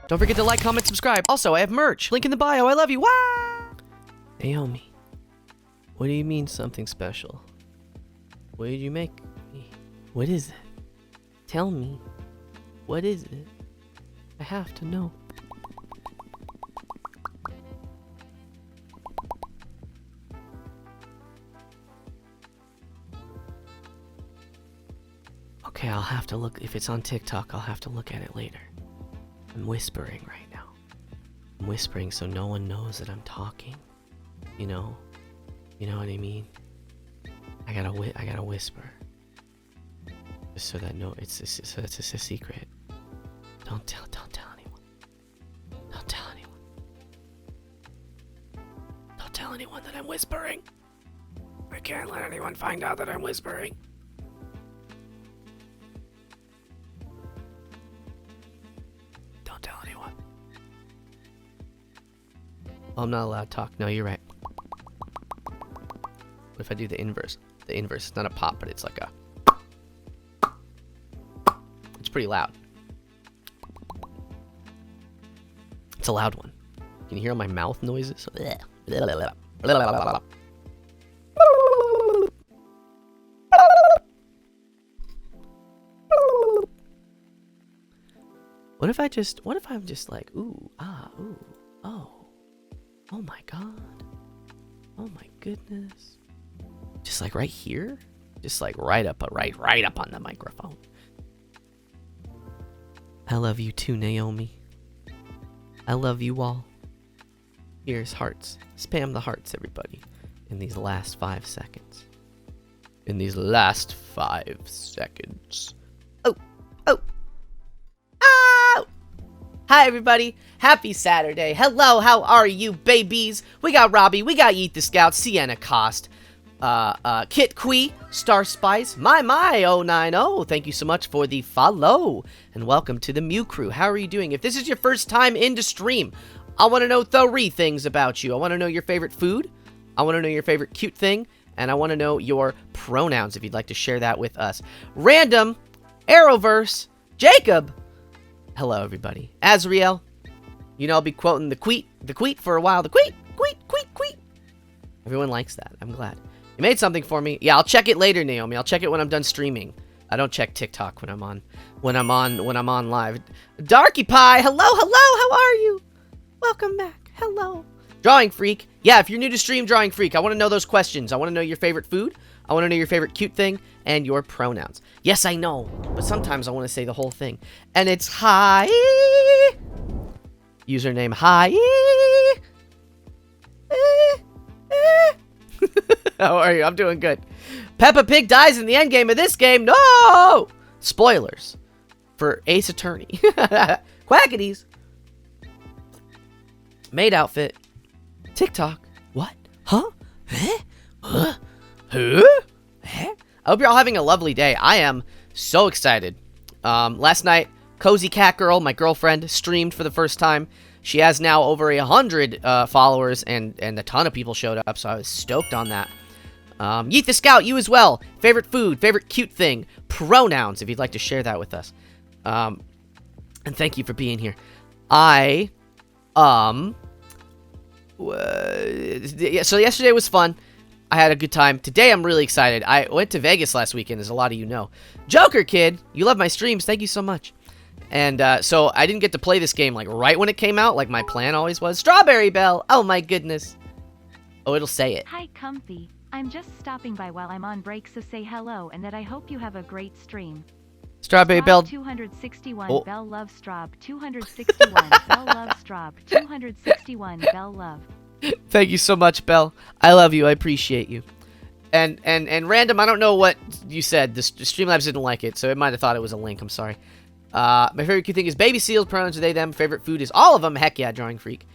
Don't forget to like, comment, subscribe. Also, I have merch. Link in the bio. I love you. Wah! Naomi, what do you mean something special? What did you make me? What is it? Tell me. What is it? I have to know. Okay, I'll have to look. If it's on TikTok, I'll have to look at it later. I'm whispering right now. I'm whispering so no one knows that I'm talking. You know what I mean? I gotta whisper. Just so that it's a secret. Don't tell anyone. Don't tell anyone. Don't tell anyone that I'm whispering. I can't let anyone find out that I'm whispering. Don't tell anyone. Oh, I'm not allowed to talk. No, you're right. What if I do the inverse? The inverse. It's not a pop, but it's like a... It's pretty loud. It's a loud one. Can you hear all my mouth noises? What if I'm just like, ooh, ah, ooh, oh my god, oh my goodness. Just like right here? Just like right up on the microphone. I love you too, Naomi. I love you all. Here's hearts. Spam the hearts, everybody, in these last 5 seconds. In these last 5 seconds. Oh. Hi, everybody. Happy Saturday. Hello, how are you, babies? We got Robbie. We got Yeet the Scout, Sienna Cost, Kit Quee, Star Spice, my 090. Thank you so much for the follow. And welcome to the Mew Crew. How are you doing? If this is your first time into stream, I want to know 3 things about you. I want to know your favorite food. I want to know your favorite cute thing. And I want to know your pronouns if you'd like to share that with us. Random, Arrowverse, Jacob. Hello, everybody. Azriel. You know, I'll be quoting the queet for a while. The queet. Everyone likes that. I'm glad. You made something for me. Yeah, I'll check it later, Naomi. I'll check it when I'm done streaming. I don't check TikTok when I'm on live. Darky Pie. Hello. How are you? Welcome back. Hello. Drawing Freak. Yeah, if you're new to stream, Drawing Freak, I want to know those questions. I want to know your favorite food. I want to know your favorite cute thing and your pronouns. Yes, I know, but sometimes I want to say the whole thing. And it's hi. Username hi. How are you? I'm doing good. Peppa Pig dies in the end game of this game. No! Spoilers for Ace Attorney. Quackities. Maid outfit. TikTok. What? Huh? Eh? Huh? Huh? Eh? I hope you're all having a lovely day. I am so excited. Last night, Cozy Cat Girl, my girlfriend, streamed for the first time. She has now over 100 followers, and a ton of people showed up, so I was stoked on that. Yeet the Scout, you as well. Favorite food, favorite cute thing, pronouns, if you'd like to share that with us. And thank you for being here. So yesterday was fun. I had a good time. Today, I'm really excited. I went to Vegas last weekend, as a lot of you know. Joker Kid, you love my streams. Thank you so much. And so I didn't get to play this game like right when it came out, like my plan always was. Strawberry Bell. Oh, my goodness. Oh, it'll say it. Hi, Comfy. I'm just stopping by while I'm on break, so say hello and that I hope you have a great stream. Strawberry Straub Bell. 261 Oh. Bell Love Straub 261 Bell Love Straub 261 Bell Love. Thank you so much, Belle. I love you. I appreciate you. And random, I don't know what you said. The Streamlabs didn't like it, so it might have thought it was a link. I'm sorry. My favorite cute thing is baby seals, pronouns are they, them. Favorite food is all of them. Heck yeah, Drawing Freak.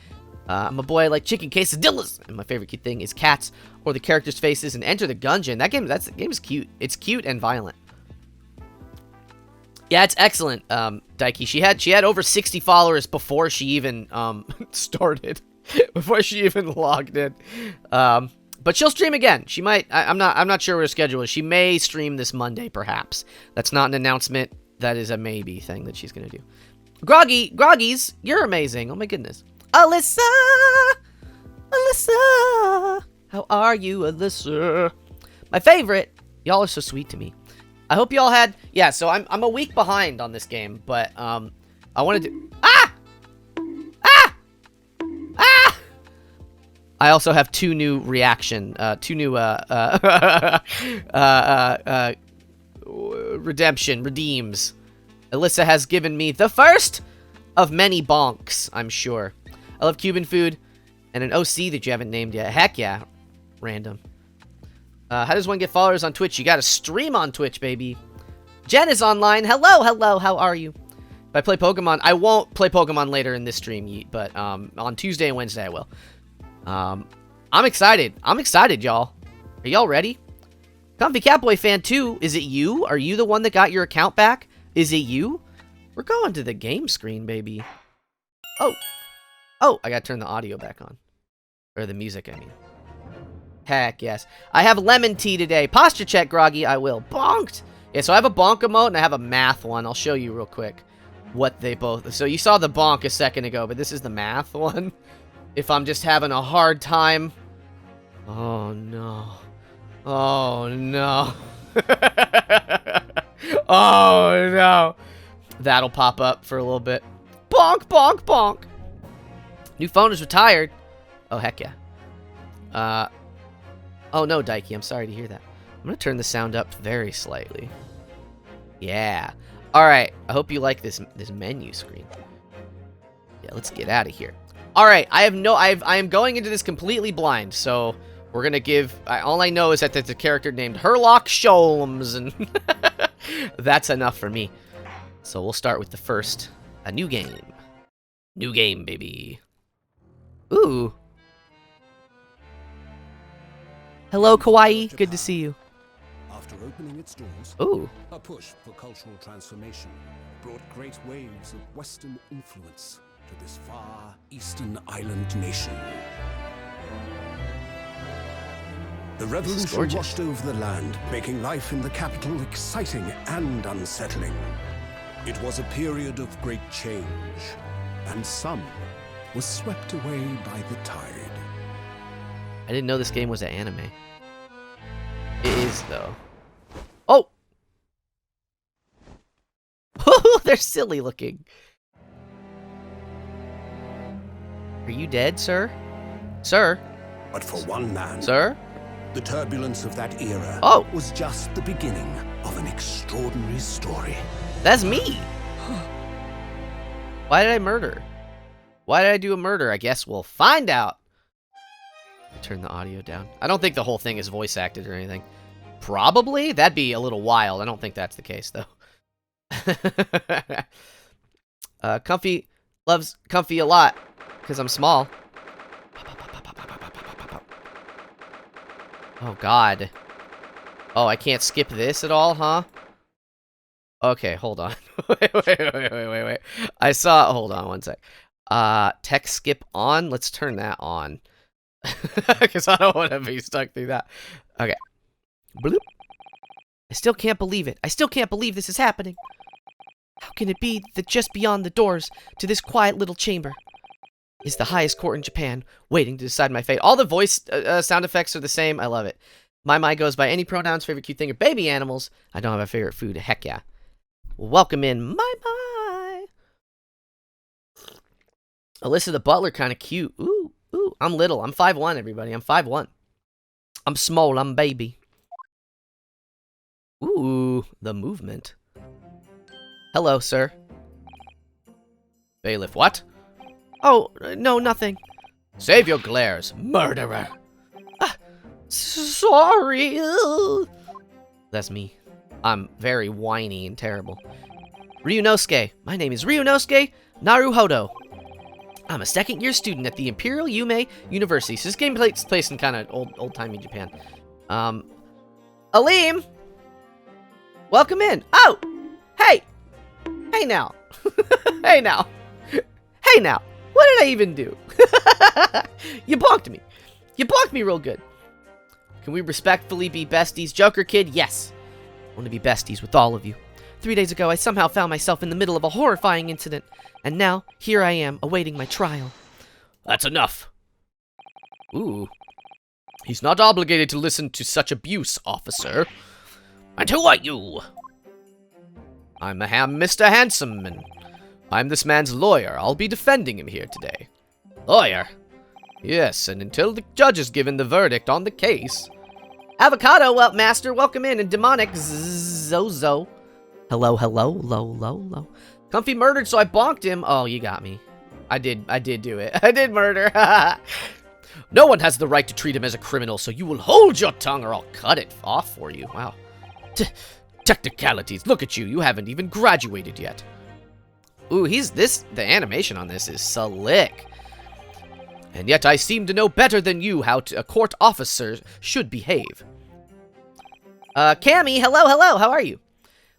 I'm a boy, I like chicken quesadillas. And my favorite cute thing is cats or the characters' faces and Enter the Gungeon. That game is cute. It's cute and violent. Yeah, it's excellent, Daiki. She had over 60 followers before she even started. Before she even logged in. But she'll stream again. She might. I'm not sure what her schedule is. She may stream this Monday, perhaps. That's not an announcement That is a maybe thing that she's gonna do. Groggies, you're amazing. Oh my goodness. Alyssa! How are you, Alyssa? My favorite. Y'all are so sweet to me. I hope y'all had... Yeah, so I'm a week behind on this game, but I wanted to... I also have two new redeems. Alyssa has given me the first of many bonks, I'm sure. I love Cuban food and an OC that you haven't named yet. Heck yeah. Random. How does one get followers on Twitch? You gotta stream on Twitch, baby. Jen is online. Hello, how are you? If I play Pokemon, I won't play Pokemon later in this stream, but on Tuesday and Wednesday I will. I'm excited. Y'all. Are y'all ready? Comfy Catboy fan 2, is it you? Are you the one that got your account back? Is it you? We're going to the game screen, baby. Oh, I gotta turn the audio back on. Or the music, I mean. Heck yes. I have lemon tea today. Posture check, Groggy. I will. Bonked! Yeah, so I have a bonk emote and I have a math one. I'll show you real quick what they both... So you saw the bonk a second ago, but this is the math one. If I'm just having a hard time. Oh, no. Oh, no. Oh, no. That'll pop up for a little bit. Bonk, bonk, bonk. New phone is retired. Oh, heck yeah. Oh, no, Daiki. I'm sorry to hear that. I'm going to turn the sound up very slightly. Yeah. All right. I hope you like this menu screen. Yeah, let's get out of here. All right. I am going into this completely blind, so we're going to give... all I know is that there's a character named Herlock Sholmes, and that's enough for me. So we'll start with the first. A new game. New game, baby. Ooh. Hello, Kawaii. Good to see you. After opening its doors, Ooh. a push for cultural transformation brought great waves of Western influence to this far eastern island nation. The revolution washed over the land, making life in the capital exciting and unsettling. It was a period of great change, and some was swept away by the tide. I didn't know this game was an anime. It is, though. Oh! They're silly looking. Are you dead, sir? Sir? But for one man, Sir? the turbulence of that era was just the beginning of an extraordinary story. That's me! Why did I murder? Why did I do a murder? I guess we'll find out. Turn the audio down. I don't think the whole thing is voice acted or anything. Probably? That'd be a little wild. I don't think that's the case, though. Comfy loves Comfy a lot because I'm small. Oh, God. Oh, I can't skip this at all, huh? Okay, hold on. Wait. I saw... Hold on one sec. Text skip on. Let's turn that on. Because I don't want to be stuck through that. Okay. Bloop. I still can't believe it. I still can't believe this is happening. How can it be that just beyond the doors to this quiet little chamber is the highest court in Japan, waiting to decide my fate? All the voice sound effects are the same. I love it. My goes by any pronouns, favorite cute thing, or baby animals. I don't have a favorite food. Heck yeah. Welcome in, my. Alyssa the Butler, kind of cute. Ooh, I'm little. I'm 5'1", everybody. I'm 5'1". I'm small. I'm baby. Ooh, the movement. Hello, sir. Bailiff, what? Oh, no, nothing. Save your glares, murderer. Sorry. That's me. I'm very whiny and terrible. Ryunosuke. My name is Ryunosuke Naruhodo. I'm a second-year student at the Imperial Yume University. So this game takes place in kind of old-timey Japan. Aleem! Welcome in. Oh! Hey! Hey now. Hey now. Hey now. What did I even do? You bonked me. You bonked me real good. Can we respectfully be besties? Joker Kid, yes. I want to be besties with all of you. 3 days ago, I somehow found myself in the middle of a horrifying incident, and now, here I am, awaiting my trial. That's enough. Ooh. He's not obligated to listen to such abuse, officer. And who are you? I'm Mr. Handsome, and I'm this man's lawyer. I'll be defending him here today. Lawyer? Yes, and until the judge has given the verdict on the case. Avocado, well, master, welcome in, and demonic Zozo. Hello, hello, low. Comfy murdered, so I bonked him. Oh, you got me. I did do it. I did murder. No one has the right to treat him as a criminal, so you will hold your tongue or I'll cut it off for you. Wow. Technicalities. Look at you. You haven't even graduated yet. Ooh, the animation on this is slick. And yet I seem to know better than you how a court officer should behave. Cammy, hello, how are you?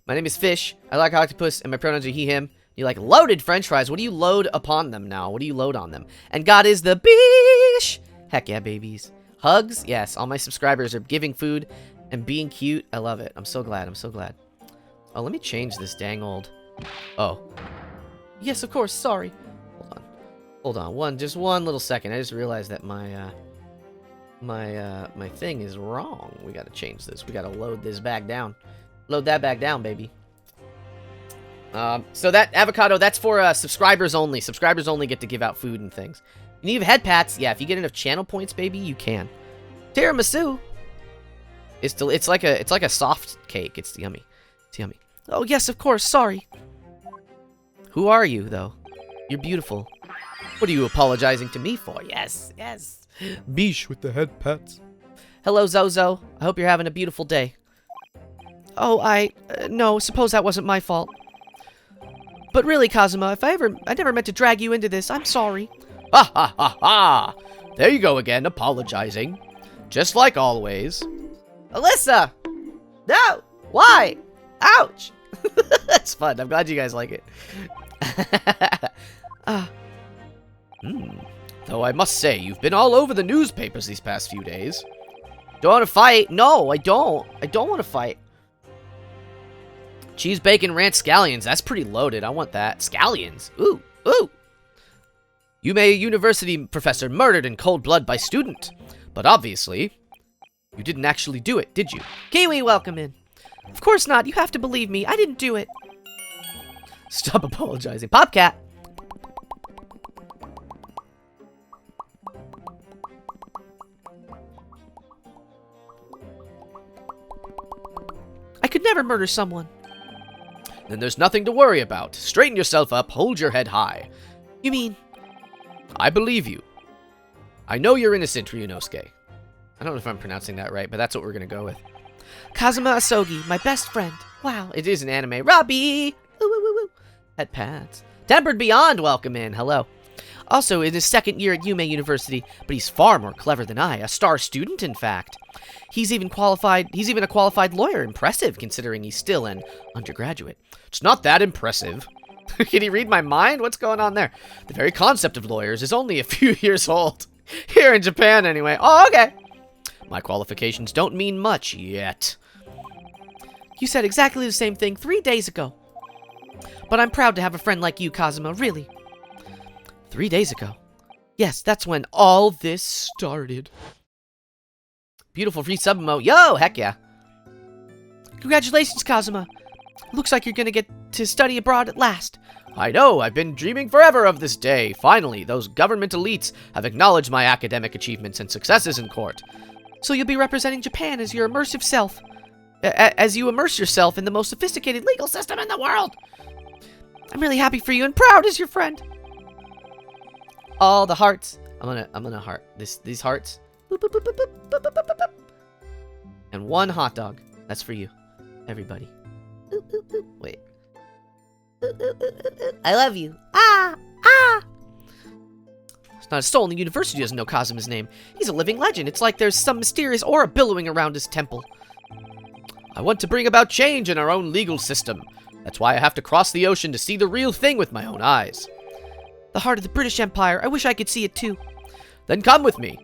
My name is Fish. I like octopus, and my pronouns are he, him. You like loaded french fries. What do you load upon them now? What do you load on them? And God is the bish. Heck yeah, babies. Hugs? Yes, all my subscribers are giving food and being cute. I love it. I'm so glad. Oh, let me change this dang old... Oh. Yes, of course, sorry. Hold on. Just one little second. I just realized that my thing is wrong. We gotta change this. We gotta load this back down. Load that back down, baby. So that avocado, that's for subscribers only. Subscribers only get to give out food and things. You need head pats. Yeah, if you get enough channel points, baby, you can. Tiramisu. It's like a soft cake. It's yummy. It's yummy. Oh yes, of course. Sorry. Who are you, though? You're beautiful. What are you apologizing to me for? Yes. Bish with the head pats. Hello, Zozo. I hope you're having a beautiful day. Oh, no, suppose that wasn't my fault. But really, Kazuma, I never meant to drag you into this. I'm sorry. Ha ha ha ha! There you go again, apologizing. Just like always. Alyssa! No! Why? Ouch! That's fun. I'm glad you guys like it. Though I must say, you've been all over the newspapers these past few days. Don't want to fight? No, I don't. I don't want to fight. Cheese, bacon, ranch, scallions. That's pretty loaded. I want that. Scallions. Ooh. You may a university professor murdered in cold blood by student. But obviously, you didn't actually do it, did you? Kiwi, welcome in. Of course not. You have to believe me. I didn't do it. Stop apologizing. Popcat. I could never murder someone. Then there's nothing to worry about. Straighten yourself up, hold your head high. You mean? I believe you. I know you're innocent, Ryunosuke. I don't know if I'm pronouncing that right, but that's what we're gonna go with. Kazuma Asogi, my best friend. Wow, it is an anime. Robbie! Woo. Head pats. Tempered Beyond, welcome in. Hello. Also, in his second year at Yume University, but he's far more clever than I. A star student, in fact. He's even a qualified lawyer. Impressive, considering he's still an undergraduate. It's not that impressive. Can he read my mind? What's going on there? The very concept of lawyers is only a few years old. Here in Japan, anyway. Oh, okay. My qualifications don't mean much yet. You said exactly the same thing 3 days ago. But I'm proud to have a friend like you, Kazuma, really. 3 days ago? Yes, that's when all this started. Beautiful free sub emote. Yo, heck yeah. Congratulations, Kazuma. Looks like you're gonna get to study abroad at last. I know, I've been dreaming forever of this day. Finally, those government elites have acknowledged my academic achievements and successes in court. So you'll be representing Japan as your immersive self. As you immerse yourself in the most sophisticated legal system in the world. I'm really happy for you and proud as your friend. All the hearts. I'm gonna heart these hearts. Boop, boop, boop, boop, boop, boop, boop, boop, boop. And one hot dog. That's for you, everybody. Wait. I love you. Ah. It's not a soul in the university doesn't know Kazuma's name. He's a living legend. It's like there's some mysterious aura billowing around his temple. I want to bring about change in our own legal system. That's why I have to cross the ocean to see the real thing with my own eyes. The heart of the British Empire. I wish I could see it too. Then come with me.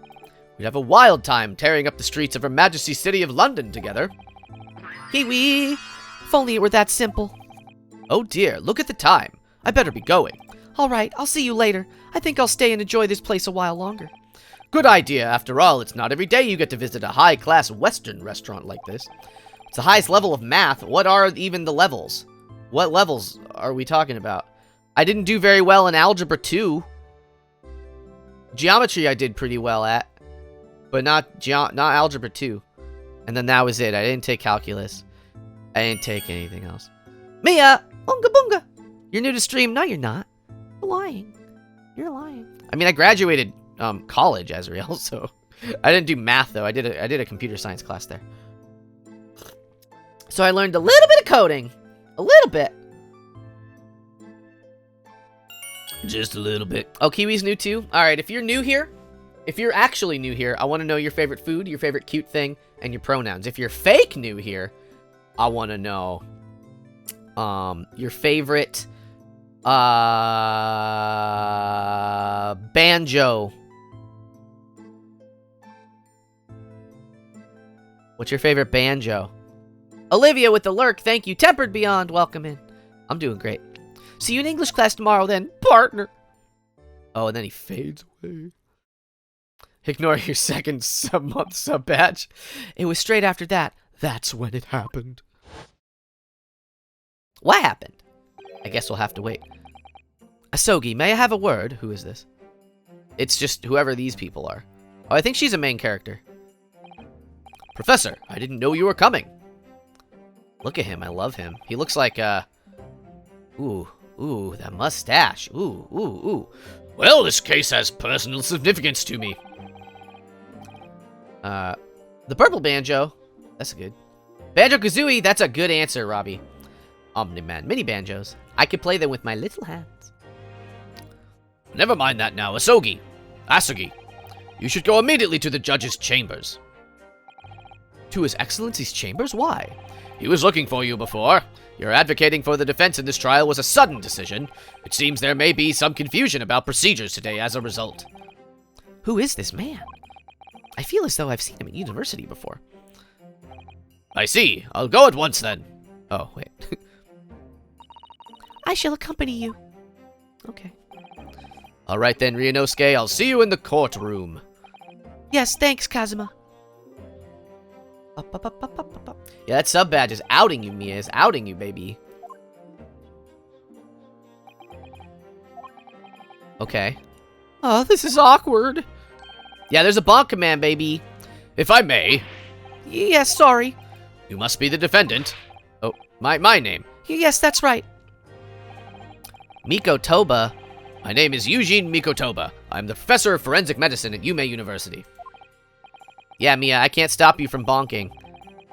We'd have a wild time tearing up the streets of Her Majesty's City of London together. Kiwi! If only it were that simple. Oh dear, look at the time. I better be going. Alright, I'll see you later. I think I'll stay and enjoy this place a while longer. Good idea. After all, it's not every day you get to visit a high-class Western restaurant like this. It's the highest level of math. What are even the levels? What levels are we talking about? I didn't do very well in Algebra 2. Geometry I did pretty well at. But not Algebra 2. And then that was it. I didn't take Calculus. I didn't take anything else. Mia! Unga bunga! You're new to stream? No, you're not. You're lying. You're lying. I mean, I graduated college, Azrael, so... I didn't do math, though. I did a computer science class there. So I learned a little bit of coding. A little bit. Just a little bit. Oh, Kiwi's new, too? Alright, if you're new here... If you're actually new here, I want to know your favorite food, your favorite cute thing, and your pronouns. If you're fake new here, I want to know... your favorite... banjo. What's your favorite banjo? Olivia with the lurk, thank you. Tempered Beyond, welcome in. I'm doing great. See you in English class tomorrow then, partner. Oh, and then he fades away. Ignore your second month sub badge. It was straight after that. That's when it happened. What happened? I guess we'll have to wait. Asogi, may I have a word? Who is this? It's just whoever these people are. Oh, I think she's a main character. Professor, I didn't know you were coming. Look at him. I love him. He looks like, Ooh, that mustache. Ooh. Well, this case has personal significance to me. The purple banjo. That's good. Banjo-Kazooie, that's a good answer, Robbie. Omni-Man mini banjos. I could play them with my little hands. Never mind that now. Asogi. You should go immediately to the judge's chambers. To His Excellency's chambers? Why? He was looking for you before. Your advocating for the defense in this trial was a sudden decision. It seems there may be some confusion about procedures today as a result. Who is this man? I feel as though I've seen him at university before. I see. I'll go at once then. Oh, wait. I shall accompany you. Okay. All right then, Ryunosuke. I'll see you in the courtroom. Yes, thanks, Kazuma. Yeah, that sub badge is outing you, Mia. Is outing you, baby. Okay. Oh, this is awkward. Yeah, there's a bonk command, baby. If I may. Yes, sorry. You must be the defendant. Oh, my name. Yes, that's right. Mikotoba. My name is Eugene Mikotoba. I'm the professor of forensic medicine at Yume University. Yeah, Mia, I can't stop you from bonking.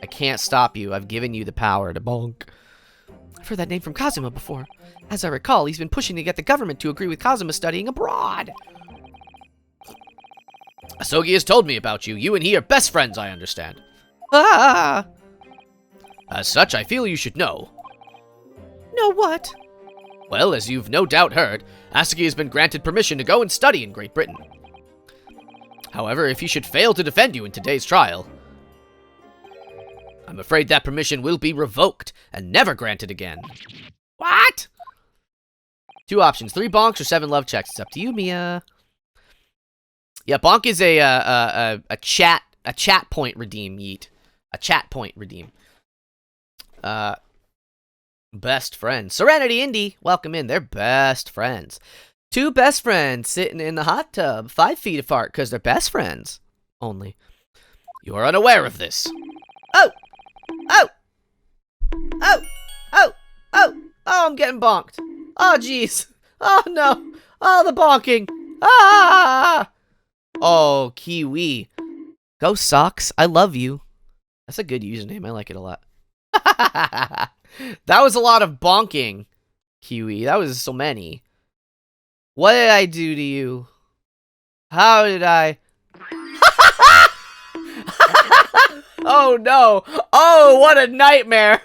I can't stop you. I've given you the power to bonk. I've heard that name from Kazuma before. As I recall, he's been pushing to get the government to agree with Kazuma studying abroad. Asogi has told me about you. You and he are best friends, I understand. Ah! As such, I feel you should know. Know what? Well, as you've no doubt heard, Asugi has been granted permission to go and study in Great Britain. However, if he should fail to defend you in today's trial, I'm afraid that permission will be revoked and never granted again. What? 2 options, 3 bonks or 7 love checks. It's up to you, Mia. Yeah, bonk is a chat point redeem, Yeet. A chat point redeem. Best friends. Serenity Indy, welcome in. They're best friends. 2 best friends sitting in the hot tub, 5 feet apart, because they're best friends. Only. You are unaware of this. Oh! Oh, I'm getting bonked. Oh, jeez. Oh, no. Oh, the bonking. Ah! Oh, Kiwi. Go Socks. I love you. That's a good username. I like it a lot. That was a lot of bonking, Kiwi. That was so many. What did I do to you? How did I? Oh no. Oh, what a nightmare.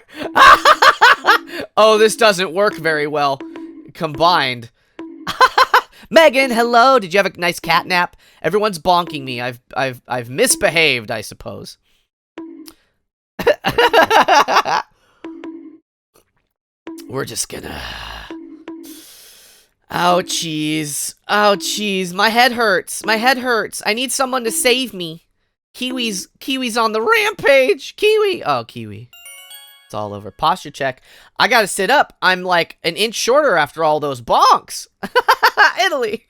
Oh, this doesn't work very well combined. Megan, hello. Did you have a nice cat nap? Everyone's bonking me. I've misbehaved, I suppose. we're just gonna... Ouchies. Ouchies. My head hurts. My head hurts. I need someone to save me. Kiwi's on the rampage. Kiwi. Oh, Kiwi. It's all over. Posture check. I gotta sit up. I'm like an inch shorter after all those bonks. Italy.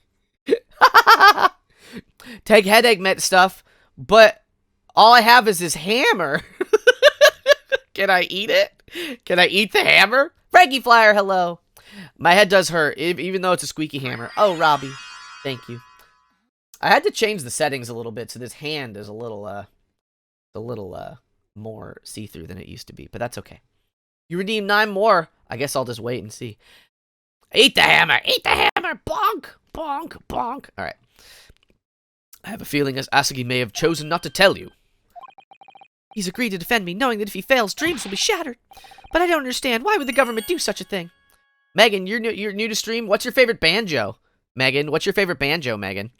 Take headache med stuff, but all I have is this hammer. Can I eat it? Can I eat the hammer? Frankie Flyer, hello. My head does hurt, even though it's a squeaky hammer. Oh, Robbie. Thank you. I had to change the settings a little bit, so this hand is a little more see-through than it used to be, but that's okay. You redeemed 9 more. I guess I'll just wait and see. Eat the hammer! Eat the hammer! Bonk! Bonk! Bonk! Alright. I have a feeling as Asagi may have chosen not to tell you. He's agreed to defend me, knowing that if he fails, dreams will be shattered. But I don't understand. Why would the government do such a thing? Megan, you're new to stream. What's your favorite banjo? Megan, what's your favorite banjo, Megan?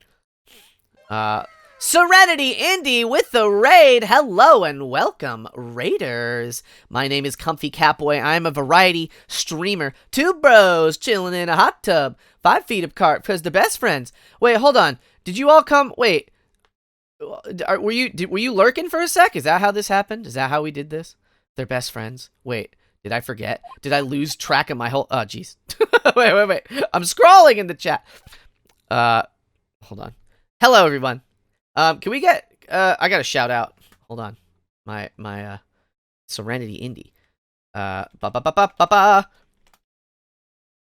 Serenity Indy with the raid. Hello and welcome, Raiders. My name is Comfy Catboy. I'm a variety streamer. 2 bros chilling in a hot tub. 5 feet apart because they're best friends. Wait, hold on. Did you all come? Wait. Were you lurking for a sec? Is that how this happened? Is that how we did this? They're best friends. Wait, did I forget? Did I lose track of my whole... Oh, jeez. wait. I'm scrolling in the chat. Hold on. Hello, everyone. Can we get... I got a shout out. Hold on. My Serenity Indy.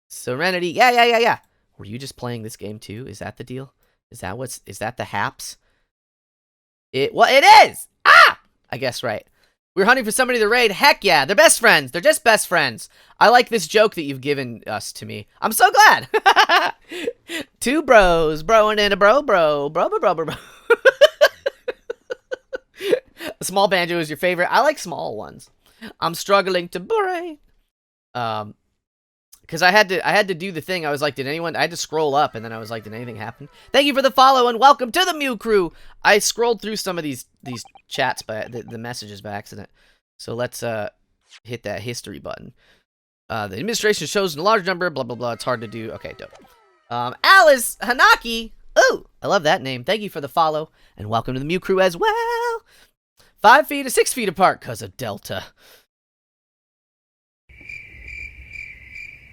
Serenity. Yeah. Were you just playing this game too? Is that the deal? Is that the haps? Well, it is! Ah! I guess right. We're hunting for somebody to raid. Heck yeah, they're best friends. They're just best friends. I like this joke that you've given us to me. I'm so glad. 2 bros, broing in a bro. A small banjo is your favorite. I like small ones. I'm struggling to brain. Because I had to do the thing. I was like, I had to scroll up, and then I was like, did anything happen? Thank you for the follow, and welcome to the Mew Crew. I scrolled through some of these chats, the messages by accident. So let's hit that history button. The administration shows a large number, blah, blah, blah. It's hard to do. Okay, dope. Alice Hanaki. Ooh, I love that name. Thank you for the follow, and welcome to the Mew Crew as well. 5 feet to 6 feet apart because of Delta.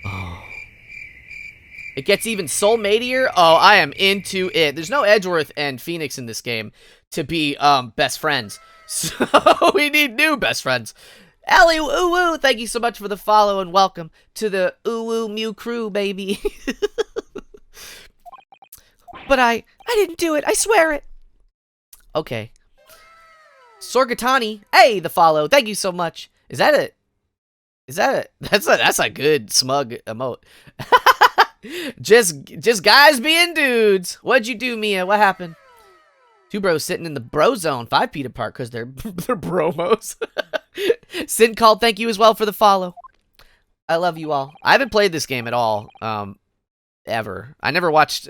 Oh. It gets even soulmatier. Oh, I am into it. There's no Edgeworth and Phoenix in this game to be best friends. So we need new best friends. Ellie Woo Woo, thank you so much for the follow and welcome to the Ooh Woo Mew Crew, baby. But I didn't do it. I swear it. Okay. Sorgatani, hey, the follow. Thank you so much. Is that it? That's a good smug emote. just guys being dudes. What'd you do, Mia? What happened? 2 bros sitting in the bro zone, 5 feet apart because they're bromos. Sin called, thank you as well for the follow. I love you all. I haven't played this game at all, ever. I never watched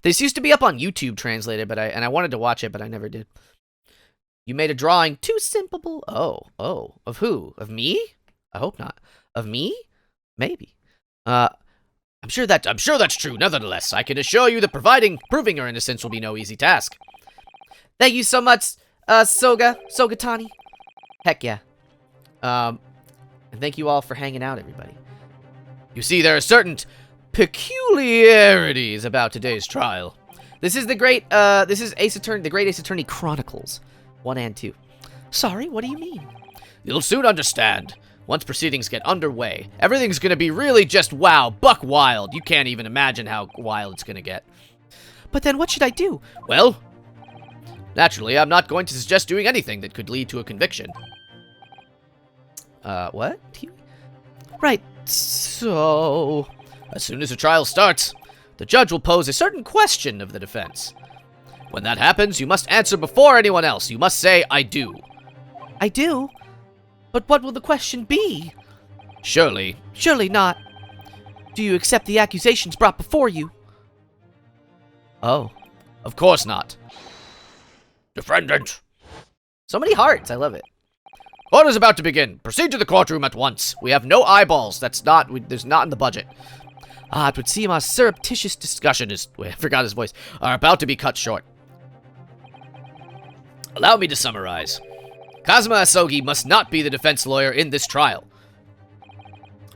this used to be up on YouTube translated, but I wanted to watch it, but I never did. You made a drawing too simple. Oh, of who? Of me? I hope not. Of me? Maybe. I'm sure that's true. Nevertheless, I can assure you that proving your innocence will be no easy task. Thank you so much, Sogatani. Heck yeah. And thank you all for hanging out, everybody. You see, there are certain peculiarities about today's trial. This is the great Ace Attorney Chronicles 1 and 2. Sorry, what do you mean? You'll soon understand. Once proceedings get underway, everything's gonna be really just wow, buck wild. You can't even imagine how wild it's gonna get. But then what should I do? Well, naturally, I'm not going to suggest doing anything that could lead to a conviction. What? Right, so... As soon as the trial starts, the judge will pose a certain question of the defense. When that happens, you must answer before anyone else. You must say, I do. I do? But what will the question be? Surely not. Do you accept the accusations brought before you? Oh. Of course not. Defendant. So many hearts, I love it. Court is about to begin. Proceed to the courtroom at once. We have no eyeballs. There's not in the budget. It would seem our surreptitious discussion is... Wait, I forgot his voice. Are about to be cut short. Allow me to summarize. Kazuma Asogi must not be the defense lawyer in this trial.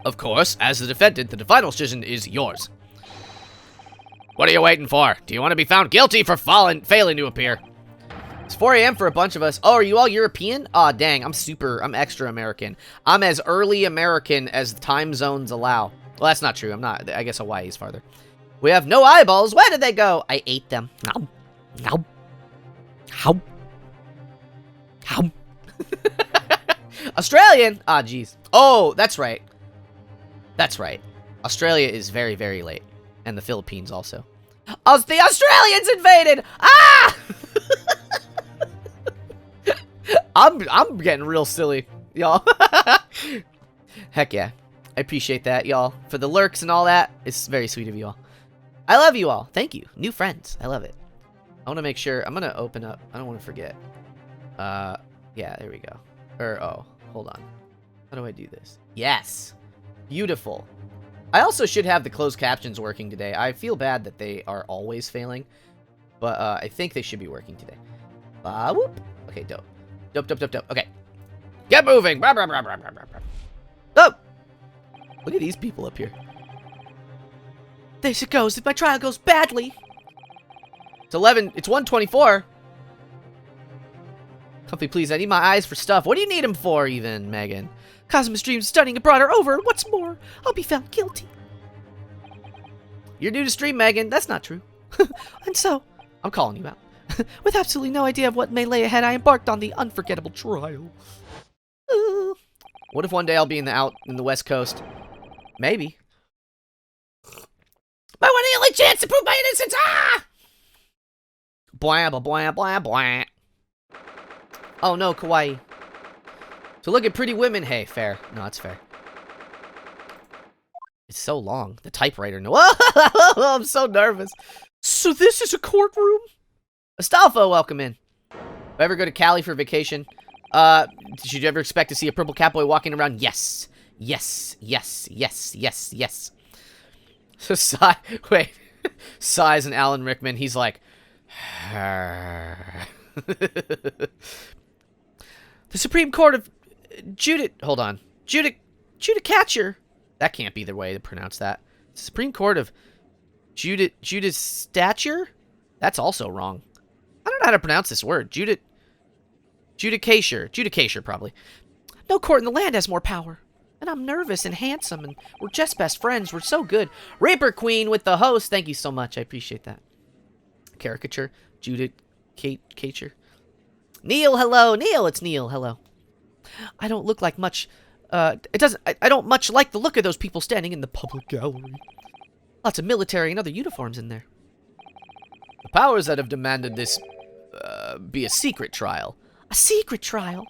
Of course, as the defendant, the final decision is yours. What are you waiting for? Do you want to be found guilty for failing to appear? It's 4 a.m. for a bunch of us. Oh, are you all European? Aw, dang, I'm extra American. I'm as early American as time zones allow. Well, that's not true. I'm not. I guess Hawaii's farther. We have no eyeballs. Where did they go? I ate them. Nom. Nom. How? How? Australian? Ah, jeez. Oh, that's right. That's right. Australia is very, very late. And the Philippines also. Oh, the Australians invaded! Ah! I'm getting real silly, y'all. Heck yeah. I appreciate that, y'all. For the lurks and all that, it's very sweet of you all. I love you all. Thank you. New friends. I love it. I want to make sure. I'm going to open up. I don't want to forget. Yeah, there we go. Oh, hold on. How do I do this? Yes. Beautiful. I also should have the closed captions working today. I feel bad that they are always failing, but I think they should be working today. Whoop. Okay, dope. Dope. Okay. Get moving. Oh! Look at these people up here. There she goes. If my trial goes badly. It's 1:24. Comfy, please. I need my eyes for stuff. What do you need them for, even, Megan? Kazuma's dreams studying abroad are over. What's more, I'll be found guilty. You're new to stream, Megan. That's not true. And so, I'm calling you out. With absolutely no idea of what may lay ahead, I embarked on the unforgettable trial. What if one day I'll be in the West Coast? Maybe. My one and only chance to prove my innocence! Ah! Blah, blah, blah, blah, blah. Oh no, kawaii. So look at pretty women. Hey, fair. No, it's fair. It's so long. The typewriter. No. I'm so nervous. So this is a courtroom? Astolfo, welcome in. If I ever go to Cali for vacation, did you ever expect to see a purple Catboy walking around? Yes. Yes. Yes. Yes. Yes. Yes. So wait. Sighs and Alan Rickman. He's like... The Supreme Court of... Hold on. Judicature. That can't be the way to pronounce that. Supreme Court of Judicature? That's also wrong. I don't know how to pronounce this word. Judicature. Judicature, probably. No court in the land has more power. And I'm nervous and handsome, and we're just best friends. We're so good. Reaper Queen with the host. Thank you so much. I appreciate that. Caricature. Judicature. Neil, hello. Neil, it's Neil. Hello. I don't look like much... I don't much like the look of those people standing in the public gallery. Lots of military and other uniforms in there. The powers that have demanded this be a secret trial. A secret trial?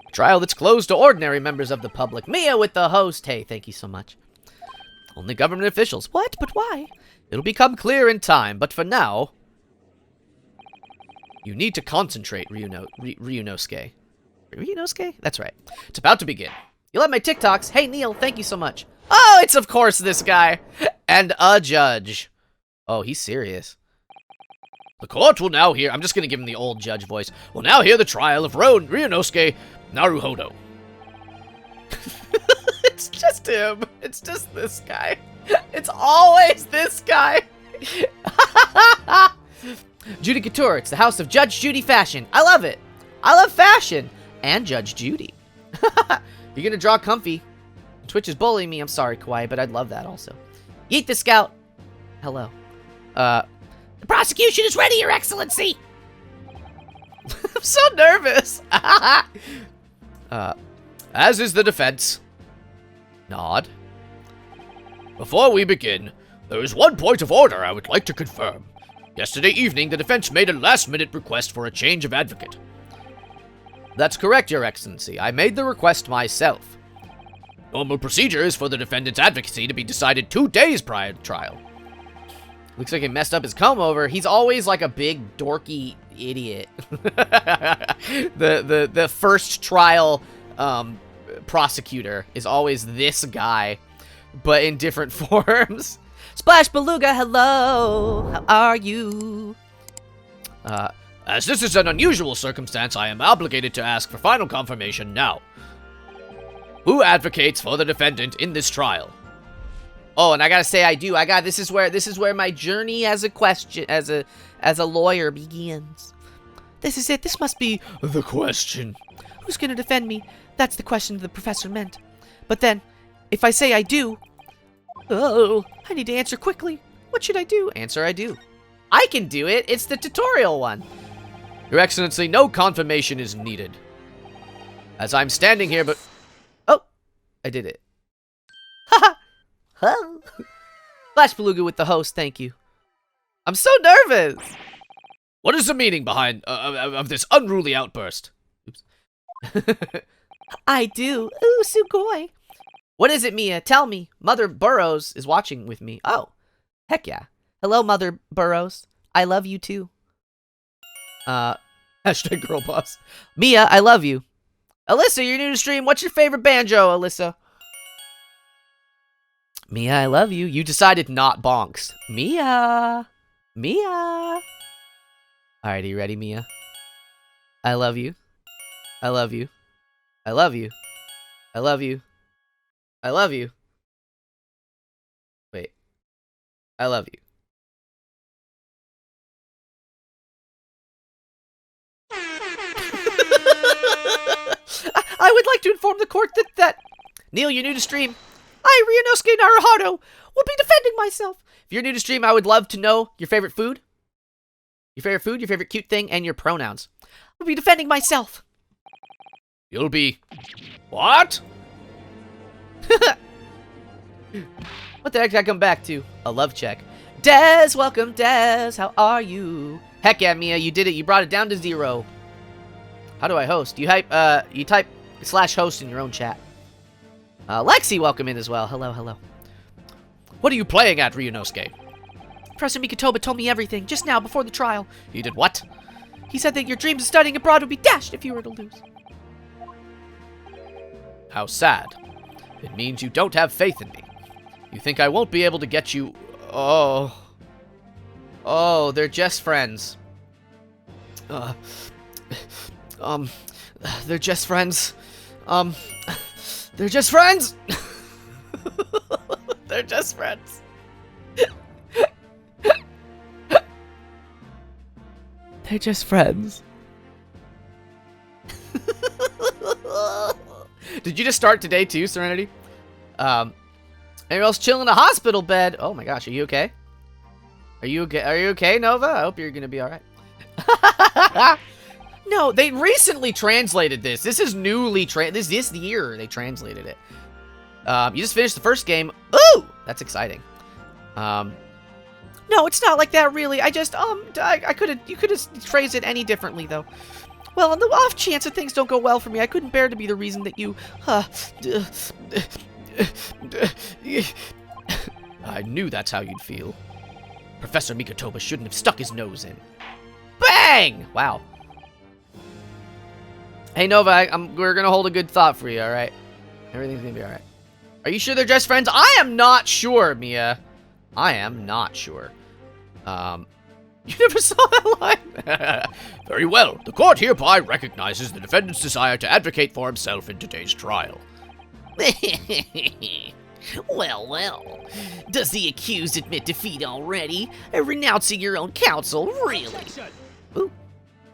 A trial that's closed to ordinary members of the public. Mia with the host. Hey, thank you so much. Only government officials. What? But why? It'll become clear in time, but for now... You need to concentrate, Ryunosuke. Ryunosuke? That's right. It's about to begin. You love my TikToks. Hey, Neil, thank you so much. Oh, it's of course this guy. And a judge. Oh, he's serious. The court will now hear... I'm just going to give him the old judge voice. Will now hear the trial of Ryunosuke Naruhodo. It's just him. It's just this guy. It's always this guy. Judicature. It's the house of Judge Judy Fashion. I love it. I love fashion. And Judge Judy. You're gonna draw comfy. Twitch is bullying me. I'm sorry, Kawaii, but I'd love that also. Yeet the Scout. Hello. The prosecution is ready, Your Excellency. I'm so nervous. As is the defense. Nod. Before we begin, there is one point of order I would like to confirm. Yesterday evening, the defense made a last-minute request for a change of advocate. That's correct, Your Excellency. I made the request myself. Normal procedure is for the defendant's advocacy to be decided 2 days prior to trial. Looks like he messed up his comb-over. He's always like a big, dorky, idiot. The first trial prosecutor is always this guy, but in different forms. Splash Beluga, hello. How are you? As this is an unusual circumstance, I am obligated to ask for final confirmation now. Who advocates for the defendant in this trial? Oh, and I gotta say I do. This is where my journey as a lawyer begins. This is it. This must be the question. Who's gonna defend me? That's the question the professor meant. But then, if I say I do, oh, I need to answer quickly. What should I do? Answer I do. I can do it. It's the tutorial one. Your Excellency, no confirmation is needed. As I'm standing here, but... Oh, I did it. Haha. Huh. Flash Beluga with the host, thank you. I'm so nervous. What is the meaning behind of this unruly outburst? Oops. I do. Ooh, Sugoi. What is it, Mia? Tell me. Mother Burrows is watching with me. Oh, heck yeah. Hello, Mother Burrows. I love you too. Hashtag girl boss. Mia, I love you. Alyssa, you're new to stream. What's your favorite banjo, Alyssa? Mia, I love you. You decided not bonks. Mia. Mia. Alright, are you ready, Mia? I love you. I love you. I love you. I love you. I love you. Wait. I love you. I would like to inform the court that Neil, you're new to stream. I, Ryunosuke Naruhado, will be defending myself. If you're new to stream, I would love to know your favorite food. Your favorite cute thing, and your pronouns. I'll be defending myself. You'll be... What? What the heck did I come back to? A love check. Dez, welcome, Dez. How are you? Heck yeah, Mia, you did it. You brought it down to 0. How do I host? You type /host in your own chat. Lexi, welcome in as well. Hello, hello. What are you playing at, Ryunosuke? Professor Mikotoba told me everything just now before the trial. He did what? He said that your dreams of studying abroad would be dashed if you were to lose. How sad. It means you don't have faith in me. You think I won't be able to get you... Oh. Oh, they're just friends. They're just friends. They're just friends! They're just friends. They're just friends. Did you just start today too, Serenity? Anyone else chilling in a hospital bed? Oh my gosh, are you okay? Are you okay? Are you okay, Nova? I hope you're gonna be alright. No, they recently translated this. This is newly this year they translated it. You just finished the first game. Ooh, that's exciting. No, it's not like that really. I just you could have phrased it any differently though. Well, on the off chance that things don't go well for me, I couldn't bear to be the reason that you I knew that's how you'd feel. Professor Mikotoba shouldn't have stuck his nose in. Bang! Wow. Hey, Nova, we're gonna hold a good thought for you, alright? Everything's gonna be alright. Are you sure they're just friends? I am not sure, Mia. I am not sure. You never saw that line? Very well. The court hereby recognizes the defendant's desire to advocate for himself in today's trial. Well, well. Does the accused admit defeat already? Renouncing your own counsel, really? Ooh,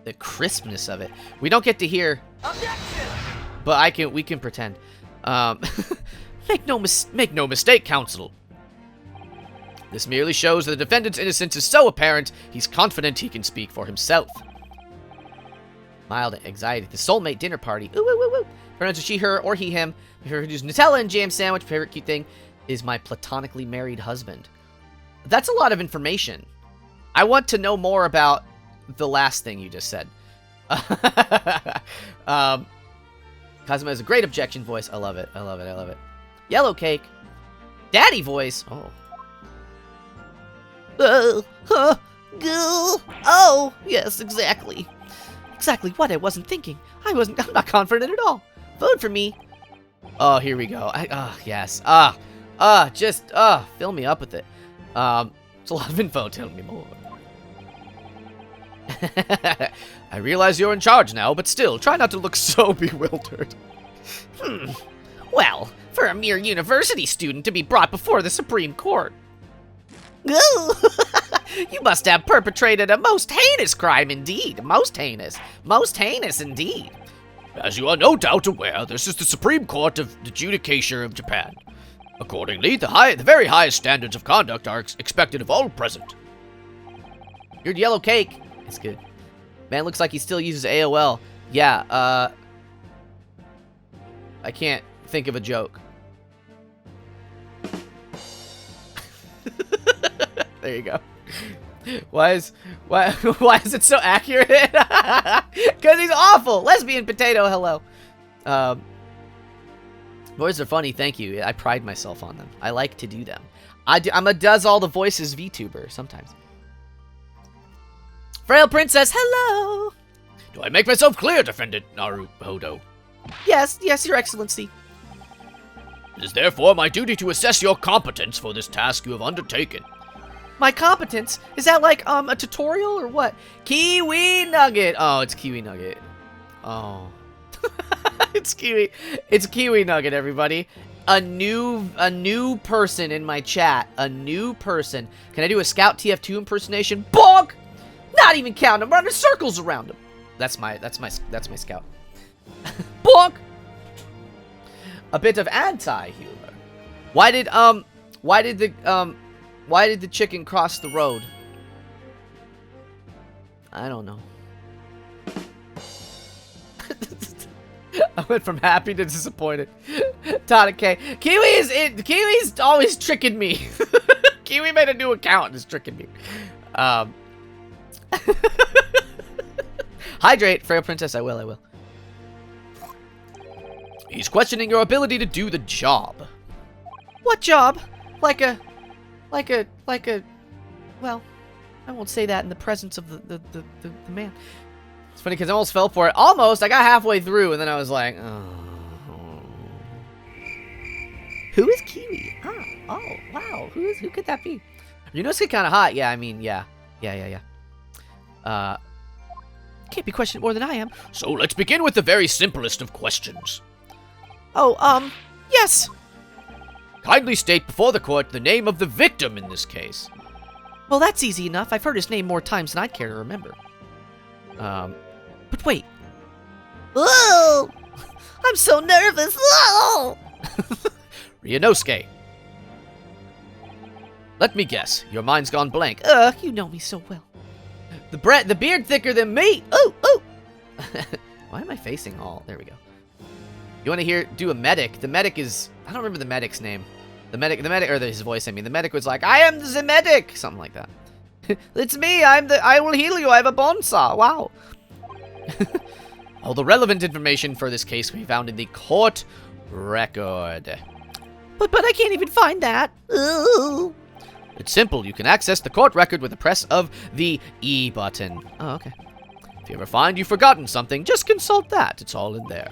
the crispness of it. We don't get to hear, but we can pretend. Make no mistake, counsel. This merely shows that the defendant's innocence is so apparent, he's confident he can speak for himself. Mild anxiety. The soulmate dinner party. Ooh, ooh, ooh, ooh. Pronouns are she, her, or he, him. My favorite is Nutella and jam sandwich. My favorite cute thing is my platonically married husband. That's a lot of information. I want to know more about the last thing you just said. Kazuma has a great objection voice. I love it. I love it. I love it. Yellow cake. Daddy voice. Oh. Goo! Oh, yes, exactly. Exactly what I wasn't thinking. I'm not confident at all. Vote for me. Oh, here we go. Yes. Fill me up with it. It's a lot of info. Tell me more. I realize you're in charge now, but still, try not to look so bewildered. Well, for a mere university student to be brought before the Supreme Court. Goo! You must have perpetrated a most heinous crime indeed. Most heinous. Most heinous indeed. As you are no doubt aware, this is the Supreme Court of the Judicature of Japan. Accordingly, the very highest standards of conduct are expected of all present. Your yellow cake. It's good. Man looks like he still uses AOL. Yeah, I can't think of a joke. There you go. Why is it so accurate? Because he's awful. Lesbian potato, hello. Voices are funny, thank you. I pride myself on them. I like to do them. I'm a does all the voices VTuber sometimes. Frail Princess, hello. Do I make myself clear, Defendant Naruhodo? Yes, your excellency. It is therefore my duty to assess your competence for this task you have undertaken. My competence? Is that like a tutorial or what? Kiwi Nugget. Oh, it's Kiwi Nugget. Oh. It's Kiwi Nugget, everybody. A new person in my chat. A new person. Can I do a Scout TF2 impersonation? Bonk! Not even count. I'm running circles around him. That's my Scout. Bonk! A bit of anti-humor. Why did the chicken cross the road? I don't know. I went from happy to disappointed. Tana K. Kiwi's always tricking me. Kiwi made a new account and is tricking me. Hydrate, Frail Princess. I will. He's questioning your ability to do the job. What job? Like a, well, I won't say that in the presence of the man. It's funny because I almost fell for it. Almost, I got halfway through and then I was like, oh. Who is Kiwi? Oh, wow. Who could that be? You know, it's kind of hot. Yeah, I mean, yeah. Can't be questioned more than I am. So let's begin with the very simplest of questions. Oh, yes. Kindly state before the court the name of the victim in this case. Well, that's easy enough. I've heard his name more times than I'd care to remember. But wait. Oh! I'm so nervous. Oh! Ryunosuke. Let me guess. Your mind's gone blank. You know me so well. The beard thicker than me. Oh! Why am I facing all? There we go. You want to do a medic? The medic is... I don't remember the medic's name. The medic, or his voice, I mean. The medic was like, I am the medic! Something like that. It's me, I will heal you, I have a bone saw. Wow. All the relevant information for this case can be found in the court record. But I can't even find that. Ooh. It's simple, you can access the court record with the press of the E button. Oh, okay. If you ever find you've forgotten something, just consult that, it's all in there.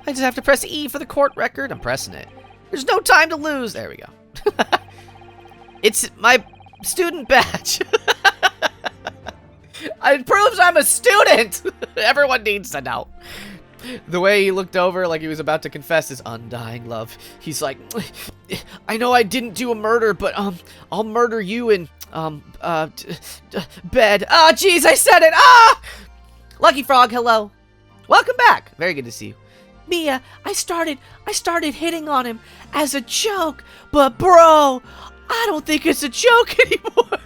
I just have to press E for the court record. I'm pressing it. There's no time to lose. There we go. It's my student badge. It proves I'm a student. Everyone needs to know. The way he looked over like he was about to confess his undying love. He's like, I know I didn't do a murder, but I'll murder you in bed. Ah, jeez, I said it. Ah! Lucky Frog, hello. Welcome back. Very good to see you. Mia, I started hitting on him as a joke, but bro, I don't think it's a joke anymore.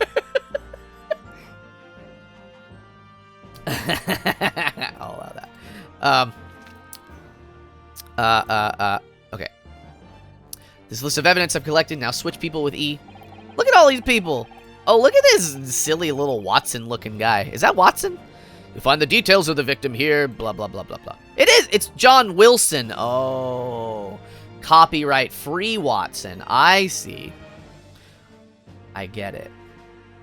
I'll allow that. Okay. This list of evidence I've collected, now switch people with E. Look at all these people. Oh, look at this silly little Watson-looking guy. Is that Watson? You'll find the details of the victim here, blah, blah, blah, blah, blah. It is! It's John Wilson. Oh. Copyright free Watson. I see. I get it.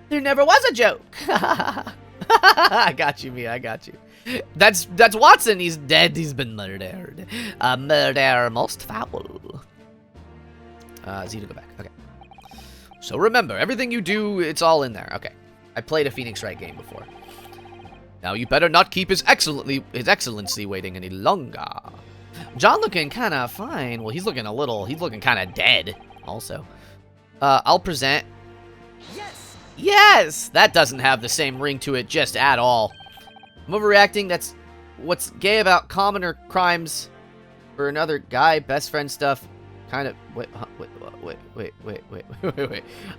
There never was a joke. I got you, Mia. I got you. That's Watson. He's dead. He's been murdered. A murder most foul. Z to go back. Okay. So remember, everything you do, it's all in there. Okay. I played a Phoenix Wright game before. Now you better not keep his excellency waiting any longer. John looking kind of fine. Well, he's looking kind of dead also. I'll present. Yes! Yes! That doesn't have the same ring to it just at all. I'm overreacting. That's what's gay about commoner crimes for another guy, best friend stuff. Kind of, wait.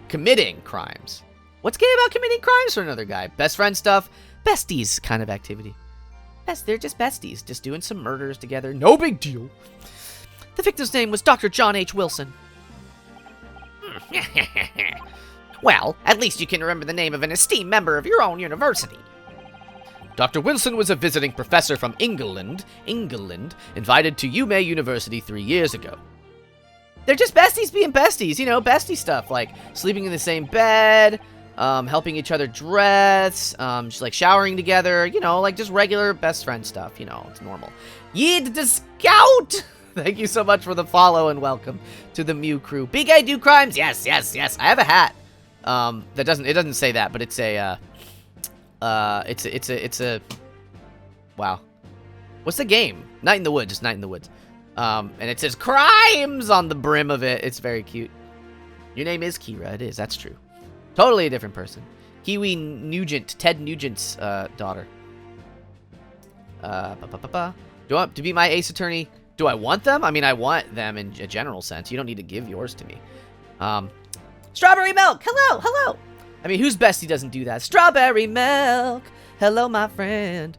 Committing crimes. What's gay about committing crimes for another guy? Best friend stuff. Besties kind of activity. They're just besties, just doing some murders together. No big deal. The victim's name was Dr. John H. Wilson. Well, at least you can remember the name of an esteemed member of your own university. Dr. Wilson was a visiting professor from England, invited to UMay University 3 years ago. They're just besties being besties, you know, bestie stuff, like sleeping in the same bed, helping each other dress, just like showering together, you know, like just regular best friend stuff, you know, it's normal. Yeet the Scout! Thank you so much for the follow and welcome to the Mew crew. Big I do crimes? Yes. I have a hat. It doesn't say that, but it's a, it's a, wow. What's the game? Night in the Woods, it's Night in the Woods. And it says crimes on the brim of it. It's very cute. Your name is Kira. It is. That's true. Totally a different person. Kiwi Nugent. Ted Nugent's daughter. Do I want to be my ace attorney? Do I want them? I mean, I want them in a general sense. You don't need to give yours to me. Strawberry milk. Hello. I mean, whose bestie doesn't do that? Strawberry milk. Hello, my friend.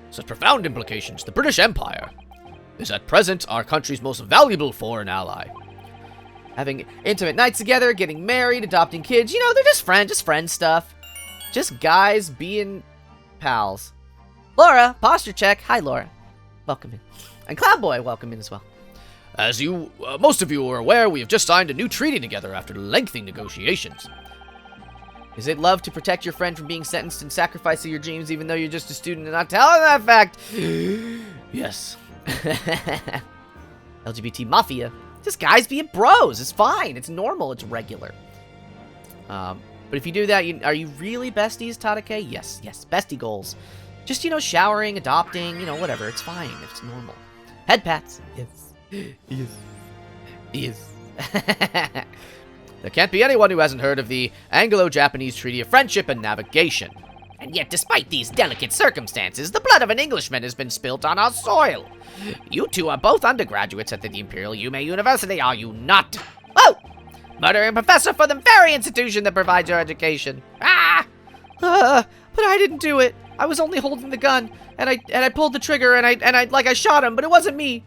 Such profound implications. The British Empire is at present our country's most valuable foreign ally. Having intimate nights together, getting married, adopting kids. You know, they're just friend stuff. Just guys being pals. Laura, posture check. Hi, Laura. Welcome in. And Cloudboy, welcome in as well. As you, most of you are aware, we have just signed a new treaty together after lengthy negotiations. Is it love to protect your friend from being sentenced and sacrificing your dreams even though you're just a student and not telling that fact? Yes. LGBT Mafia. Just guys being bros. It's fine. It's normal. It's regular. But if you do that, are you really besties, Tadake? Yes. Bestie goals. Just, you know, showering, adopting, you know, whatever. It's fine. It's normal. Head pats. Yes. There can't be anyone who hasn't heard of the Anglo-Japanese Treaty of Friendship and Navigation. And yet, despite these delicate circumstances, the blood of an Englishman has been spilt on our soil. You two are both undergraduates at the Imperial UMay University, are you not? Whoa! Murdering professor for the very institution that provides your education. But I didn't do it. I was only holding the gun, and I pulled the trigger, and I shot him, but it wasn't me.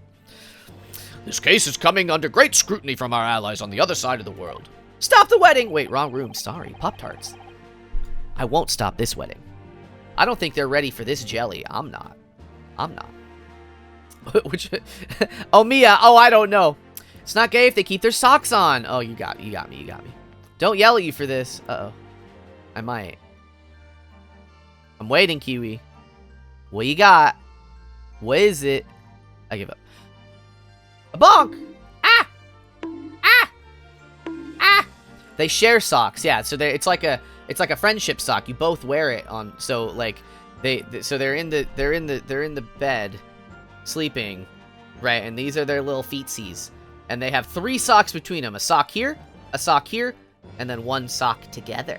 This case is coming under great scrutiny from our allies on the other side of the world. Stop the wedding! Wait, wrong room. Sorry. Pop-Tarts. I won't stop this wedding. I don't think they're ready for this jelly. I'm not. Which? Oh, Mia. Oh, I don't know. It's not gay if they keep their socks on. Oh, you got me. Don't yell at you for this. Uh-oh. I might. I'm waiting, Kiwi. What you got? What is it? I give up. A bonk! Ah! They share socks, yeah. So it's like a friendship sock. You both wear it on. So like they're in the bed, sleeping, right? And these are their little feetsies, and they have 3 socks between them. A sock here, and then one sock together.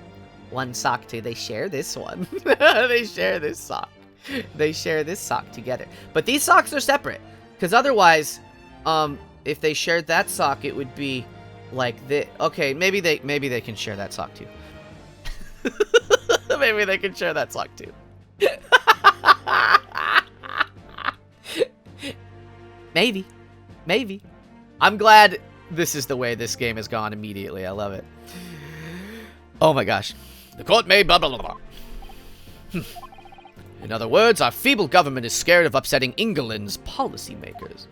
They share this one. They share this sock. They share this sock together. But these socks are separate, because otherwise, if they shared that sock, it would be like the. Okay, maybe they can share that sock too. Maybe they can share that sock too. Maybe. I'm glad this is the way this game has gone immediately. I love it. Oh my gosh. The court may blah blah blah blah. In other words, our feeble government is scared of upsetting England's policymakers.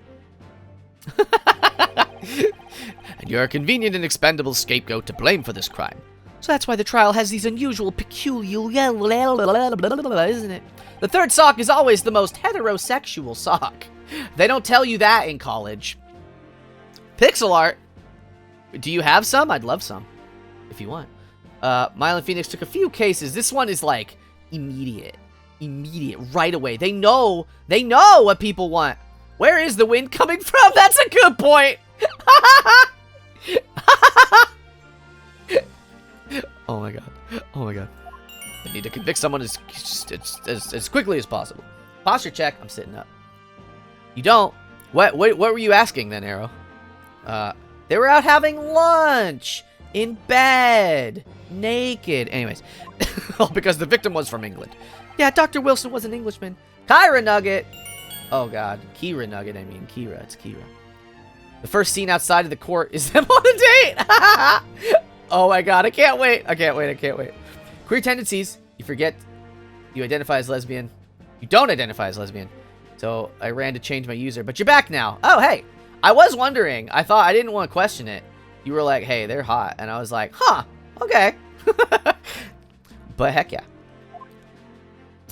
And you're a convenient and expendable scapegoat to blame for this crime. So that's why the trial has these unusual, peculiar, isn't it? The third sock is always the most heterosexual sock. They don't tell you that in college. Pixel art. Do you have some? I'd love some, if you want. Mylan Phoenix took a few cases. This one is like immediate, right away. They know what people want. Where is the wind coming from? That's a good point. Oh my god. Oh my god. I need to convict someone as quickly as possible. Posture check. I'm sitting up. You don't. What were you asking then, Arrow? They were out having lunch in bed, naked. Anyways, all because the victim was from England. Yeah, Dr. Wilson was an Englishman. Kyra Nugget. Oh god, Kira Nugget. I mean Kira. It's Kira. The first scene outside of the court is them on a date. Oh my god, I can't wait. I can't wait. Queer tendencies. You forget you identify as lesbian. You don't identify as lesbian. So I ran to change my user, but you're back now. Oh, hey. I was wondering. I thought I didn't want to question it. You were like, hey, they're hot. And I was like, huh, okay. But heck yeah.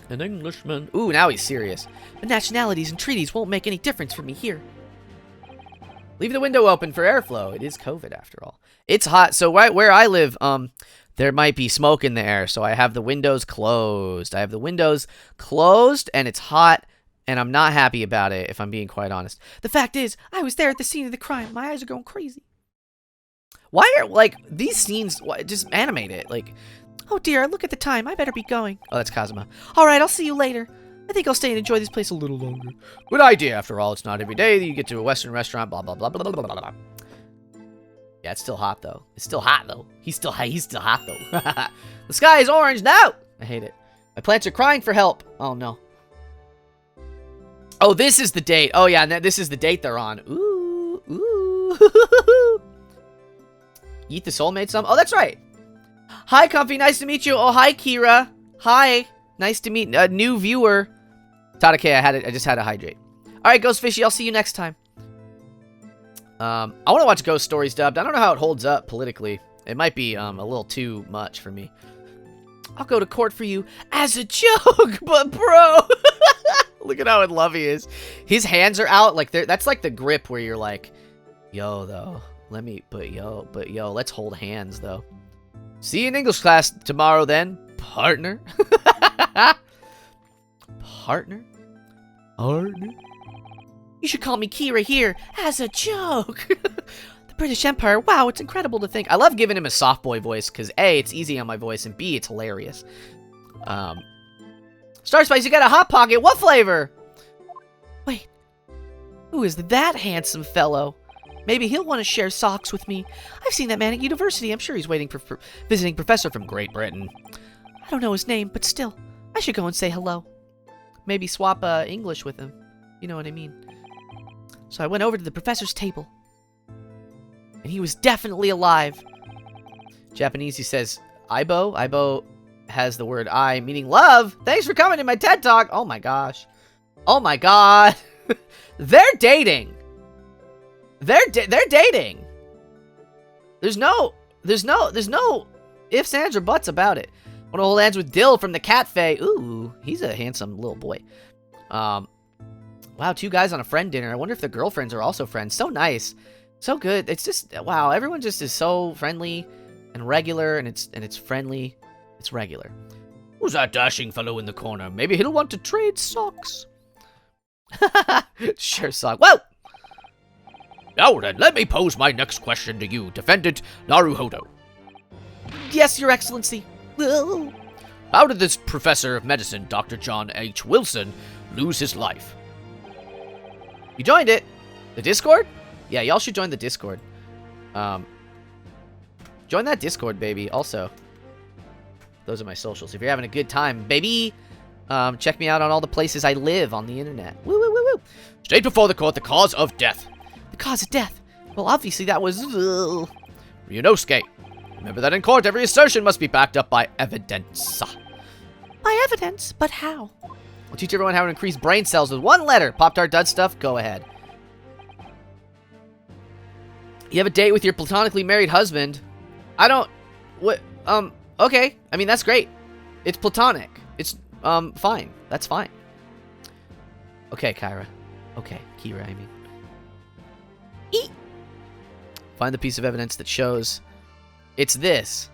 An Englishman. Ooh, now he's serious. The nationalities and treaties won't make any difference for me here. Leave the window open for airflow. It is COVID after all. It's hot. So right where I live, there might be smoke in the air. So I have the windows closed. And it's hot. And I'm not happy about it, if I'm being quite honest. The fact is, I was there at the scene of the crime. My eyes are going crazy. Why are, like, these scenes, just animate it. Like, oh dear, look at the time. I better be going. Oh, that's Kazuma. All right, I'll see you later. I think I'll stay and enjoy this place a little longer. Good idea. After all, it's not every day that you get to a Western restaurant, blah, blah, blah, blah, blah, blah, blah. Yeah, it's still hot, though. It's still hot, though. He's still hot, though. The sky is orange. No! I hate it. My plants are crying for help. Oh, no. Oh, this is the date. Oh, yeah, and this is the date they're on. Ooh, ooh. Eat the soulmate some? Oh, that's right. Hi, Comfy. Nice to meet you. Oh, hi, Kira. Hi. Nice to meet a new viewer. Tadake, I just had to hydrate. All right, Ghost Fishy. I'll see you next time. I want to watch Ghost Stories dubbed. I don't know how it holds up politically. It might be a little too much for me. I'll go to court for you as a joke, but bro. Look at how in love he is. His hands are out. Like that's like the grip where you're like, yo, though. But yo, let's hold hands, though. See you in English class tomorrow, then, partner. Partner? You should call me Kira here as a joke. The British Empire. Wow, it's incredible to think. I love giving him a soft boy voice because A, it's easy on my voice, and B, it's hilarious. Star Spice, you got a Hot Pocket. What flavor? Wait. Who is that handsome fellow? Maybe he'll want to share socks with me. I've seen that man at university. I'm sure he's waiting for visiting professor from Great Britain. I don't know his name, but still, I should go and say hello. Maybe swap English with him. You know what I mean. So I went over to the professor's table. And he was definitely alive. Japanese, he says, Aibo. Aibo has the word I, meaning love. Thanks for coming to my TED Talk. Oh my gosh. Oh my god. They're dating. They're dating. There's no ifs, ands, or buts about it. Want to hold hands with Dill from the Cat Fae. Ooh, he's a handsome little boy. Wow, 2 guys on a friend dinner. I wonder if their girlfriends are also friends. So nice. So good. It's just, wow, everyone just is so friendly and regular, and it's friendly. It's regular. Who's that dashing fellow in the corner? Maybe he'll want to trade socks. Sure, sock. Whoa! Now then, let me pose my next question to you, Defendant Naruhodo. Yes, Your Excellency. How did this professor of medicine, Dr. John H. Wilson, lose his life? You joined it. The Discord? Yeah, y'all should join the Discord. Join that Discord, baby. Also, those are my socials. If you're having a good time, baby, check me out on all the places I live on the internet. Woo, woo, woo, woo. State before the court the cause of death. The cause of death? Well, obviously that was... Ryunosuke. Remember that in court, every assertion must be backed up by evidence. By evidence? But how? We'll teach everyone how to increase brain cells with 1 letter. Pop-Tart Dud stuff? Go ahead. You have a date with your platonically married husband. I don't... Okay. I mean, that's great. It's platonic. It's, fine. That's fine. Okay, Kyra. Okay, Kira, I mean. Eat. Find the piece of evidence that shows it's this.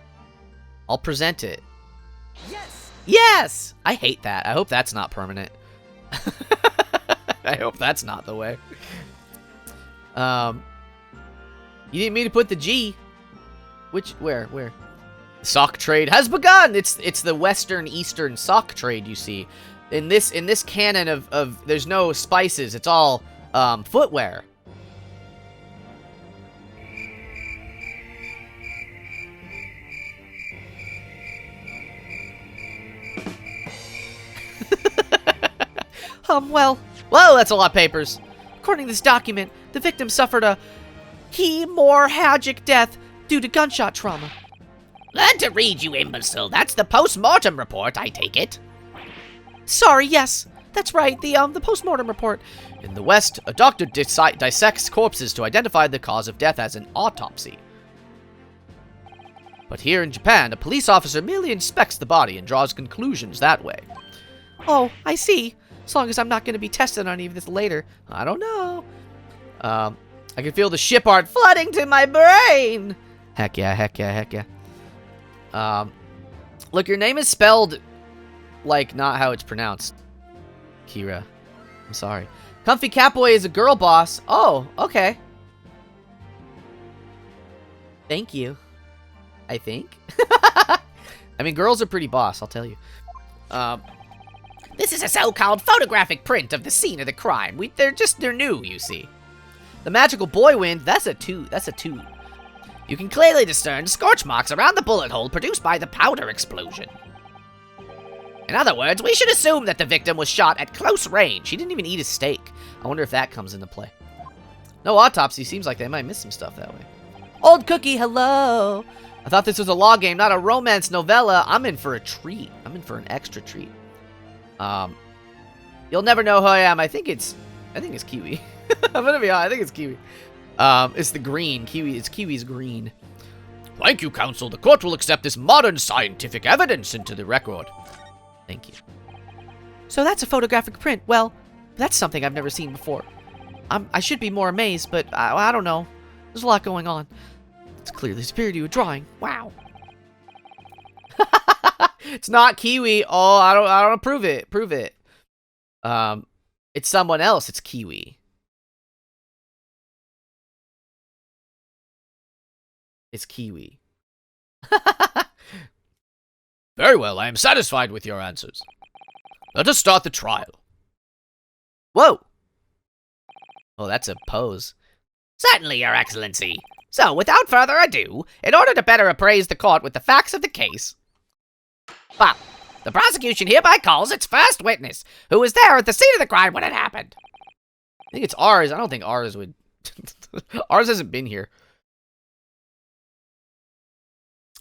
I'll present it. Yes! Yes! I hate that. I hope that's not permanent. I hope that's not the way. You didn't mean to put the G. Where? The sock trade has begun! It's the Western Eastern sock trade, you see. In this canon of there's no spices, it's all, footwear. Well, whoa, that's a lot of papers. According to this document, the victim suffered a hemorrhagic death due to gunshot trauma. Learn to read, you imbecile. That's the post-mortem report, I take it. Sorry, yes. That's right, the post-mortem report. In the West, a doctor dissects corpses to identify the cause of death as an autopsy. But here in Japan, a police officer merely inspects the body and draws conclusions that way. Oh, I see. As long as I'm not going to be tested on any of this later. I don't know. I can feel the ship art flooding to my brain. Heck yeah, heck yeah, heck yeah. Look, your name is spelled like not how it's pronounced. Kira. I'm sorry. Comfy Catboy is a girl boss. Oh, okay. Thank you. I think. I mean, girls are pretty boss, I'll tell you. This is a so-called photographic print of the scene of the crime. They're new, you see. The magical boy wind, that's a toot. You can clearly discern scorch marks around the bullet hole produced by the powder explosion. In other words, we should assume that the victim was shot at close range. She didn't even eat a steak. I wonder if that comes into play. No autopsy. Seems like they might miss some stuff that way. Old Cookie, hello. I thought this was a law game, not a romance novella. I'm in for a treat. I'm in for an extra treat. You'll never know who I am. I think it's Kiwi. I'm gonna be honest. I think it's Kiwi. It's the green. It's Kiwi's green. Thank you, counsel. The court will accept this modern scientific evidence into the record. Thank you. So that's a photographic print. Well, that's something I've never seen before. I should be more amazed, but I don't know. There's a lot going on. It's clearly superior to a drawing. Wow. It's not Kiwi. Oh, I don't approve it. Prove it. It's someone else. It's Kiwi. It's Kiwi. Very well, I am satisfied with your answers. Let us start the trial. Whoa! Oh, that's a pose. Certainly, Your Excellency. So, without further ado, in order to better appraise the court with the facts of the case, well, the prosecution hereby calls its first witness, who was there at the scene of the crime when it happened. I think it's ours. I don't think ours would... Ours hasn't been here.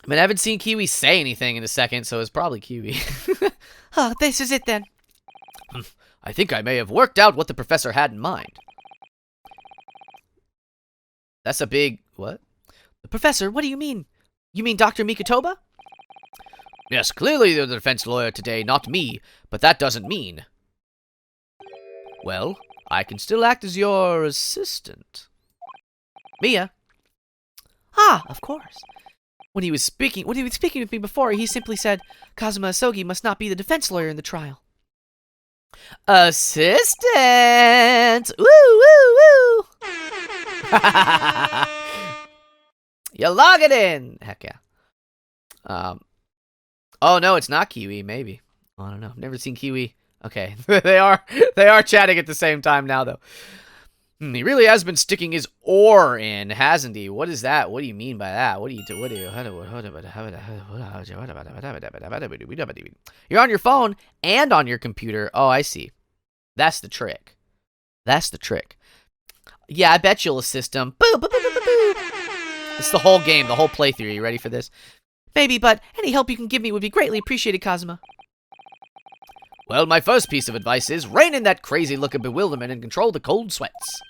I mean, I haven't seen Kiwi say anything in a second, so it's probably Kiwi. Oh, this is it then. I think I may have worked out what the professor had in mind. That's a big... What? The professor, what do you mean? You mean Dr. Mikotoba? Yes, clearly you're the defense lawyer today, not me, but that doesn't mean... Well, I can still act as your assistant. Mia? Ah, of course. When he was speaking with me before, he simply said, Kazuma Asogi must not be the defense lawyer in the trial. Assistant! Woo, woo, woo! You log it in! Heck yeah. Oh no, it's not Kiwi, maybe. I don't know. I've never seen Kiwi. Okay, they are chatting at the same time now, though. He really has been sticking his oar in, hasn't he? What is that? What do you mean by that? What do you do? You're on your phone and on your computer. Oh, I see. That's the trick. That's the trick. Yeah, I bet you'll assist him. Boo, boo, boo, boo, boo, boo. It's the whole game, the whole playthrough. You ready for this? Maybe, but any help you can give me would be greatly appreciated, Kazuma. Well, my first piece of advice is rein in that crazy look of bewilderment and control the cold sweats.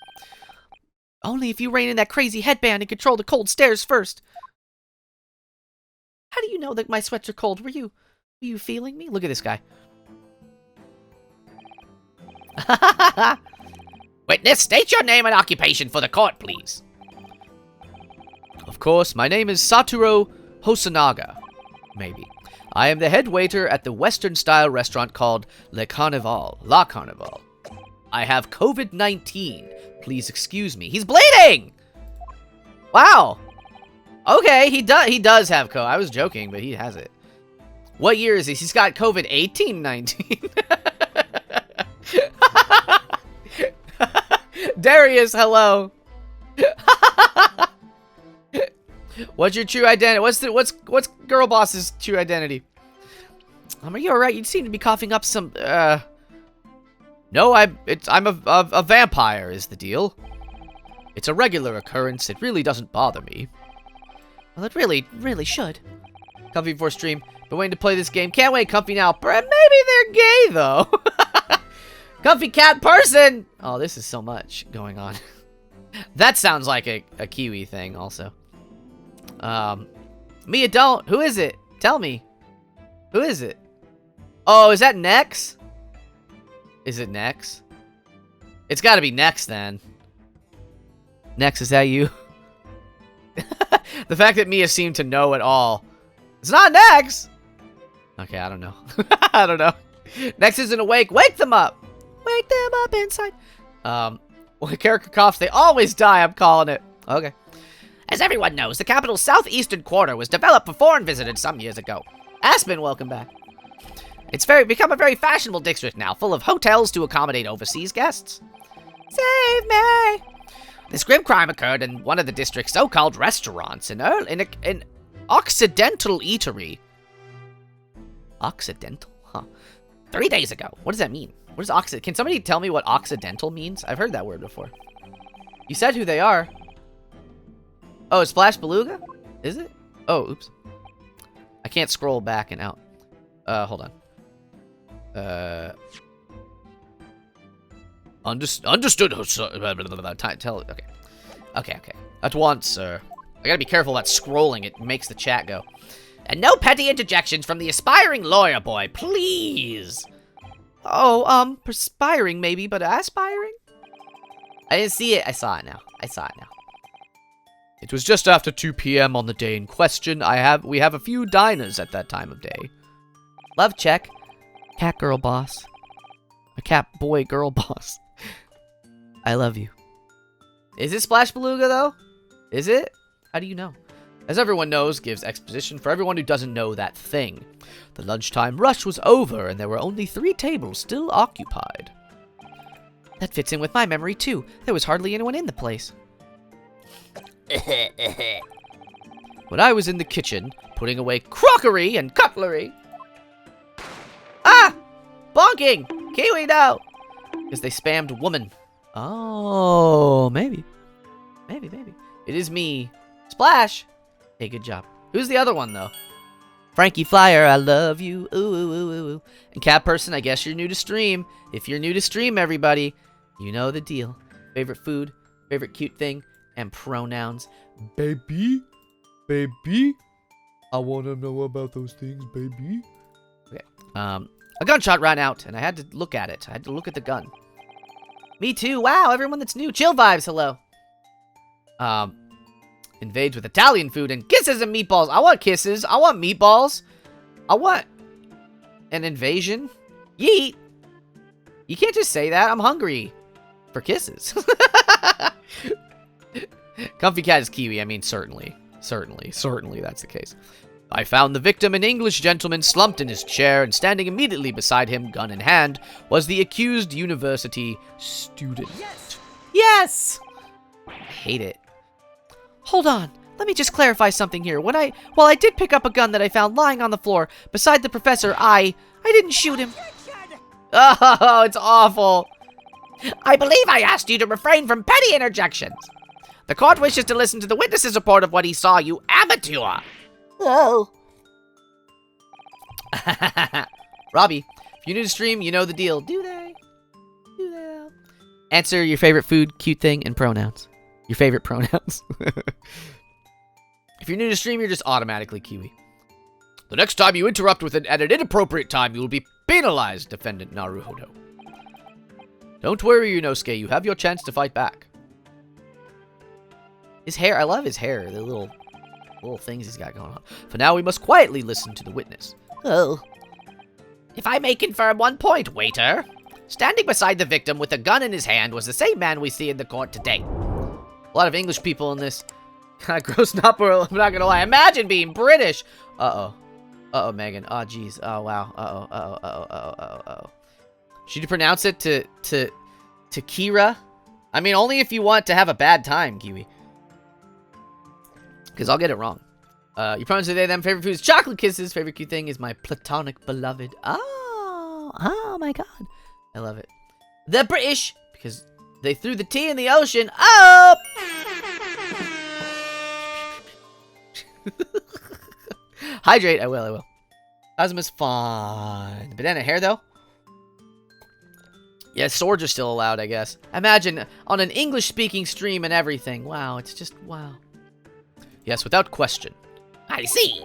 Only if you rein in that crazy headband and control the cold stares first. How do you know that my sweats are cold? Were you feeling me? Look at this guy. Witness, state your name and occupation for the court, please. Of course, my name is Satoru Hosonaga. Maybe. I am the head waiter at the Western-style restaurant called Le Carnival. La Carnival. I have COVID-19. Please excuse me. He's bleeding! Wow. Okay, he does have COVID. I was joking, but he has it. What year is he? He's got COVID 1819. Darius, hello. What's your true identity? What's Girl Boss's true identity? Are you alright? You seem to be coughing up some, No, I'm a vampire is the deal. It's a regular occurrence. It really doesn't bother me. Well, it really should. Comfy before stream. Been waiting to play this game. Can't wait, Comfy now. Maybe they're gay, though. Comfy cat person! Oh, this is so much going on. That sounds like a Kiwi thing, also. Mia, don't. Who is it? Tell me. Who is it? Oh, is that Nex? Is it Nex? It's gotta be Nex, then. Nex, is that you? The fact that Mia seemed to know it all. It's not Nex! Okay, I don't know. I don't know. Nex isn't awake. Wake them up! Wake them up inside. When a character coughs, they always die. I'm calling it. Okay. As everyone knows, the capital's southeastern quarter was developed for foreign visitors some years ago. Aspen, welcome back. It's become a very fashionable district now, full of hotels to accommodate overseas guests. Save me! This grim crime occurred in one of the district's so-called restaurants, in an Occidental eatery. Occidental? Huh. 3 days ago. What does that mean? What is Occidental? Can somebody tell me what Occidental means? I've heard that word before. You said who they are. Oh, Splash Beluga? Is it? Oh, oops. I can't scroll back and out. Hold on. Understood. Tell it. Okay. Okay. At once, sir. I gotta be careful about scrolling. It makes the chat go. And no petty interjections from the aspiring lawyer boy, please. Oh, perspiring maybe, but aspiring? I didn't see it. I saw it now. It was just after 2 p.m. on the day in question. We have a few diners at that time of day. Love check. Cat girl boss. A cat boy girl boss. I love you. Is it Splash Beluga, though? Is it? How do you know? As everyone knows, gives exposition for everyone who doesn't know that thing. The lunchtime rush was over, and there were only 3 tables still occupied. That fits in with my memory, too. There was hardly anyone in the place. When I was in the kitchen, putting away crockery and cutlery... Ah! Bonking! Kiwi, no! Because they spammed woman. Oh, maybe. Maybe. It is me. Splash! Hey, good job. Who's the other one, though? Frankie Flyer, I love you. Ooh, ooh, ooh, ooh, ooh. And Cat Person, I guess you're new to stream. If you're new to stream, everybody, you know the deal. Favorite food, favorite cute thing, and pronouns. Baby? I want to know about those things, baby. Okay. A gunshot ran out, and I had to look at it. I had to look at the gun. Me too. Wow, everyone that's new. Chill vibes, hello. Invades with Italian food and kisses and meatballs. I want kisses. I want meatballs. I want an invasion. Yeet. You can't just say that. I'm hungry for kisses. Comfy Cat is Kiwi. I mean, certainly that's the case. I found the victim, an English gentleman, slumped in his chair, and standing immediately beside him, gun in hand, was the accused university student. Yes! I hate it. Hold on. Let me just clarify something here. While I did pick up a gun that I found lying on the floor beside the professor, I didn't shoot him. Oh, it's awful. I believe I asked you to refrain from petty interjections. The court wishes to listen to the witness's report of what he saw, you amateur. Oh. Robbie, if you're new to stream, you know the deal. Do they? Answer your favorite food, cute thing, and pronouns. Your favorite pronouns. If you're new to stream, you're just automatically Kiwi. The next time you interrupt at an inappropriate time, you will be penalized, Defendant Naruhodo. Don't worry, Yunosuke. You have your chance to fight back. His hair, I love his hair. The little things he's got going on. For now, we must quietly listen to the witness. Oh. If I may confirm one point, waiter. Standing beside the victim with a gun in his hand was the same man we see in the court today. A lot of English people in this. Kind of gross Napper, I'm not gonna lie. Imagine being British. Uh-oh. Uh-oh, Megan. Oh, jeez. Oh, wow. Uh-oh, uh-oh, uh-oh, uh-oh, uh-oh, uh-oh. Should you pronounce it to Kira? I mean, only if you want to have a bad time, Kiwi. Because I'll get it wrong. You pronounce it they, them. Favorite food is chocolate kisses. Favorite cute thing is my platonic beloved. Oh my god. I love it. The British, because they threw the tea in the ocean. Up! Hydrate. I will. Cosmo's fine. Banana hair, though? Yeah, swords are still allowed, I guess. Imagine on an English-speaking stream and everything. Wow, it's just, wow. Yes, without question. I see.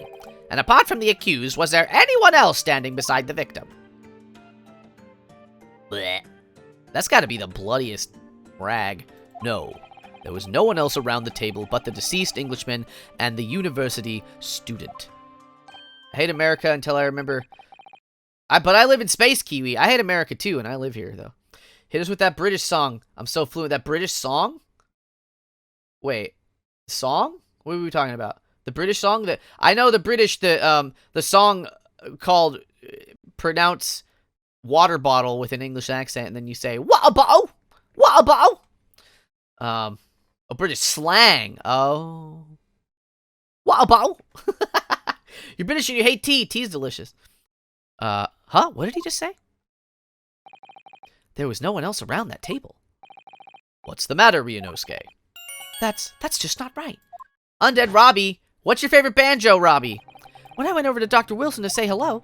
And apart from the accused, was there anyone else standing beside the victim? Blech. That's got to be the bloodiest rag. No, there was no one else around the table but the deceased Englishman and the university student. I hate America until I remember... But I live in space, Kiwi. I hate America too, and I live here, though. Hit us with that British song. I'm so fluent. That British song? Wait. Song? What were we talking about? The British song? I know the British, the song called Pronounce Water Bottle with an English accent, and then you say, Water bottle? Water bottle? A British slang. Oh. Water bottle? You're British and you hate tea. Tea's delicious. Huh? What did he just say? There was no one else around that table. What's the matter, Ryunosuke? That's just not right. Undead Robbie, what's your favorite banjo, Robbie? When I went over to Dr. Wilson to say hello,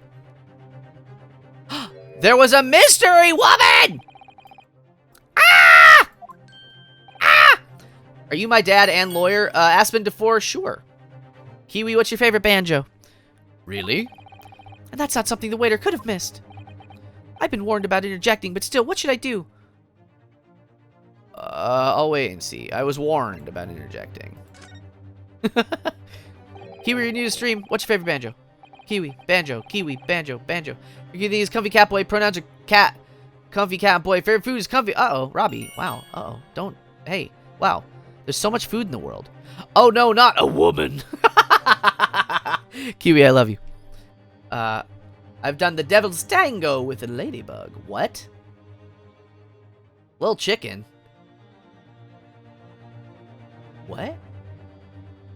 there was a mystery woman! Ah! Ah! Are you my dad and lawyer? Aspen DeFore, sure. Kiwi, what's your favorite banjo? Really? And that's not something the waiter could have missed. I've been warned about interjecting, but still, what should I do? I'll wait and see. I was warned about interjecting. Kiwi, you're new to stream. What's your favorite banjo? Kiwi, banjo, kiwi, banjo, banjo. Your thing is comfy cat boy. Pronouns are cat. Comfy cat boy. Favorite food is comfy. Uh-oh, Robbie. Wow. Uh-oh. Don't. Hey. Wow. There's so much food in the world. Oh, no, not a woman. Kiwi, I love you. I've done the devil's tango with a ladybug. What? Little chicken. What?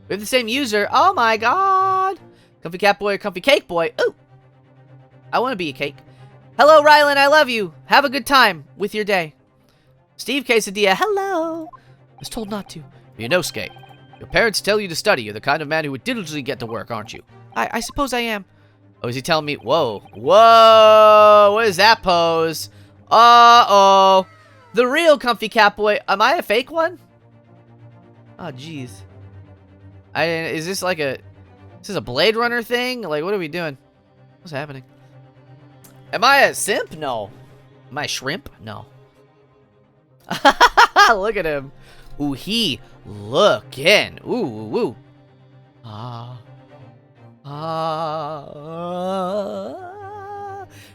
We have the same user. Oh my god. Comfy cat boy or comfy cake boy. Ooh. I want to be a cake. Hello, Rylan. I love you. Have a good time with your day. Steve Quesadilla. Hello. I was told not to. Ryunosuke, your parents tell you to study. You're the kind of man who would diligently get to work, aren't you? I suppose I am. Oh, is he telling me? Whoa. Whoa. What is that pose? Uh-oh. The real comfy cat boy. Am I a fake one? Oh, jeez. Is this like a... Is this a Blade Runner thing? Like, what are we doing? What's happening? Am I a simp? No. Am I a shrimp? No. Look at him. Ooh, he looking. Ooh, ooh.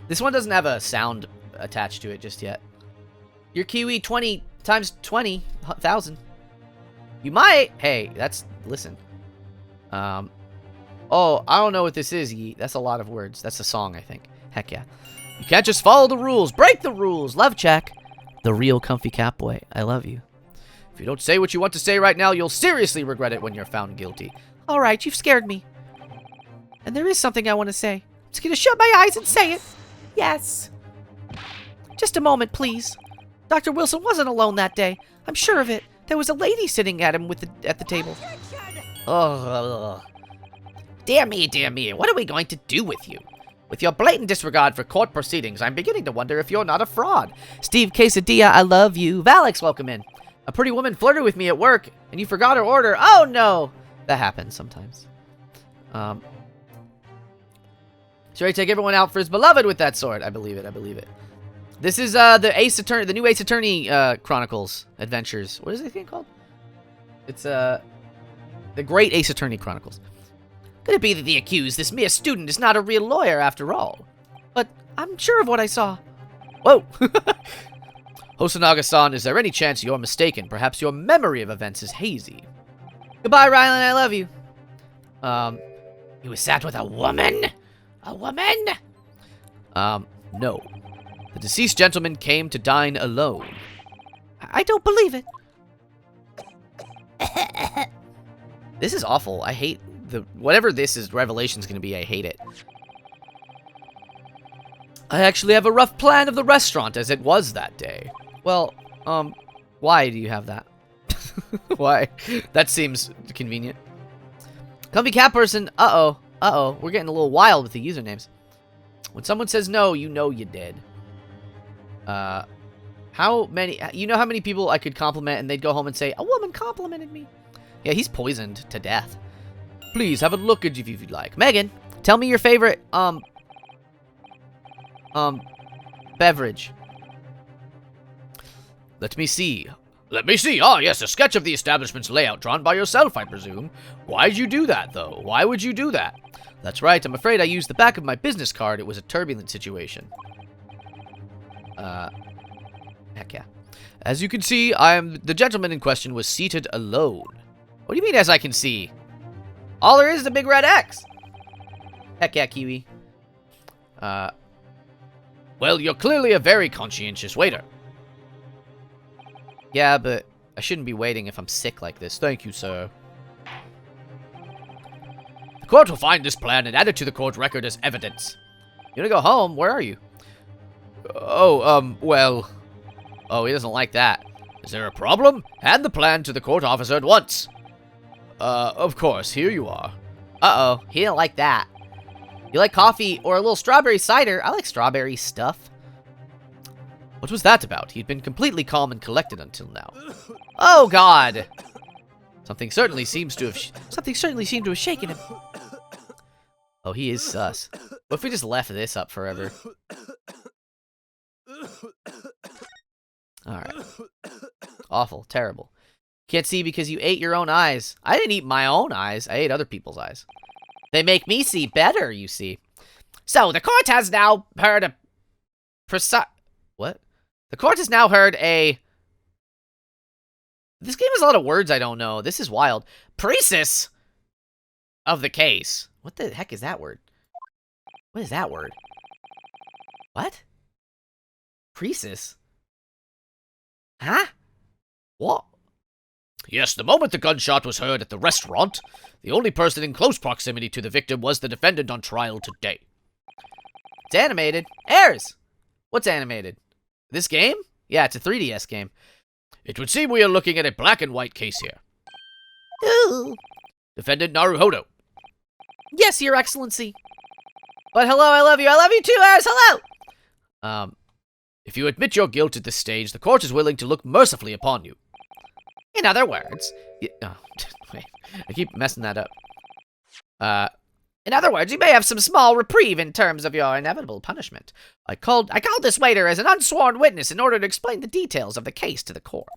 This one doesn't have a sound attached to it just yet. Your Kiwi 20 times 20,000. You might. Hey, that's... Listen. Oh, I don't know what this is, Yeet. That's a lot of words. That's a song, I think. Heck yeah. You can't just follow the rules. Break the rules. Love check. The real comfy cat boy. I love you. If you don't say what you want to say right now, you'll seriously regret it when you're found guilty. All right, you've scared me. And there is something I want to say. I'm just going to shut my eyes and say it. Yes. Just a moment, please. Dr. Wilson wasn't alone that day. I'm sure of it. There was a lady sitting at him at the table. Oh, dear me. What are we going to do with you? With your blatant disregard for court proceedings, I'm beginning to wonder if you're not a fraud. Steve Quesadilla, I love you. Valix, welcome in. A pretty woman flirted with me at work, and you forgot her order. Oh, no. That happens sometimes. He's ready to take everyone out for his beloved with that sword. I believe it. I believe it. This is the new Ace Attorney Chronicles Adventures. What is the thing called? It's the Great Ace Attorney Chronicles. Could it be that the accused, this mere student, is not a real lawyer after all? But I'm sure of what I saw. Whoa! Hosonaga-san, is there any chance you're mistaken? Perhaps your memory of events is hazy. Goodbye, Rylan. I love you. You was sat with a woman? A woman? No. The deceased gentleman came to dine alone. I don't believe it. This is awful. I hate whatever this is, Revelation's gonna be, I hate it. I actually have a rough plan of the restaurant as it was that day. Well, why do you have that? Why? That seems convenient. Comfy cat person. Uh-oh. We're getting a little wild with the usernames. When someone says no, you know you did. How many... You know how many people I could compliment and they'd go home and say, a woman complimented me? Yeah, he's poisoned to death. Please, have a look at you if you'd like. Megan, tell me your favorite, beverage. Let me see. Ah, yes, a sketch of the establishment's layout drawn by yourself, I presume. Why'd you do that, though? Why would you do that? That's right, I'm afraid I used the back of my business card. It was a turbulent situation. Heck yeah. As you can see, the gentleman in question was seated alone. What do you mean, as I can see? All there is a big red X. Heck yeah, Kiwi. Well, you're clearly a very conscientious waiter. Yeah, but I shouldn't be waiting if I'm sick like this. Thank you, sir. The court will find this plan and add it to the court record as evidence. You wanna go home? Where are you? Well... Oh, he doesn't like that. Is there a problem? Hand the plan to the court officer at once. Of course, here you are. Uh-oh, he didn't like that. You like coffee or a little strawberry cider? I like strawberry stuff. What was that about? He'd been completely calm and collected until now. Oh, God! Something certainly seemed to have shaken him. Oh, he is sus. What if we just left this up forever? Alright. Awful. Terrible. Can't see because you ate your own eyes. I didn't eat my own eyes. I ate other people's eyes. They make me see better, you see. So, the court has now heard a... What? The court has now heard a... This game has a lot of words I don't know. This is wild. Precis of the case. What the heck is that word? What is that word? What? Precis? Huh? What? Yes, the moment the gunshot was heard at the restaurant, the only person in close proximity to the victim was the defendant on trial today. It's animated. Airs! What's animated? This game? Yeah, it's a 3DS game. It would seem we are looking at a black and white case here. Ooh. Defendant Naruhodo. Yes, Your Excellency. But hello, I love you. I love you too, Airs. Hello! If you admit your guilt at this stage, the court is willing to look mercifully upon you. In other words... wait, I keep messing that up. In other words, you may have some small reprieve in terms of your inevitable punishment. I called this waiter as an unsworn witness in order to explain the details of the case to the court.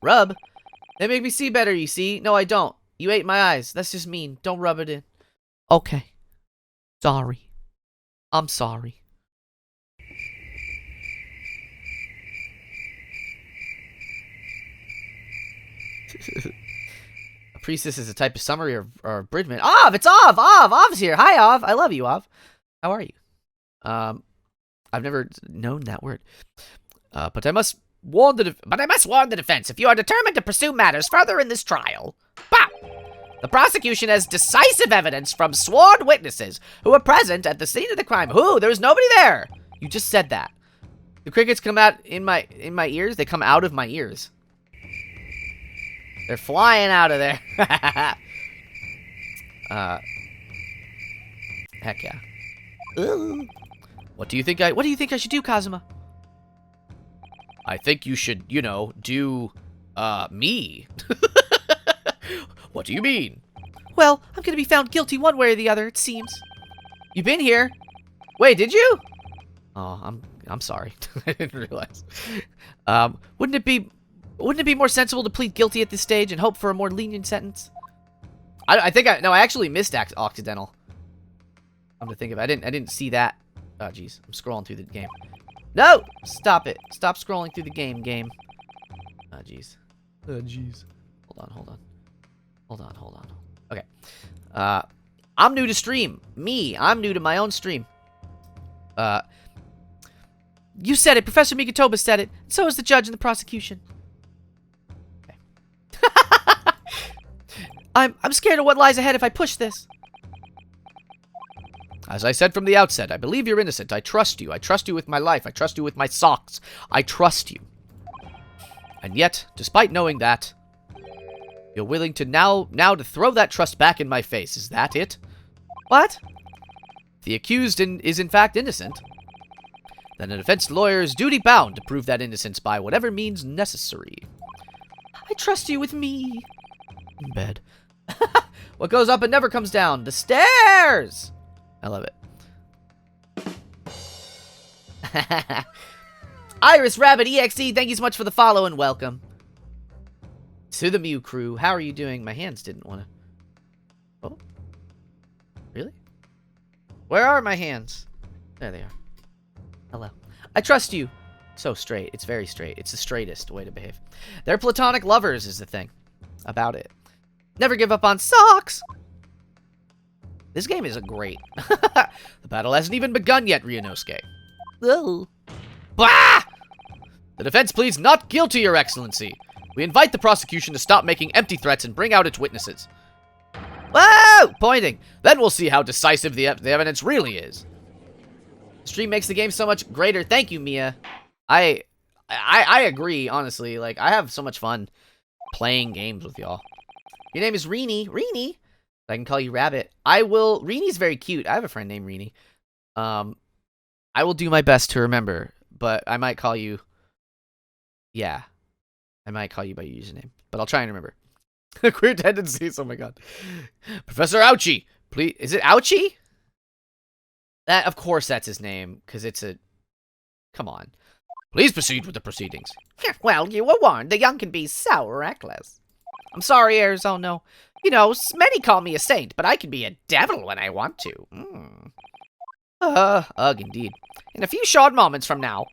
Rub? They make me see better, you see. No, I don't. You ate my eyes. That's just mean. Don't rub it in. Okay. Sorry. I'm sorry. A priestess is a type of summary or abridgment. Ov! It's Ov! Ov's here! Hi, Ov! I love you, Ov. How are you? I've never known that word. But I must warn the defense. If you are determined to pursue matters further in this trial, the prosecution has decisive evidence from sworn witnesses who were present at the scene of the crime. Who? There was nobody there! You just said that. The crickets come out in my ears? They come out of my ears. They're flying out of there. Heck yeah. Ooh. What do you think I should do, Kazuma? I think you should, you know, do, me. What do you mean? Well, I'm gonna be found guilty one way or the other, it seems. You been here? Wait, did you? Oh, I'm sorry. I didn't realize. Wouldn't it be more sensible to plead guilty at this stage and hope for a more lenient sentence? I actually missed Occidental. I'm to think of it. I didn't see that. Oh, jeez. I'm scrolling through the game. No! Stop it. Stop scrolling through the game. Oh, jeez. Oh, jeez. Hold on. Okay. I'm new to stream. I'm new to my own stream. You said it. Professor Mikitoba said it. So is the judge and the prosecution. Okay. I'm scared of what lies ahead if I push this. As I said from the outset, I believe you're innocent. I trust you. I trust you with my life. I trust you with my socks. I trust you. And yet, despite knowing that, you're willing to now to throw that trust back in my face. Is that it? What? The accused is in fact innocent. Then a defense lawyer is duty-bound to prove that innocence by whatever means necessary. I trust you with me. In bed. What goes up and never comes down? The stairs! I love it. Iris Rabbit EXE, thank you so much for the follow and welcome. To the Mew crew, how are you doing? My hands didn't want to... Oh? Really? Where are my hands? There they are. Hello. I trust you. So straight. It's very straight. It's the straightest way to behave. They're platonic lovers is the thing about it. Never give up on socks! This game is great. The battle hasn't even begun yet, Ryunosuke. Oh. Bah! The defense pleads not guilty, Your Excellency. We invite the prosecution to stop making empty threats and bring out its witnesses. Whoa! Pointing. Then we'll see how decisive the evidence really is. The stream makes the game so much greater. Thank you, Mia. I agree, honestly. Like, I have so much fun playing games with y'all. Your name is Reenie. Reenie? I can call you Rabbit. I will... Reenie's very cute. I have a friend named Reenie. I will do my best to remember, but I might call you... Yeah. I might call you by your username, but I'll try and remember. Queer tendencies, oh my god. Professor Ouchie, please... Is it Ouchie? That, of course that's his name, because it's a... Come on. Please proceed with the proceedings. Well, you were warned. The young can be so reckless. I'm sorry, Arizona. You know, many call me a saint, but I can be a devil when I want to. Ugh, indeed. In a few short moments from now,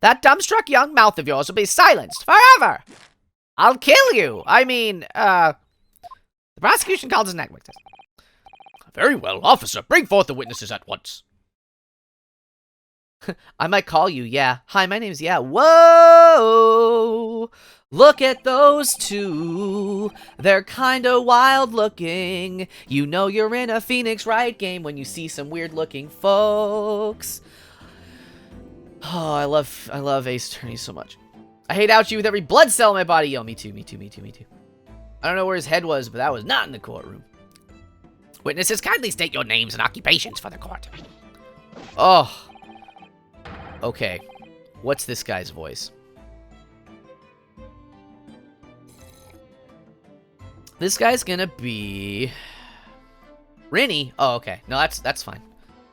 that dumbstruck young mouth of yours will be silenced forever. I'll kill you. I mean, the prosecution calls us an witness. Very well, officer. Bring forth the witnesses at once. I might call you, yeah. Hi, my name's Yeah. Whoa! Look at those two. They're kinda wild looking. You know you're in a Phoenix Wright game when you see some weird looking folks. Oh, I love Ace Attorney so much. I hate Ouchie with every blood cell in my body. Yo, me too. I don't know where his head was, but that was not in the courtroom. Witnesses, kindly state your names and occupations for the court. Oh. Okay. What's this guy's voice? This guy's gonna be... Rinny. Oh, okay. No, that's fine.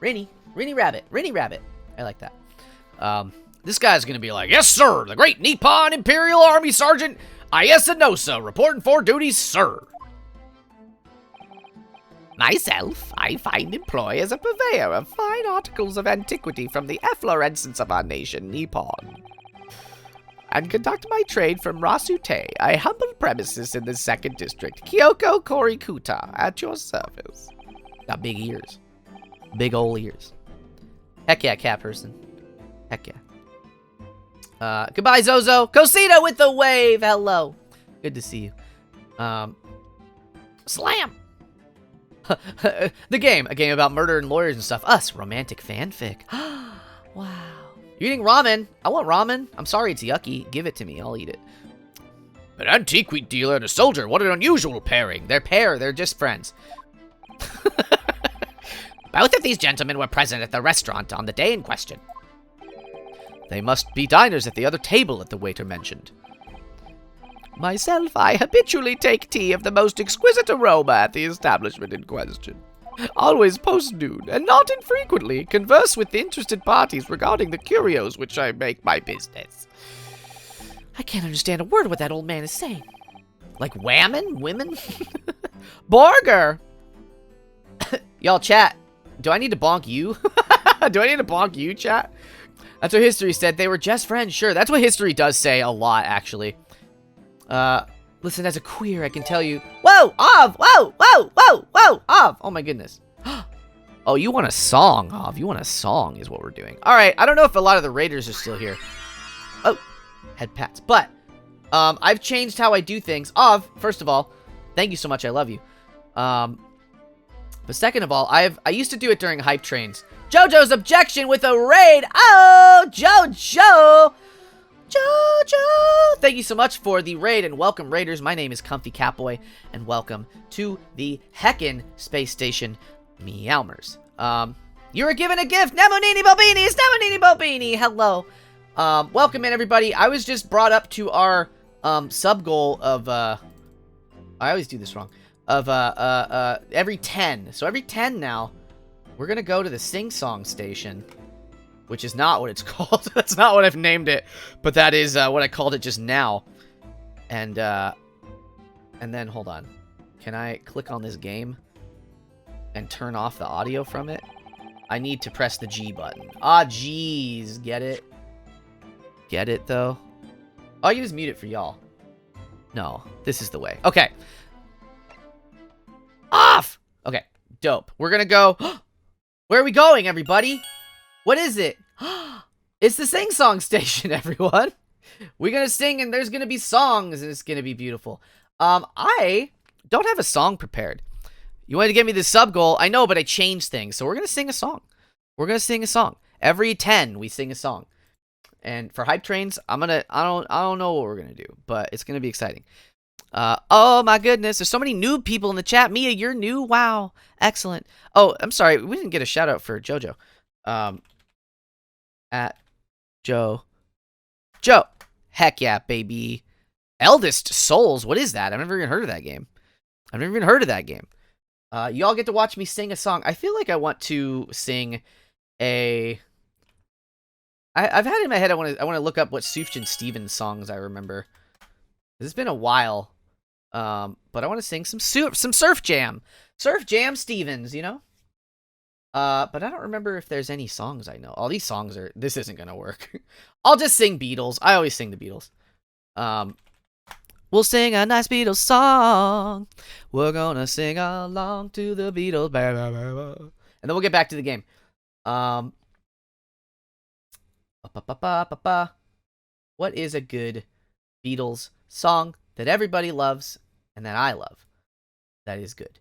Rinny Rabbit. I like that. This guy's gonna be like, yes, sir, the great Nippon Imperial Army Sergeant Ayasanosa, reporting for duty, sir. Myself, I find employ as a purveyor of fine articles of antiquity from the efflorescence of our nation, Nippon, and conduct my trade from Rasute, a humble premises in the 2nd District, Kyoko Korikuta, at your service. Got big ears. Big ol' ears. Heck yeah, cat person. Heck yeah. Goodbye, Zozo. Cosita with the wave. Hello. Good to see you. Slam. The game. A game about murder and lawyers and stuff. Us. Romantic fanfic. Wow. You're eating ramen. I want ramen. I'm sorry it's yucky. Give it to me. I'll eat it. An antique wheat dealer and a soldier. What an unusual pairing. They're just friends. Both of these gentlemen were present at the restaurant on the day in question. They must be diners at the other table that the waiter mentioned. Myself, I habitually take tea of the most exquisite aroma at the establishment in question. Always post nude, and not infrequently converse with interested parties regarding the curios which I make my business. I can't understand a word of what that old man is saying. Like whammon? Women? Borger! Y'all, chat. Do I need to bonk you? Do I need to bonk you, chat? That's what history said. They were just friends. Sure, that's what history does say a lot, actually. Listen, as a queer, I can tell you... Whoa! Ov! Whoa! Whoa! Whoa! Whoa! Ov! Oh, my goodness. Oh, you want a song, Ov. You want a song is what we're doing. All right, I don't know if a lot of the raiders are still here. Oh, head pats. But, I've changed how I do things. Ov, first of all, thank you so much. I love you. But second of all, I used to do it during hype trains. JoJo's objection with a raid. Oh, JoJo. JoJo. Thank you so much for the raid and welcome, raiders. My name is Comfy Catboy and welcome to the heckin' space station Meowmers. You were given a gift. Nemonini Bobini. Nemonini Bobini. Hello. Welcome in, everybody. I was just brought up to our sub goal of I always do this wrong. Of every 10. So every 10 now, we're gonna go to the sing-song station, which is not what it's called. That's not what I've named it, but that is what I called it just now. And then hold on, can I click on this game and turn off the audio from it? I need to press the G button. Ah, jeez, get it? Get it though? Oh, you just mute it for y'all. No, this is the way. Okay. Off! Okay, dope. We're gonna go... Where are we going, everybody? What is it? It's the sing-song station, everyone. We're gonna sing, and there's gonna be songs, and it's gonna be beautiful. I don't have a song prepared. You wanted to give me the sub goal. I know, but I changed things, so we're gonna sing a song. We're gonna sing a song. Every 10, we sing a song. And for hype trains, I don't know what we're gonna do, but it's gonna be exciting. Oh my goodness, there's so many new people in the chat. Mia, you're new? Wow. Excellent. Oh, I'm sorry, we didn't get a shout out for JoJo. At Joe. Heck yeah, baby. Eldest Souls, what is that? I've never even heard of that game. Y'all get to watch me sing a song. I feel like I want to sing a... I've had it in my head, I want to look up what Sufjan Stevens songs I remember. It's been a while. But I want to sing some Surf Jam. Surf Jam Stevens, you know? But I don't remember if there's any songs I know. All these songs are... This isn't gonna work. I'll just sing Beatles. I always sing the Beatles. We'll sing a nice Beatles song. We're gonna sing along to the Beatles. And then we'll get back to the game. What is a good Beatles song that everybody loves and that I love? That is good.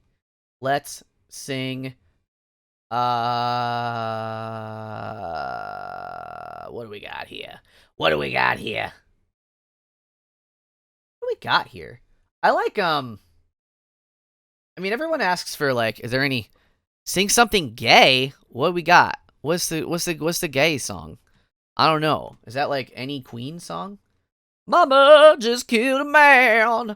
Let's sing. What do we got here? I like, I mean, everyone asks for, like, is there any, sing something gay? What do we got? What's the gay song? I don't know. Is that, like, any Queen song? Mama just killed a man,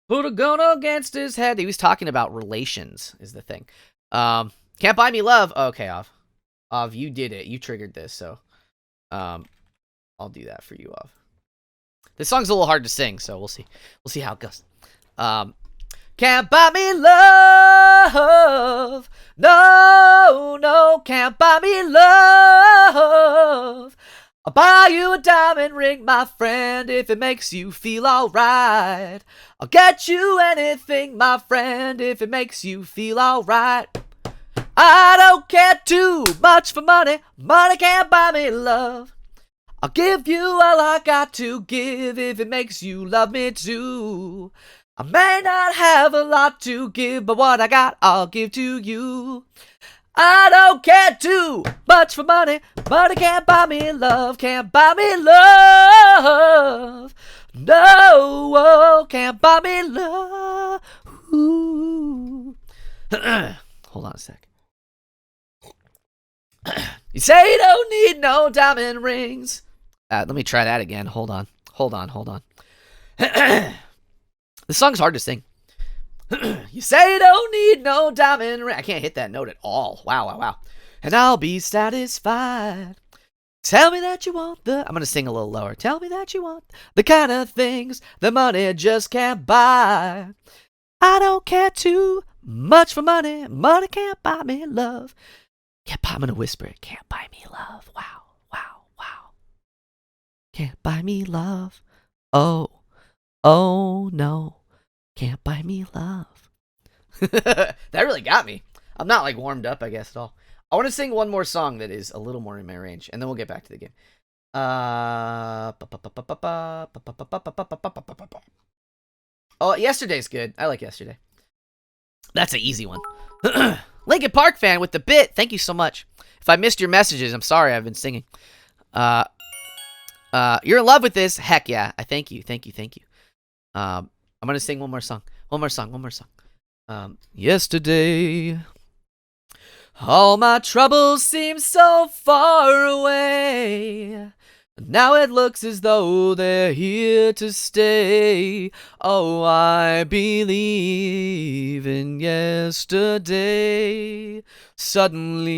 put a gun against his head. He was talking about relations, is the thing. Can't buy me love. Oh, okay, Ov, you did it. You triggered this, so I'll do that for you, Ov. This song's a little hard to sing, so we'll see. We'll see how it goes. Can't buy me love. No, can't buy me love. I'll buy you a diamond ring, my friend, if it makes you feel alright. I'll get you anything, my friend, if it makes you feel alright. I don't care too much for money. Money can't buy me love. I'll give you all I got to give if it makes you love me too. I may not have a lot to give, but what I got, I'll give to you. I don't care too much for money. Money can't buy me love. Can't buy me love. No, can't buy me love. Ooh. Hold on a sec. You say you don't need no diamond rings. Let me try that again. Hold on. This song's hard to sing. You say you don't need no diamond ring. I can't hit that note at all. Wow, wow, wow. And I'll be satisfied. Tell me that you want the... I'm going to sing a little lower. Tell me that you want the kind of things the money just can't buy. I don't care too much for money. Money can't buy me love. Can't buy... I'm going to whisper it. Can't buy me love. Wow, wow, wow. Can't buy me love. Oh, oh no. Can't buy me love. That really got me. I'm not like warmed up, I guess, at all. I want to sing one more song that is a little more in my range, and then we'll get back to the game. Oh, yesterday's good. I like yesterday. That's an easy one. Linkin Park fan with the bit. Thank you so much. If I missed your messages, I'm sorry. I've been singing. You're in love with this? Heck yeah. I thank you. Thank you. Thank you. I'm gonna sing one more song. One more song. Yesterday, all my troubles seem so far away. Now it looks as though they're here to stay. Oh, I believe in yesterday. Suddenly,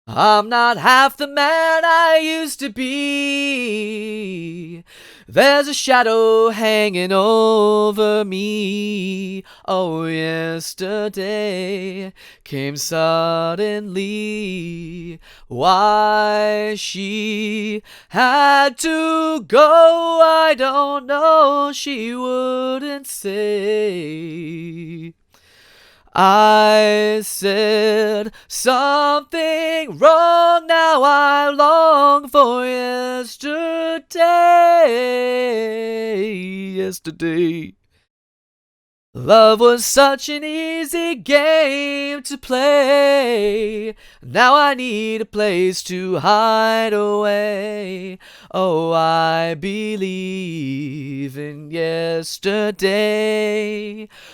I'm not half the man I used to be. There's a shadow hanging over me. Oh, yesterday came suddenly. Why she had to go, I don't know. She wouldn't say. I said something wrong, now I long for yesterday. Love was such an easy game to play. Now I need a place to hide away. Oh, I believe in yesterday.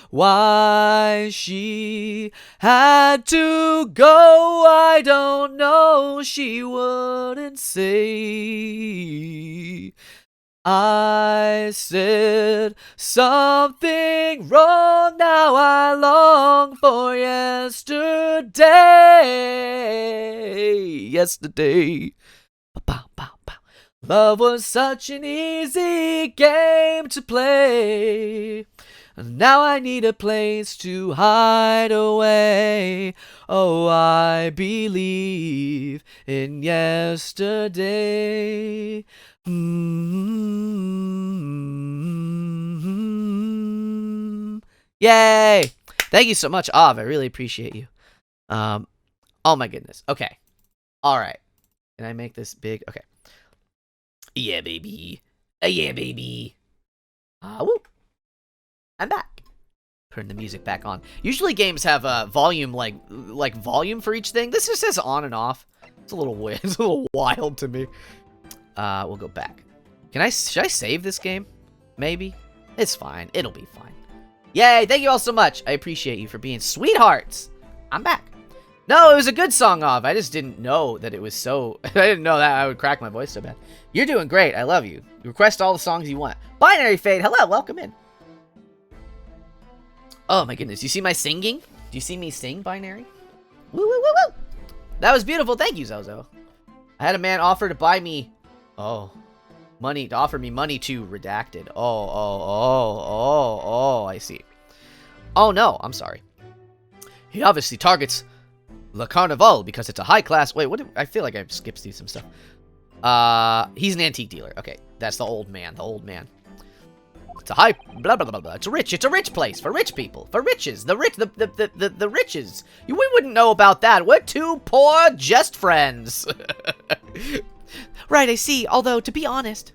Why she had to go, I don't know. She wouldn't say. I said something wrong, now I long for yesterday. Bow, bow, bow. Love was such an easy game to play. Now I need a place to hide away. Oh, I believe in yesterday. Yay! Thank you so much, Av. I really appreciate you. Oh my goodness. Okay. All right. Can I make this big? Okay. Yeah, baby. Yeah, baby. Woo. I'm back. Turn the music back on. Usually games have volume, like volume for each thing. This just says on and off. It's a little weird. It's a little wild to me. We'll go back. Should I save this game? Maybe. It's fine. It'll be fine. Yay! Thank you all so much. I appreciate you for being sweethearts. I'm back. No, it was a good song, Of. I just didn't know that it was so... I didn't know that I would crack my voice so bad. You're doing great. I love you. Request all the songs you want. Binary Fade. Hello. Welcome in. Oh my goodness. You see my singing? Do you see me sing, Binary? Woo, woo, woo, woo. That was beautiful. Thank you, Zozo. I had a man offer to buy me... Oh. Money. To offer me money to redacted. Oh, I see. Oh no. I'm sorry. He obviously targets Le Carnival because it's a high class... Wait, what? I feel like I skipped through some stuff. He's an antique dealer. Okay. That's the old man. The old man. It's a high... Blah, blah, blah, blah. It's rich. It's a rich place. For rich people. For riches. The rich... The riches. We wouldn't know about that. We're two poor just friends. Right, I see. Although, to be honest...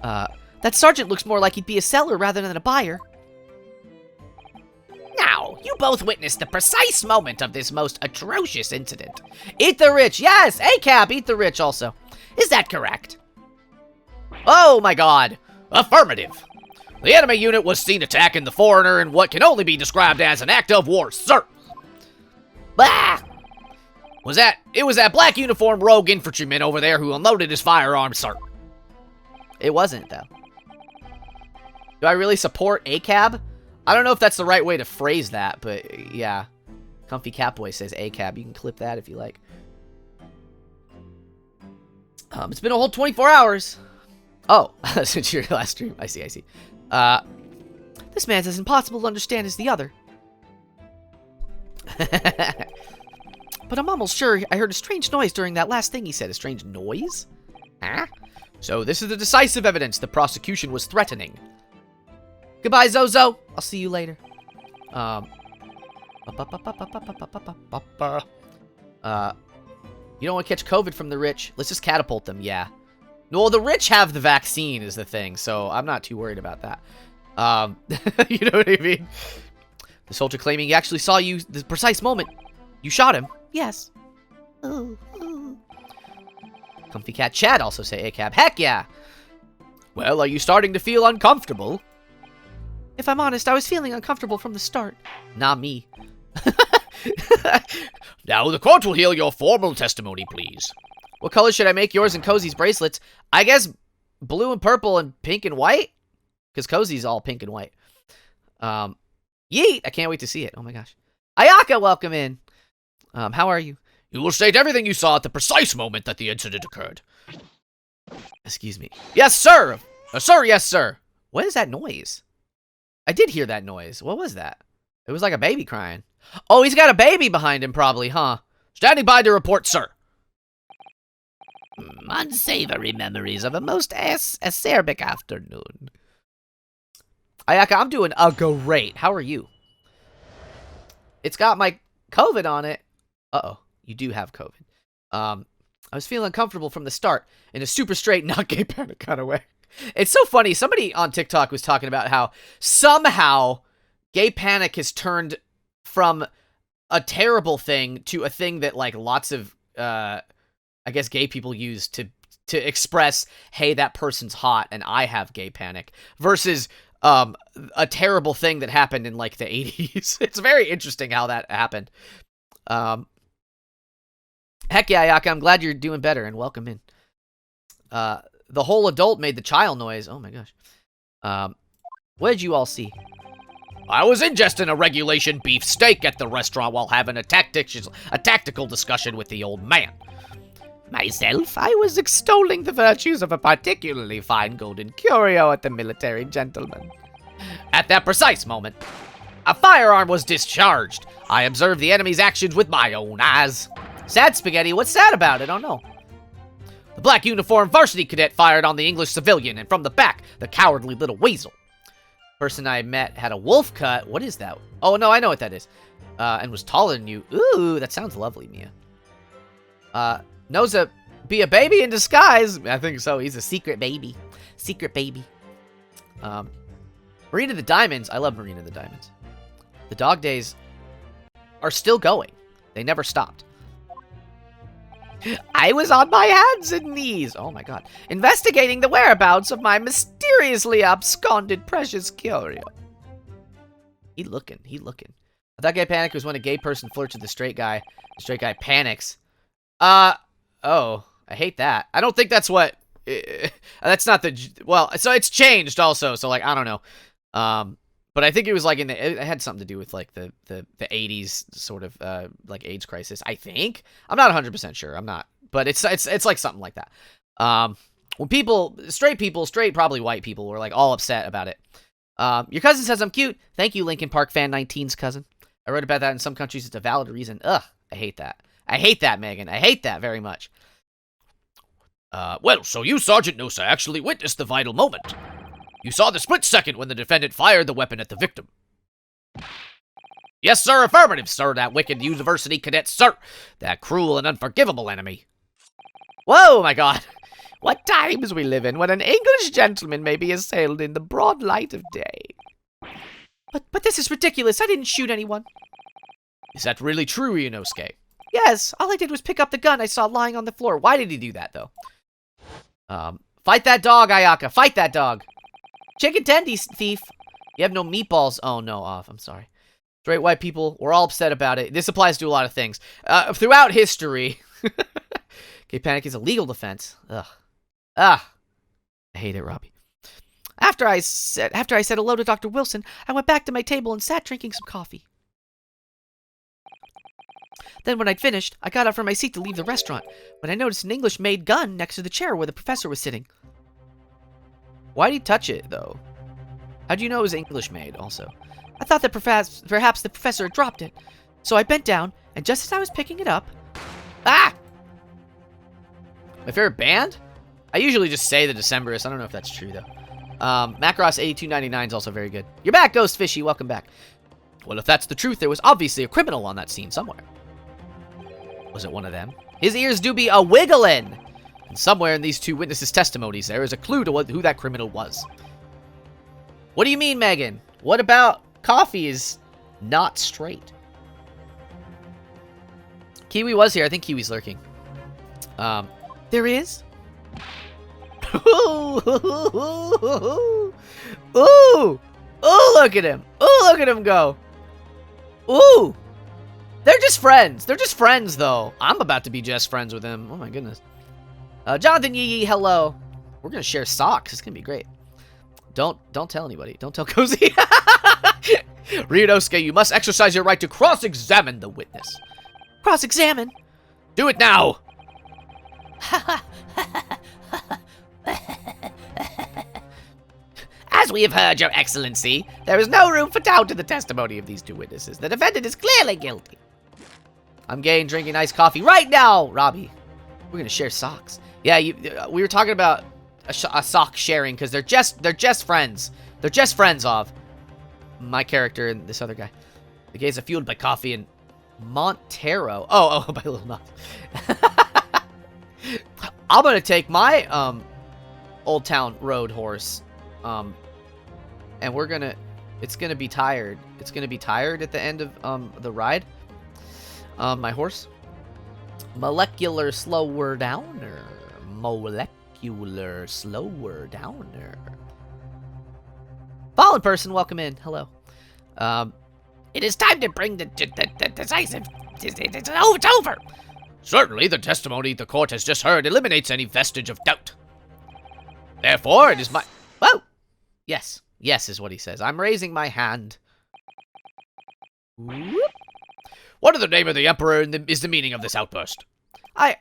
that sergeant looks more like he'd be a seller rather than a buyer. Now, you both witnessed the precise moment of this most atrocious incident. Eat the rich. Yes, ACAB, eat the rich also. Is that correct? Oh my god. Affirmative. The enemy unit was seen attacking the foreigner in what can only be described as an act of war, sir. Bah! It was that black uniformed rogue infantryman over there who unloaded his firearm, sir. It wasn't, though. Do I really support ACAB? I don't know if that's the right way to phrase that, but yeah. Comfy Catboy says ACAB. You can clip that if you like. It's been a whole 24 hours. Oh, since your last stream. I see. This man's as impossible to understand as the other. But I'm almost sure I heard a strange noise during that last thing he said. A strange noise? Huh? So this is the decisive evidence the prosecution was threatening. Goodbye, Zozo. I'll see you later. You don't want to catch COVID from the rich. Let's just catapult them, yeah. No, the rich have the vaccine is the thing, so I'm not too worried about that. You know what I mean? The soldier claiming he actually saw you the precise moment. You shot him. Yes. Ooh. Comfy Cat Chad also say ACAB. Heck yeah! Well, are you starting to feel uncomfortable? If I'm honest, I was feeling uncomfortable from the start. Not me. Now the court will hear your formal testimony, please. What color should I make yours and Cozy's bracelets? I guess blue and purple and pink and white? Because Cozy's all pink and white. Yeet! I can't wait to see it. Oh my gosh. Ayaka, welcome in. How are you? You will state everything you saw at the precise moment that the incident occurred. Excuse me. Yes, sir! Sir, yes, sir. What is that noise? I did hear that noise. What was that? It was like a baby crying. Oh, he's got a baby behind him probably, huh? Standing by to report, sir. Unsavory memories of a most acerbic afternoon. Ayaka, I'm doing great. How are you? It's got my COVID on it. Uh-oh. You do have COVID. I was feeling uncomfortable from the start in a super straight, not gay panic kind of way. It's so funny. Somebody on TikTok was talking about how somehow gay panic has turned from a terrible thing to a thing that like lots of, I guess, gay people use to express, hey, that person's hot and I have gay panic, versus a terrible thing that happened in like the 80s. It's very interesting how that happened. Heck yeah, Ayaka, I'm glad you're doing better and welcome in. The whole adult made the child noise. Oh my gosh. What did you all see? I was ingesting a regulation beef steak at the restaurant while having a tactical discussion with the old man. Myself, I was extolling the virtues of a particularly fine golden curio at the military gentleman. At that precise moment, a firearm was discharged. I observed the enemy's actions with my own eyes. Sad Spaghetti, what's sad about it? I don't know. The black uniformed varsity cadet fired on the English civilian, and from the back, the cowardly little weasel. Person I met had a wolf cut. What is that? Oh, no, I know what that is. And was taller than you. Ooh, that sounds lovely, Mia. Knows be a baby in disguise. I think so. He's a secret baby. Secret baby. Marina the Diamonds. I love Marina the Diamonds. The dog days are still going. They never stopped. I was on my hands and knees, oh my god, investigating the whereabouts of my mysteriously absconded precious curio. He looking. I thought gay panic was when a gay person flirts with a straight guy. The straight guy panics. Oh, I hate that. I don't think that's what, that's not the, well, so it's changed also, so like, I don't know. But I think it was like it had something to do with like the 80s sort of like AIDS crisis. I think I'm not 100% sure. I'm not, but it's like something like that. When straight probably white people were like all upset about it. Your cousin says I'm cute. Thank you, Linkin Park fan 19's cousin. I wrote about that in some countries. It's a valid reason. Ugh, I hate that. I hate that, Megan. I hate that very much. Well, so you, Sergeant Nosa, actually witnessed the vital moment. You saw the split second when the defendant fired the weapon at the victim. Yes, sir, affirmative, sir, that wicked university cadet, sir. That cruel and unforgivable enemy. Whoa, my god. What times we live in when an English gentleman may be assailed in the broad light of day. But this is ridiculous. I didn't shoot anyone. Is that really true, Inosuke? Yes, all I did was pick up the gun I saw lying on the floor. Why did he do that, though? Fight that dog, Ayaka. Fight that dog. Chicken tendy, thief. You have no meatballs. Oh, no, off. I'm sorry. Straight white people, we're all upset about it. This applies to a lot of things. Throughout history, gay panic is a legal defense. Ugh. I hate it, Robbie. After I said hello to Dr. Wilson, I went back to my table and sat drinking some coffee. Then when I'd finished, I got up from my seat to leave the restaurant, when I noticed an English-made gun next to the chair where the professor was sitting. Why'd he touch it, though? How'd you know it was English-made, also? I thought that perhaps the professor had dropped it. So I bent down, and just as I was picking it up... Ah! My favorite band? I usually just say the Decemberists. I don't know if that's true, though. Macross8299 is also very good. You're back, Ghost Fishy. Welcome back. Well, if that's the truth, there was obviously a criminal on that scene somewhere. Was it one of them? His ears do be a-wiggling! And somewhere in these two witnesses' testimonies, there is a clue to who that criminal was. What do you mean, Megan? What about coffee is not straight? Kiwi was here. I think Kiwi's lurking. There is? Ooh! Ooh! Ooh, look at him! Ooh, look at him go! Ooh! They're just friends. They're just friends, though. I'm about to be just friends with him. Oh, my goodness. Jonathan Yee, hello. We're going to share socks. It's going to be great. Don't tell anybody. Don't tell Cozy. Ryunosuke, you must exercise your right to cross-examine the witness. Cross-examine? Do it now! As we have heard, Your Excellency, there is no room for doubt in the testimony of these two witnesses. The defendant is clearly guilty. I'm gay and drinking iced coffee right now, Robbie. We're gonna share socks. Yeah, we were talking about a sock sharing because they're just friends. They're just friends of my character and this other guy. The gays are fueled by coffee and Montero. Oh, by Lil Nas. I'm gonna take my Old Town Road horse, and it's gonna be tired. It's gonna be tired at the end of the ride. My horse. Molecular slower downer. Molecular slower downer. Fallen person, welcome in. Hello. It is time to bring the decisive. It's over. Certainly, the testimony the court has just heard eliminates any vestige of doubt. Therefore, it is my... Whoa! Yes. Yes is what he says. I'm raising my hand. Whoop. What in the name of the Emperor is the meaning of this outburst? I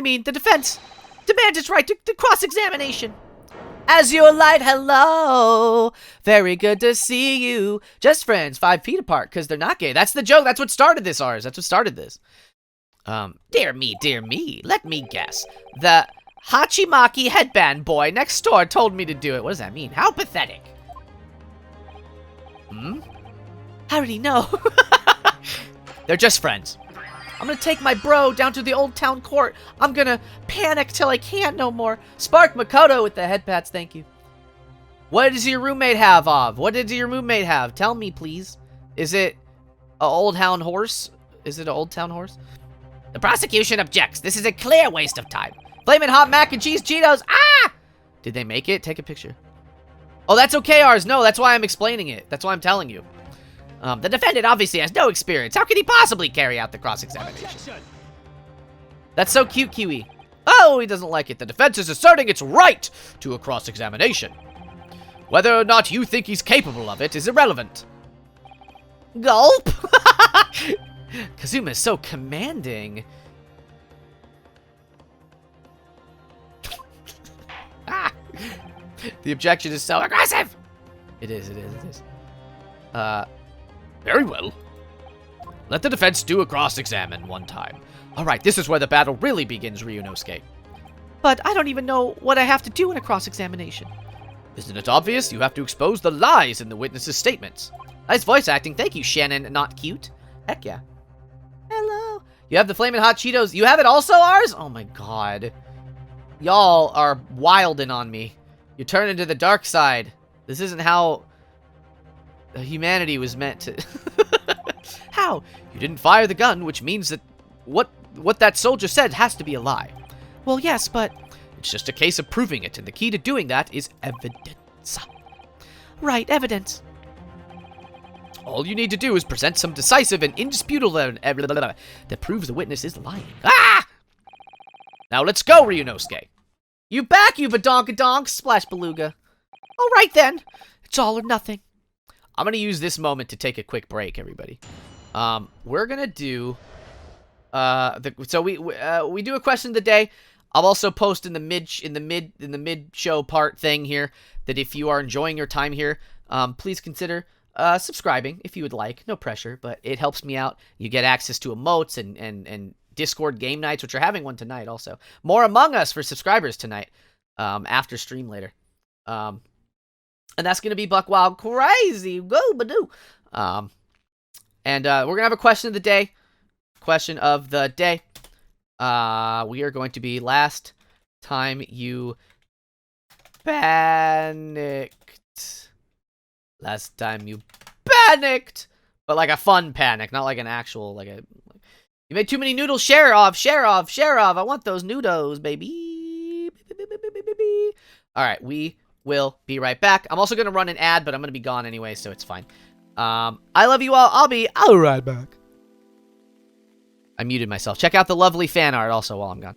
mean, the defense demands its right to cross-examination. As your light, hello. Very good to see you. Just friends, 5 feet apart, because they're not gay. That's the joke. That's what started this, ours. That's what started this. Dear me. Let me guess. The Hachimaki headband boy next door told me to do it. What does that mean? How pathetic. How did he know? They're just friends. I'm gonna take my bro down to the old town court. I'm gonna panic till I can't no more. Spark Makoto with the head pats, thank you. What does your roommate have of? What did your roommate have? Tell me, please. Is it a old hound horse? Is it an old town horse? The prosecution objects. This is a clear waste of time. Flamin' hot mac and cheese Cheetos. Ah! Did they make it? Take a picture. Oh, that's okay, ours. No, that's why I'm explaining it. That's why I'm telling you. The defendant obviously has no experience. How can he possibly carry out the cross-examination? That's so cute, Kiwi. Oh, he doesn't like it. The defense is asserting its right to a cross-examination. Whether or not you think he's capable of it is irrelevant. Gulp! Kazuma is so commanding. Ah! The objection is so aggressive! It is. Very well. Let the defense do a cross-examine one time. Alright, this is where the battle really begins, Ryunosuke. But I don't even know what I have to do in a cross-examination. Isn't it obvious? You have to expose the lies in the witness's statements. Nice voice acting. Thank you, Shannon. Not cute. Heck yeah. Hello. You have the Flamin' Hot Cheetos. You have it also, ours? Oh my god. Y'all are wildin' on me. You're turning to the dark side. This isn't how humanity was meant to... How? You didn't fire the gun, which means that what that soldier said has to be a lie. Well, yes, but... It's just a case of proving it, and the key to doing that is evidence. Right, evidence. All you need to do is present some decisive and indisputable evidence that proves the witness is lying. Ah! Now let's go, Ryunosuke. You back, you badonkadonk, Splash Beluga. All right, then. It's all or nothing. I'm going to use this moment to take a quick break, everybody. We're going to do... we do a question of the day. I'll also post in the mid show part thing here that if you are enjoying your time here, please consider subscribing if you would like. No pressure, but it helps me out. You get access to emotes and Discord game nights, which are having one tonight also. More Among Us for subscribers tonight after stream later. And that's gonna be buck wild crazy. Go badoo. And we're gonna have a question of the day. Question of the day. We are going to be last time you panicked. Last time you panicked. But like a fun panic, not like an actual, like a... You made too many noodles. Share off. I want those noodles, baby. Alright, we will be right back. I'm also going to run an ad, but I'm going to be gone anyway, so it's fine. I love you all. I'll be right back. I muted myself. Check out the lovely fan art also while I'm gone.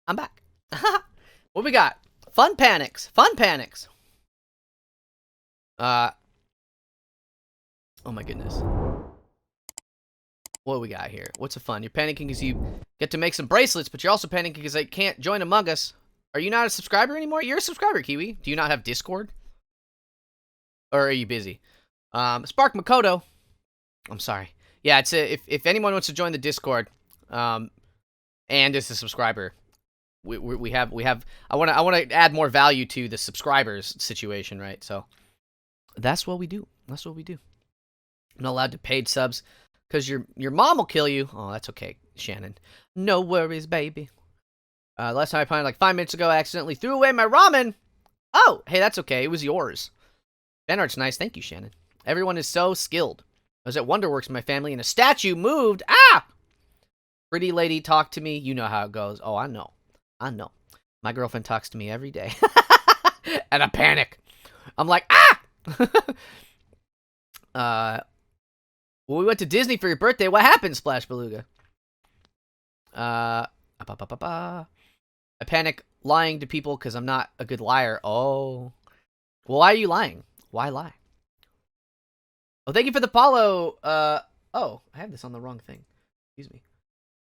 I'm back. What we got? Fun panics. Oh my goodness. What do we got here? What's the fun? You're panicking because you get to make some bracelets, but you're also panicking because I can't join Among Us. Are you not a subscriber anymore? You're a subscriber, Kiwi. Do you not have Discord? Or are you busy? Spark Makoto. I'm sorry. Yeah, it's if anyone wants to join the Discord, and is a subscriber, we have. I want to add more value to the subscribers situation, right? So that's what we do. I'm not allowed to paid subs because your mom will kill you. Oh, that's okay, Shannon. No worries, baby. Last time I planned like 5 minutes ago, I accidentally threw away my ramen. Oh, hey, that's okay. It was yours. Fan art's nice. Thank you, Shannon. Everyone is so skilled. I was at Wonderworks with my family and a statue moved. Ah! Pretty lady talked to me. You know how it goes. Oh, I know. My girlfriend talks to me every day. And I panic. I'm like, ah! Well, we went to Disney for your birthday. What happened, Splash Beluga? I panic lying to people because I'm not a good liar. Oh. Well, why are you lying? Why lie? Oh, thank you for the follow. Oh, I have this on the wrong thing. Excuse me.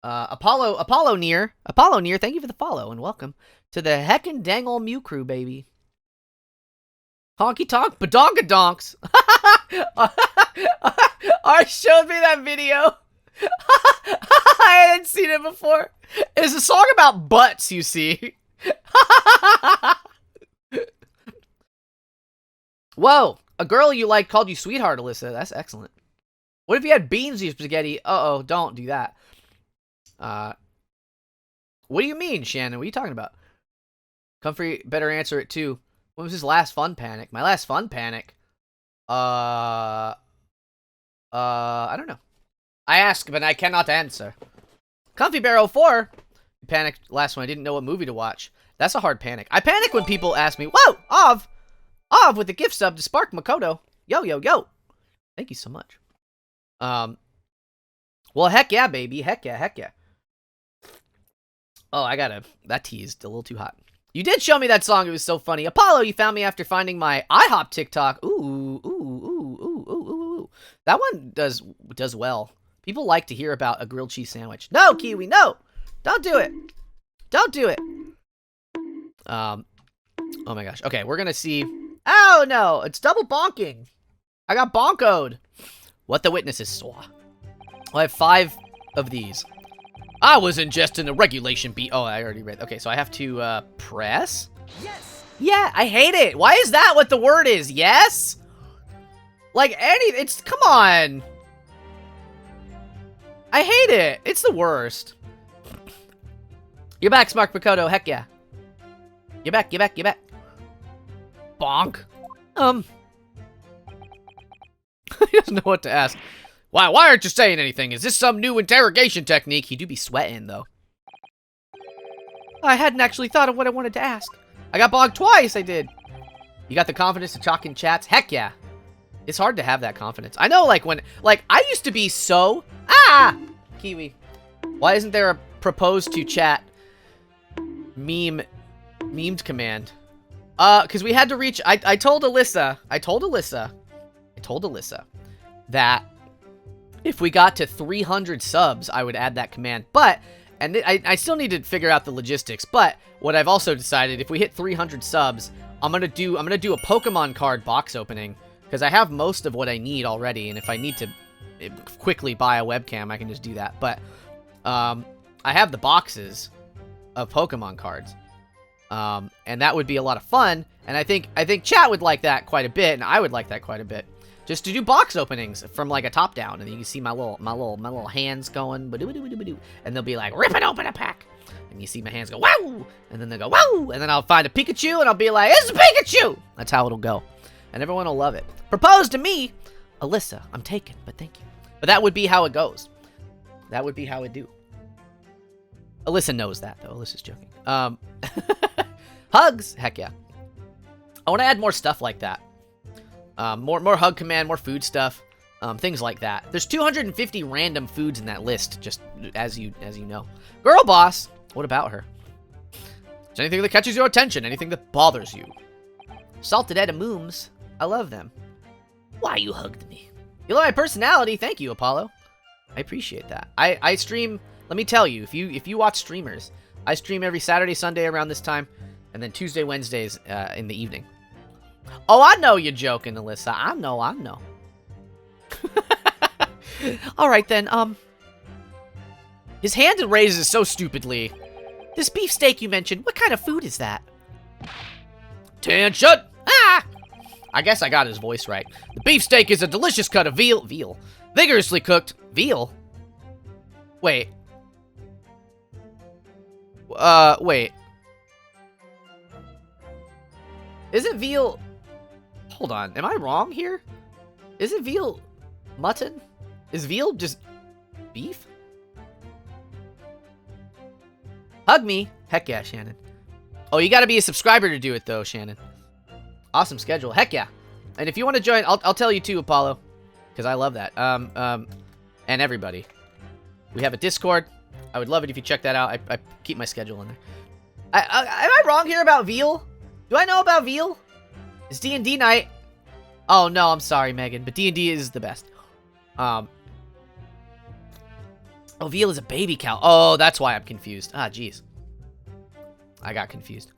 Apollo Near, thank you for the follow and welcome to the heckin' dang ol' Mew crew, baby. Honky tonk, badonka-donks. Art showed me that video. I hadn't seen it before. It's a song about butts, you see. Whoa, a girl you like called you sweetheart, Alyssa. That's excellent. What if you had beans in your spaghetti? Uh-oh, don't do that. What do you mean, Shannon? What are you talking about? Comfrey better answer it too. When was his last fun panic? My last fun panic? I don't know. I ask, but I cannot answer. Comfy Barrel 4. Panicked last one. I didn't know what movie to watch. That's a hard panic. I panic when people ask me, whoa, Ov with the gift sub to Spark Makoto. Yo, yo, yo. Thank you so much. Well, heck yeah, baby. Heck yeah. Oh, that teased a little too hot. You did show me that song. It was so funny. Apollo, you found me after finding my IHOP TikTok. Ooh. That one does well. People like to hear about a grilled cheese sandwich. No, Kiwi, no. Don't do it. Oh my gosh. Okay, we're gonna see. Oh no, it's double bonking. I got bonkoed. What the witnesses saw. I have 5 of these. I was ingesting the regulation beat. Oh, I already read. Okay, so I have to press. Yes. Yeah, I hate it. Why is that what the word is? Yes. Like it's come on. I hate it. It's the worst. You're back, Spark Makoto. Heck yeah. You're back. Bonk. He doesn't know what to ask. Why aren't you saying anything? Is this some new interrogation technique? He do be sweating, though. I hadn't actually thought of what I wanted to ask. I got bonked twice, I did. You got the confidence to chalk in chats? Heck yeah. It's hard to have that confidence. I know, like, I used to be so... Kiwi. Why isn't there a proposed to chat meme Memed command. Because we had to reach... I told Alyssa that if we got to 300 subs, I would add that command. But, and I still need to figure out the logistics, but what I've also decided, if we hit 300 subs, I'm gonna do a Pokemon card box opening, because I have most of what I need already, and if I need to quickly buy a webcam, I can just do that. But, I have the boxes of Pokemon cards. And that would be a lot of fun, and I think chat would like that quite a bit, and I would like that quite a bit. Just to do box openings from like a top down, and you can see my little hands going, and they'll be like, ripping open a pack, and you see my hands go wow, and then they go wow, and then I'll find a Pikachu, and I'll be like, it's a Pikachu. That's how it'll go, and everyone will love it. Propose to me, Alyssa. I'm taken, but thank you. But that would be how it goes. That would be how it do. Alyssa knows that though. Alyssa's joking. Hugs, heck yeah. I want to add more stuff like that. More hug command, more food stuff, things like that. There's 250 random foods in that list, just as you know. Girl boss, what about her? Is anything that catches your attention? Anything that bothers you? Salted edamums, I love them. Why you hugged me? You love my personality, thank you, Apollo. I appreciate that. I stream. Let me tell you, if you watch streamers, I stream every Saturday, Sunday around this time, and then Tuesday, Wednesdays in the evening. Oh, I know you're joking, Alyssa. I know. All right, then, his hand raises so stupidly. This beefsteak you mentioned, what kind of food is that? Attention! Ah! I guess I got his voice right. The beefsteak is a delicious cut of veal. Vigorously cooked. Veal? Wait. Wait. Isn't veal... Hold on, am I wrong here? Isn't veal mutton? Is veal just beef? Hug me. Heck yeah, Shannon. Oh, you gotta be a subscriber to do it, though, Shannon. Awesome schedule. Heck yeah. And if you want to join, I'll tell you too, Apollo. Because I love that. And everybody. We have a Discord. I would love it if you check that out. I keep my schedule in there. Am I wrong here about veal? Do I know about veal? It's D&D night. Oh, no, I'm sorry, Megan. But D&D is the best. Oh, veal is a baby cow. Oh, that's why I'm confused. Ah, jeez. I got confused.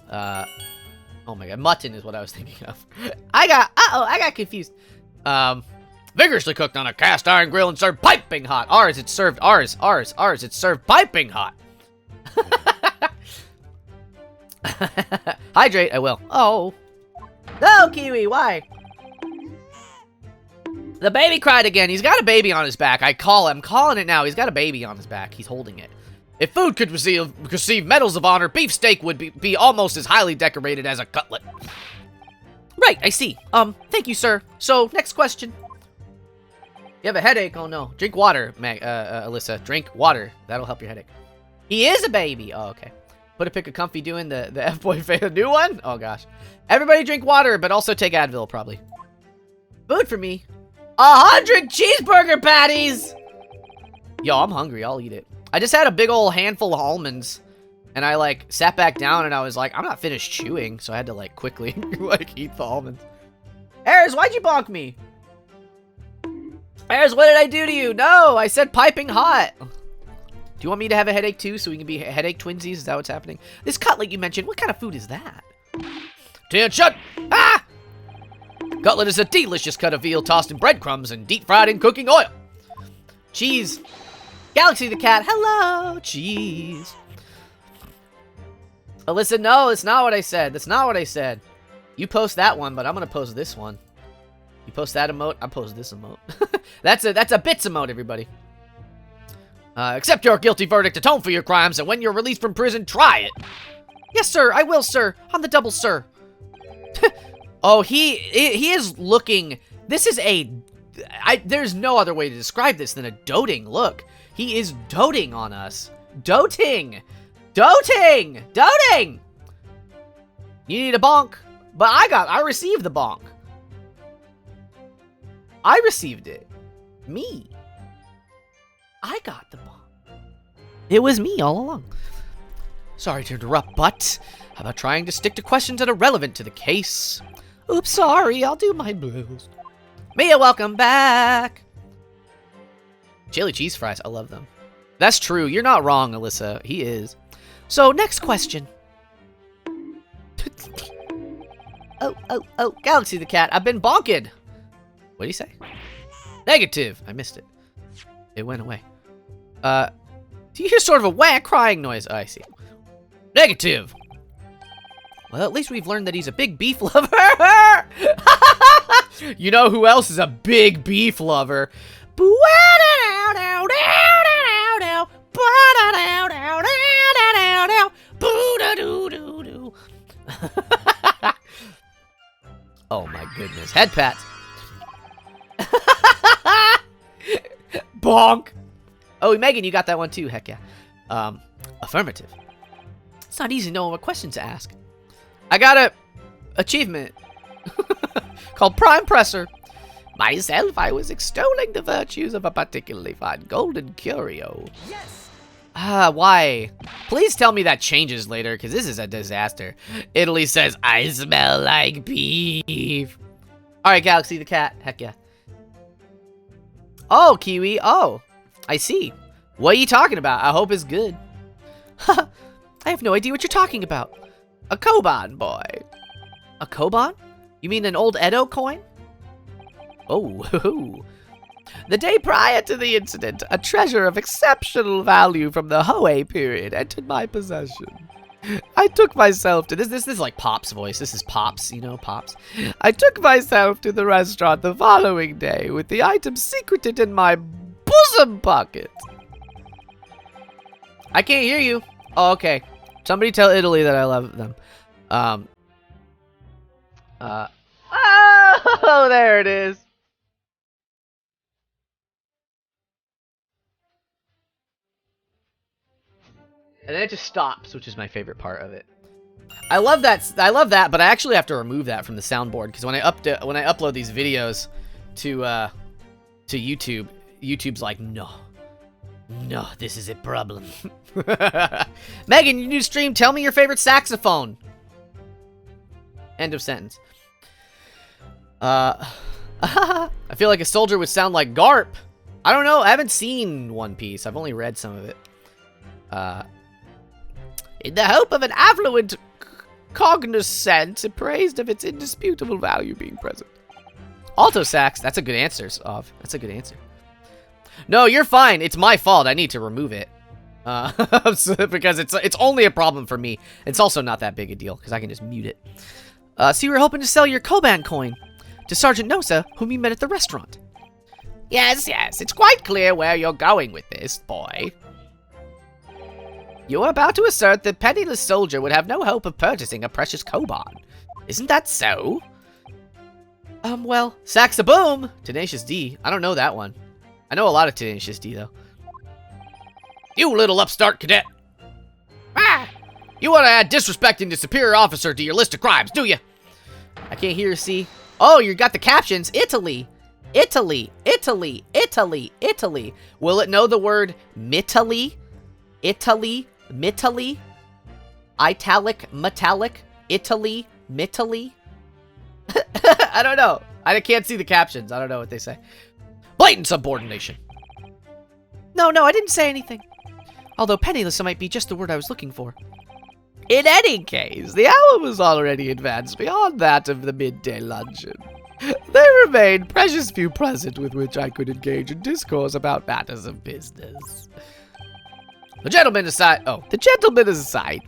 Oh my god. Mutton is what I was thinking of. I got confused. Vigorously cooked on a cast iron grill and served piping hot. It's served piping hot. Hydrate, I will. Oh. No, Kiwi, why? The baby cried again. He's got a baby on his back. I'm calling it now. He's got a baby on his back. He's holding it. If food could receive medals of honor, beefsteak would be almost as highly decorated as a cutlet. Right, I see. Thank you, sir. So, next question. You have a headache? Oh, no. Drink water, Alyssa. Drink water. That'll help your headache. He is a baby. Oh, okay. Put a pic of Comfy doing the F-Boy fan. New one? Oh, gosh. Everybody drink water, but also take Advil, probably. Food for me. 100 cheeseburger patties! Yo, I'm hungry. I'll eat it. I just had a big old handful of almonds, and I, like, sat back down, and I was like, I'm not finished chewing, so I had to, like, quickly, like, eat the almonds. Ayers, why'd you bonk me? Ayers, what did I do to you? No, I said piping hot. Do you want me to have a headache, too, so we can be headache twinsies? Is that what's happening? This cutlet you mentioned, what kind of food is that? Attention! Ah! Cutlet is a delicious cut of veal tossed in breadcrumbs and deep-fried in cooking oil. Cheese. Galaxy the cat, hello! Cheese. Alyssa, no, that's not what I said. That's not what I said. You post that one, but I'm gonna post this one. You post that emote, I post this emote. That's a bits emote, everybody. Accept your guilty verdict, atone for your crimes, and when you're released from prison, try it. Yes, sir, I will, sir. I'm the double, sir. Oh, he is looking... This is a... there's no other way to describe this than a doting look. He is doting on us. Doting! Doting! Doting! You need a bonk. But I received the bonk. I received it. Me. I got the bonk. It was me all along. Sorry to interrupt, but how about trying to stick to questions that are relevant to the case? Oops, sorry, I'll do my blues. Mia, welcome back. Chili cheese fries, I love them. That's true, you're not wrong, Alyssa. He is. So, next question. Oh, Galaxy the cat, I've been bonked. What did he say? Negative. I missed it. It went away. Do you hear sort of a whack crying noise? Oh, I see. Negative. Well, at least we've learned that he's a big beef lover. You know who else is a big beef lover? Oh my goodness. Head pats. Bonk. Oh, Megan, you got that one too. Heck yeah. Affirmative. It's not easy to know what questions to ask. I got a achievement called Prime Presser. Myself, I was extolling the virtues of a particularly fine golden curio. Yes! Why? Please tell me that changes later, because this is a disaster. Italy says, I smell like beef. Alright, Galaxy the cat. Heck yeah. Oh, Kiwi. Oh, I see. What are you talking about? I hope it's good. I have no idea what you're talking about. A Koban boy. A Koban? You mean an old Edo coin? Oh, the day prior to the incident, a treasure of exceptional value from the Hoei period entered my possession. I took myself to this is like Pop's voice. This is Pops, you know, Pops. I took myself to the restaurant the following day with the item secreted in my bosom pocket. I can't hear you. Oh, okay. Somebody tell Italy that I love them. Oh, there it is. And then it just stops, which is my favorite part of it. I love that, but I actually have to remove that from the soundboard because when I upload these videos to YouTube, YouTube's like, no, this is a problem. Megan, you new stream. Tell me your favorite saxophone. End of sentence. I feel like a soldier would sound like Garp. I don't know. I haven't seen One Piece. I've only read some of it. In the hope of an affluent cognizance appraised of its indisputable value being present. Alto sax. That's a good answer, Ov. That's a good answer. No, you're fine. It's my fault. I need to remove it. Because it's only a problem for me. It's also not that big a deal because I can just mute it. So you were hoping to sell your Koban coin to Sergeant Nosa, whom you met at the restaurant. Yes, it's quite clear where you're going with this, boy. You are about to assert that penniless soldier would have no hope of purchasing a precious Koban. Isn't that so? Well, Saxaboom! Tenacious D. I don't know that one. I know a lot of Tenacious D, though. You little upstart cadet! Ah! You want to add disrespecting the superior officer to your list of crimes, do you? I can't hear you, see. Oh, you got the captions. Italy. Italy. Italy. Italy. Italy. Will it know the word Mitali? Italy. Mitali. Italic. Metallic. Italy. Mitali. I don't know. I can't see the captions. I don't know what they say. Blatant subordination. No, I didn't say anything. Although penniless might be just the word I was looking for. In any case, the hour was already advanced beyond that of the midday luncheon. There remained precious few present with which I could engage in discourse about matters of business. The gentleman aside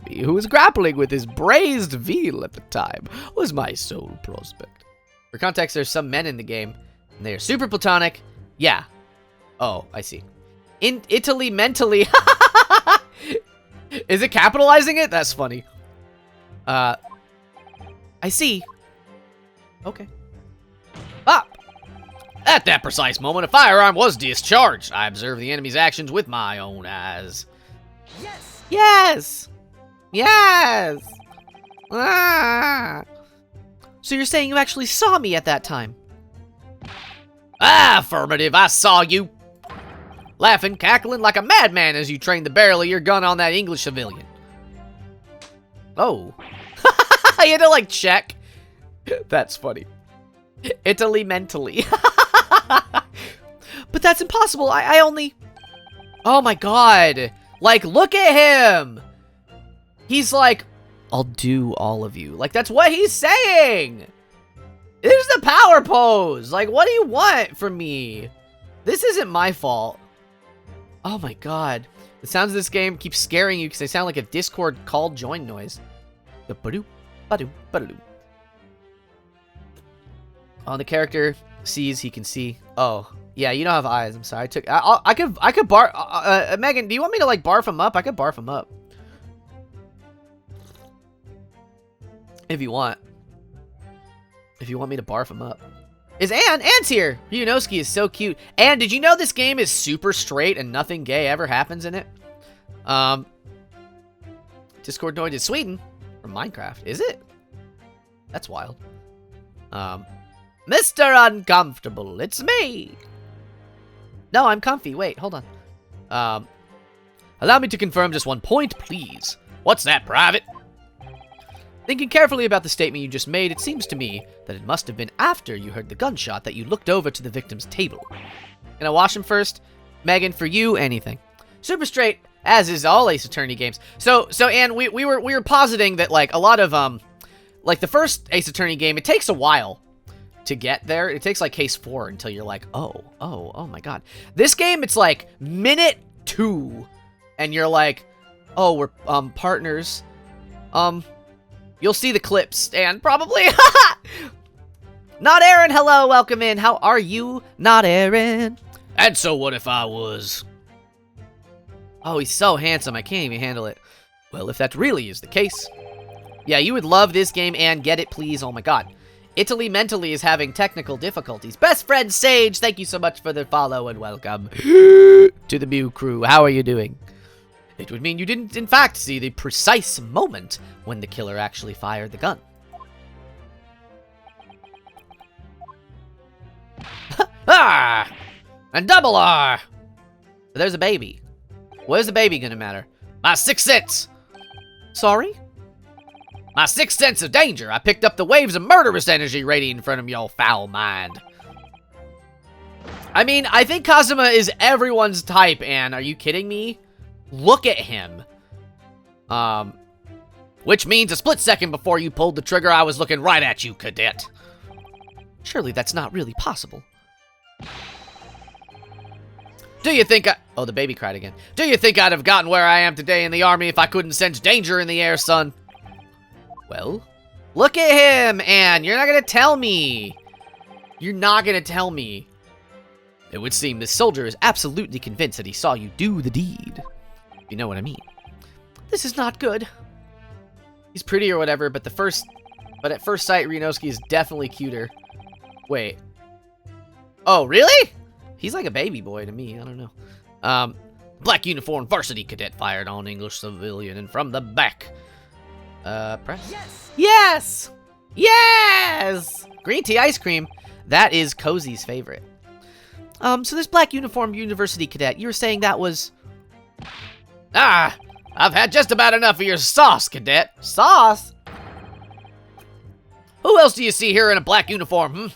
me, who was grappling with his braised veal at the time, was my sole prospect. For context, there's some men in the game, and they are super platonic. Yeah. Oh, I see. In Italy, mentally. Is it capitalizing it? That's funny. I see. Okay. Ah! At that precise moment, a firearm was discharged. I observed the enemy's actions with my own eyes. Yes! Ah! So you're saying you actually saw me at that time? Affirmative, I saw you. Laughing, cackling like a madman as you trained the barrel of your gun on that English civilian. Oh. I had to, like, check. That's funny. Italy mentally. But that's impossible. I only... Oh my god. Like, look at him. He's like, I'll do all of you. Like, that's what he's saying. This is the power pose. Like, what do you want from me? This isn't my fault. Oh my god. The sounds of this game keep scaring you because they sound like a Discord call join noise. The ba-doo, ba-doo, ba-doo. Oh, the character sees, he can see. Oh, yeah, you don't have eyes. I'm sorry. I could barf. Megan, do you want me to, like, barf him up? I could barf him up. If you want. If you want me to barf him up. Is Anne? Anne's here! Ryunosuke is so cute. Anne, did you know this game is super straight and nothing gay ever happens in it? Discord joined in Sweden from Minecraft. Is it? That's wild. Mr. Uncomfortable, it's me! No, I'm comfy. Wait, hold on. Allow me to confirm just one point, please. What's that, Private? Thinking carefully about the statement you just made, it seems to me that it must have been after you heard the gunshot that you looked over to the victim's table. Can I wash him first? Megan, for you, anything. Super straight, as is all Ace Attorney games. So Anne, we were positing that, like, a lot of, like, the first Ace Attorney game, it takes a while to get there. It takes, like, case 4 until you're like, oh my god. This game, it's like minute 2, and you're like, oh, we're, partners. You'll see the clips, and probably. Not Aaron, hello, welcome in. How are you? Not Aaron. And so what if I was? Oh, he's so handsome, I can't even handle it. Well, if that really is the case. Yeah, you would love this game, and get it, please. Oh my god. Italy mentally is having technical difficulties. Best friend Sage, thank you so much for the follow and welcome to the Mew crew. How are you doing? It would mean you didn't, in fact, see the precise moment when the killer actually fired the gun. Ah! And double R! There's a baby. Where's the baby gonna matter? My sixth sense! Sorry? My sixth sense of danger. I picked up the waves of murderous energy radiating in front of your foul mind. I mean, I think Kazuma is everyone's type, Anne. Are you kidding me? Look at him. Which means a split second before you pulled the trigger, I was looking right at you, cadet. Surely that's not really possible. Do you think Oh, the baby cried again. Do you think I'd have gotten where I am today in the army if I couldn't sense danger in the air, son? Well, look at him, Anne. You're not gonna tell me. You're not gonna tell me. It would seem this soldier is absolutely convinced that he saw you do the deed. You know what I mean? This is not good. He's pretty or whatever, but at first sight, Ryunosuke is definitely cuter. Wait. Oh, really? He's like a baby boy to me. I don't know. Black uniform varsity cadet fired on English civilian and from the back. Press? Yes! Yes! Yes! Green tea ice cream. That is Cozy's favorite. So this black uniform university cadet, you were saying that was... Ah! I've had just about enough of your sauce, cadet. Sauce? Who else do you see here in a black uniform,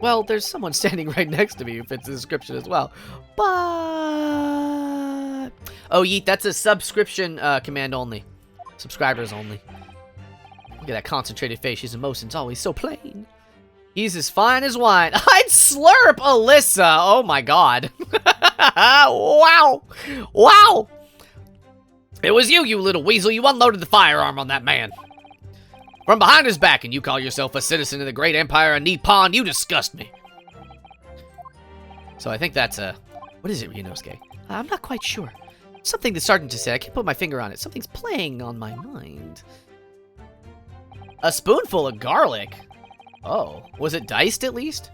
Well, there's someone standing right next to me who fits the description as well. But... Oh, yeet, that's a subscription command only. Subscribers only. Look at that concentrated face. His emotions always so plain. He's as fine as wine. I'd slurp Alyssa. Oh my god. Wow. Wow. It was you, you little weasel. You unloaded the firearm on that man. From behind his back, and you call yourself a citizen of the great empire of Nippon. You disgust me. So I think that's a... What is it, Ryunosuke? I'm not quite sure. Something the sergeant just said. I can't put my finger on it. Something's playing on my mind. A spoonful of garlic? Oh, was it diced at least?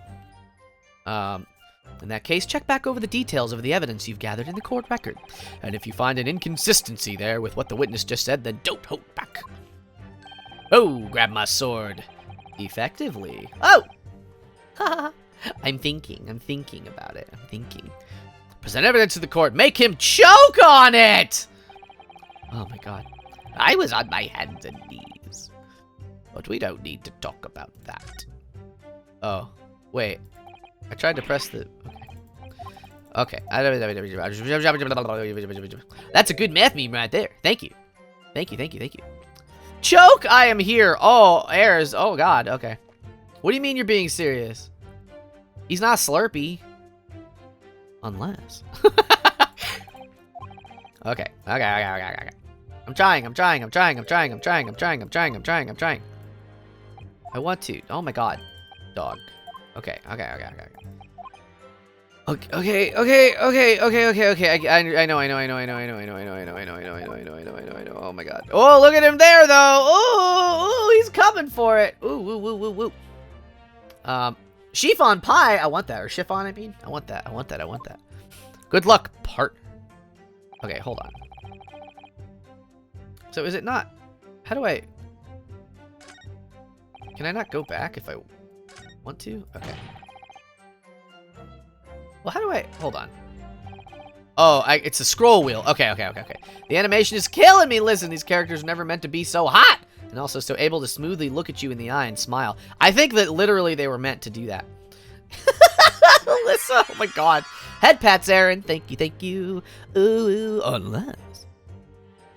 In that case, check back over the details of the evidence you've gathered in the court record. And if you find an inconsistency there with what the witness just said, then don't hold back. Oh, grab my sword. Effectively. Oh! I'm thinking about it. I'm thinking. Present evidence to the court. Make him choke on it! Oh my god. I was on my hands and knees. But we don't need to talk about that. Oh, wait. I tried to press the... Okay. That's a good math meme right there. Thank you. Thank you, thank you, thank you. Choke, I am here. Oh, airs. Oh, God. Okay. What do you mean you're being serious? He's not Slurpee. Unless. Okay. Okay. I'm trying. I want to. Oh my god. Dog. Okay. I know. Oh my god. Oh, look at him there though. Oh, he's coming for it. Ooh. Chiffon pie. I want that. Or chiffon, I mean. I want that. Good luck, partner. Okay, hold on. So is it not... How do I... Can I not go back if I want to? Okay. Well, how do I... Hold on. Oh, it's a scroll wheel. Okay. The animation is killing me. Listen, these characters are never meant to be so hot. And also so able to smoothly look at you in the eye and smile. I think that literally they were meant to do that. Alyssa, oh my god. Head pats, Aaron. Thank you. Ooh, unless.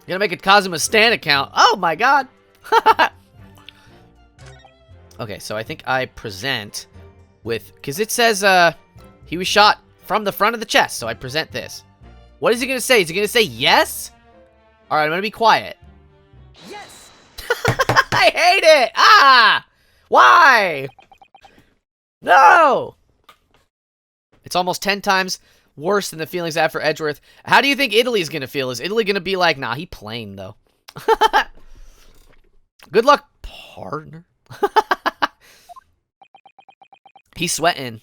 Gonna make a Kazuma Stan account. Oh my god. Okay, so I think I present with... Because it says, he was shot from the front of the chest. So I present this. What is he gonna say? Is he gonna say yes? Alright, I'm gonna be quiet. Yes! I hate it! Ah! Why? No! It's almost 10 times worse than the feelings I have for Edgeworth. How do you think Italy's gonna feel? Is Italy gonna be like, nah, he plain, though. Good luck, partner. He's sweating.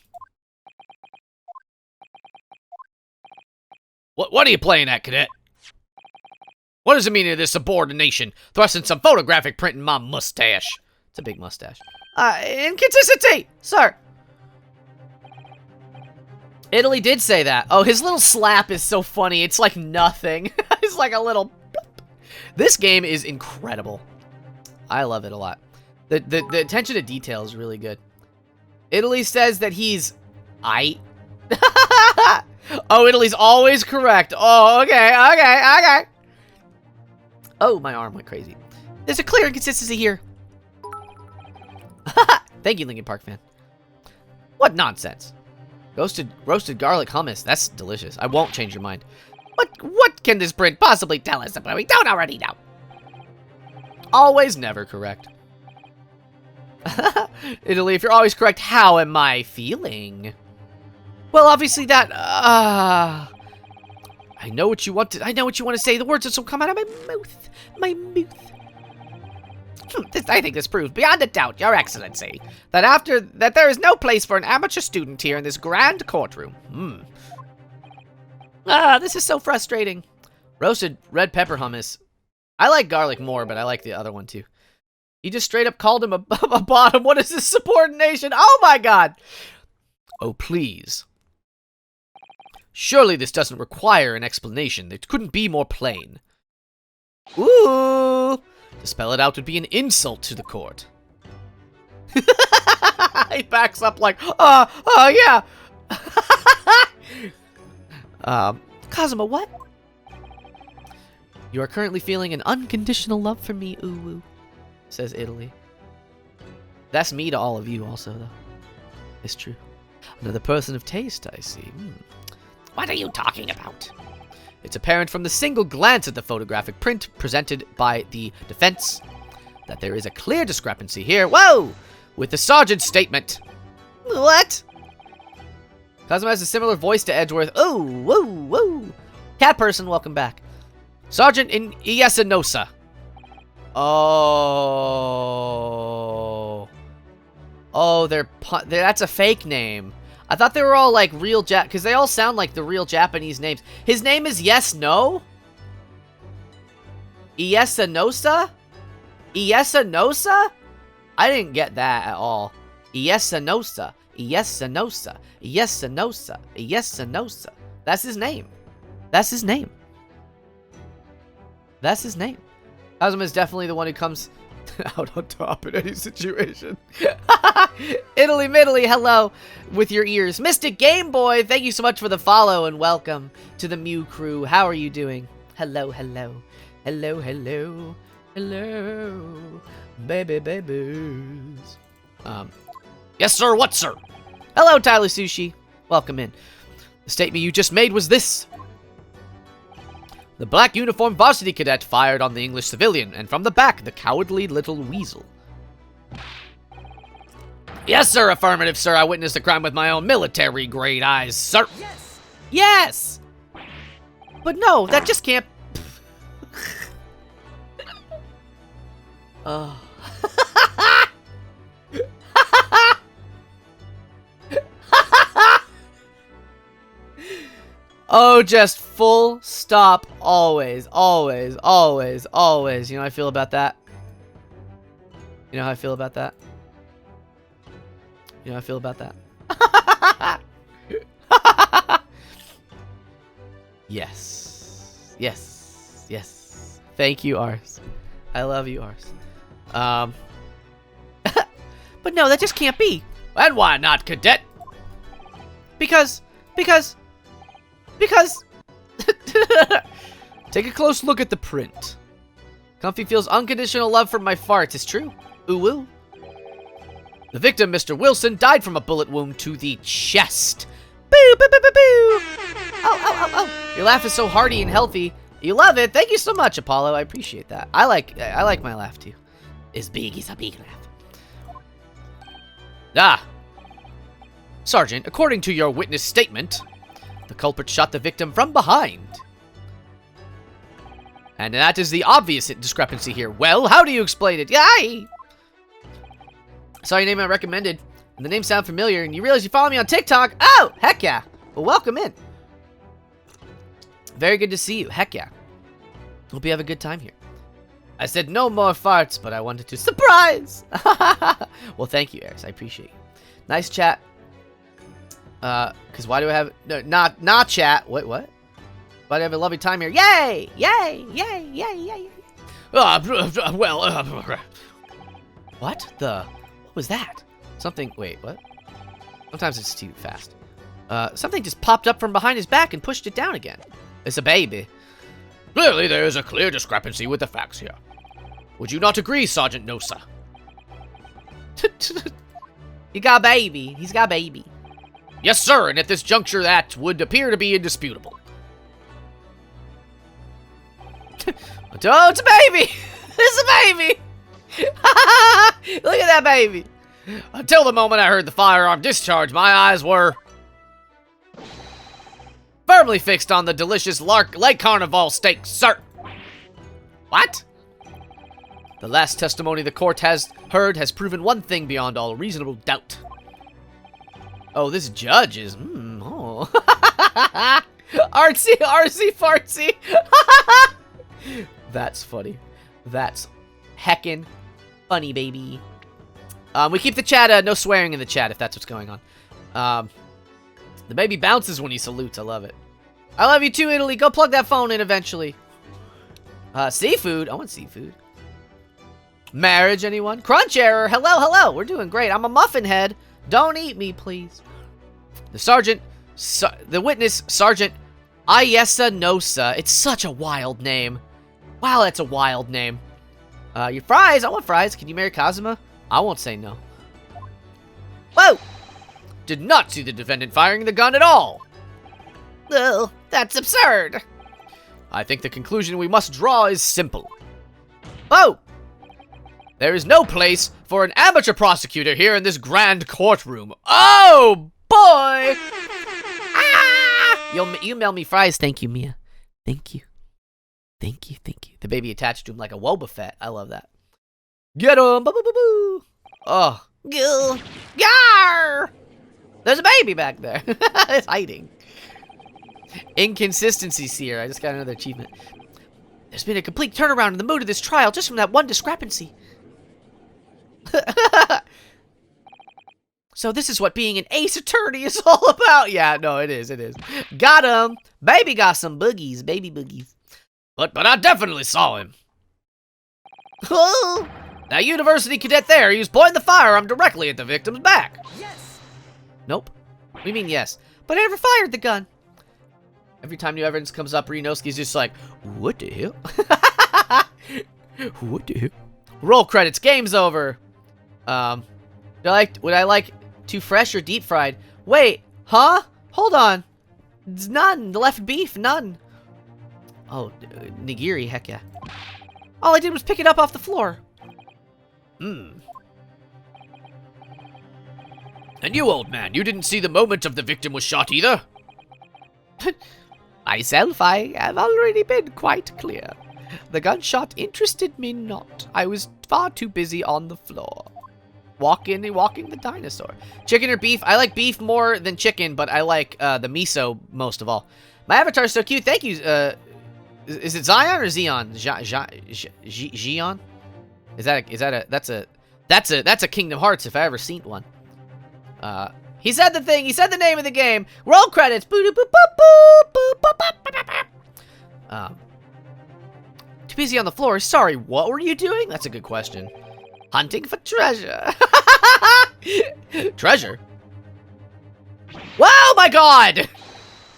What are you playing at, cadet? What does it mean to this subordination? Thrusting some photographic print in my mustache. It's a big mustache. Inconsistency, sir. Italy did say that. Oh, his little slap is so funny. It's like nothing. It's like a little... This game is incredible. I love it a lot. The attention to detail is really good. Italy says that he's... Oh, Italy's always correct. Oh, okay. Oh, my arm went crazy. There's a clear inconsistency here. Thank you, Linkin Park fan. What nonsense. Roasted garlic hummus. That's delicious. I won't change your mind. What can this print possibly tell us about we don't already know? Always never correct. Italy, if you're always correct, how am I feeling? Well, obviously that, I know what you want to say. The words that will come out of my mouth. I think this proves beyond a doubt, Your Excellency, that there is no place for an amateur student here in this grand courtroom. This is so frustrating. Roasted red pepper hummus. I like garlic more, but I like the other one too. He just straight up called him a bottom. What is this subordination? Oh my god. Oh, please. Surely this doesn't require an explanation. It couldn't be more plain. Ooh. To spell it out would be an insult to the court. He backs up like, yeah. Kazuma, what? You are currently feeling an unconditional love for me, ooh, says Italy. That's me to all of you also, though. It's true. Another person of taste, I see. What are you talking about? It's apparent from the single glance at the photographic print presented by the defense that there is a clear discrepancy here. Whoa! With the sergeant's statement. What? Kazuma has a similar voice to Edgeworth. Oh, whoa. Cat person, welcome back. Sergeant in Iyasanosa. Oh, that's a fake name. I thought they were all like real because they all sound like the real Japanese names. His name is Yes No? Iyasanosa? Iyasanosa? I didn't get that at all. Iyasanosa. Iyasanosa. Iyasanosa. Iyasanosa. That's his name. That's his name. That's his name. Kazuma is definitely the one who comes out on top in any situation. Italy Middly, hello with your ears. Mystic Game Boy, thank you so much for the follow and welcome to the Mew crew. How are you doing? Hello, hello. Hello, hello. Hello. Baby, babies. Yes, sir. What, sir? Hello, Tyler Sushi. Welcome in. The statement you just made was this. The black uniformed varsity cadet fired on the English civilian, and from the back, the cowardly little weasel. Yes, sir. Affirmative, sir. I witnessed the crime with my own military-grade eyes, sir. Yes! Yes! But no, that just can't... Oh. Oh, just full stop. Always, always, always, always. You know how I feel about that? You know how I feel about that? You know how I feel about that? Yes. Yes. Yes. Thank you, Ars. I love you, Ars. But no, that just can't be. And why not, cadet? Because... Take a close look at the print. Comfy feels unconditional love for my farts. It's true. Ooh woo. The victim, Mr. Wilson, died from a bullet wound to the chest. Boo, boo, boo, boo, boo. Oh, oh, oh, oh. Your laugh is so hearty and healthy. You love it. Thank you so much, Apollo. I appreciate that. I like my laugh too. It's big. It's a big laugh. Ah. Sergeant, according to your witness statement, the culprit shot the victim from behind. And that is the obvious discrepancy here. Well, how do you explain it? Yay! Saw your name I recommended, and the name sounded familiar, and you realize you follow me on TikTok? Oh, heck yeah. Well, welcome in. Very good to see you. Heck yeah. Hope you have a good time here. I said no more farts, but I wanted to surprise. Well, thank you, Eris. I appreciate you. Nice chat. Because why do I have... No, not chat. What? Why do I have a lovely time here? Yay! Yay! Yay! Yay! Yay! What the... What was that? Something... Wait, what? Sometimes it's too fast. Something just popped up from behind his back and pushed it down again. It's a baby. Clearly, there is a clear discrepancy with the facts here. Would you not agree, Sergeant Nosa? You got a baby. He's got a baby. Yes, sir, and at this juncture, that would appear to be indisputable. Oh, it's a baby! It's a baby! Look at that baby! Until the moment I heard the firearm discharge, my eyes were firmly fixed on the delicious Lake Carnival steak, sir. What? The last testimony the court has heard has proven one thing beyond all reasonable doubt. Oh, this judge is... oh. Artsy, artsy, fartsy. That's funny. That's heckin' funny, baby. We keep the chat, no swearing in the chat if that's what's going on. The baby bounces when he salutes. I love it. I love you too, Italy. Go plug that phone in eventually. Seafood. I want seafood. Marriage, anyone? Crunch error. Hello, hello. We're doing great. I'm a muffin head. Don't eat me, please. The sergeant, the witness, Sergeant Ayesa Nosa. It's such a wild name. Wow, that's a wild name. Your fries. I want fries. Can you marry Kazuma? I won't say no. Whoa! Did not see the defendant firing the gun at all. Oh, that's absurd. I think the conclusion we must draw is simple. Whoa! There is no place for an amateur prosecutor here in this grand courtroom. Oh, boy! Ah! You mail me fries. Thank you, Mia. Thank you. Thank you, thank you. The baby attached to him like a Wobbuffet. I love that. Get him! Boo-boo-boo-boo! Oh. Gil! Yar! There's a baby back there. It's hiding. Inconsistencies here. I just got another achievement. There's been a complete turnaround in the mood of this trial just from that one discrepancy. So this is what being an ace attorney is all about. Yeah, no, it is, it is. Got him. Baby got some boogies, baby boogies. But I definitely saw him. That university cadet there, he was pointing the firearm directly at the victim's back. Yes. Nope. What do you mean yes? But I never fired the gun. Every time new evidence comes up, Ryunosuke's just like, what the hell? What the hell? Roll credits, game's over. Would I like too fresh or deep fried? Wait, huh? Hold on. It's none. Left beef, none. Oh, nigiri, heck yeah. All I did was pick it up off the floor. And you, old man, you didn't see the moment of the victim was shot either? Myself, I have already been quite clear. The gunshot interested me not. I was far too busy on the floor. Walking the dinosaur. Chicken or beef? I like beef more than chicken, but I like the miso most of all. My avatar's so cute. Thank you. Is it Zion or Zeon? Zeon? That's a Kingdom Hearts if I ever seen one. He said the thing. He said the name of the game. Roll credits. Too busy on the floor. Sorry, what were you doing? That's a good question. Hunting for treasure. Treasure? Whoa, my god!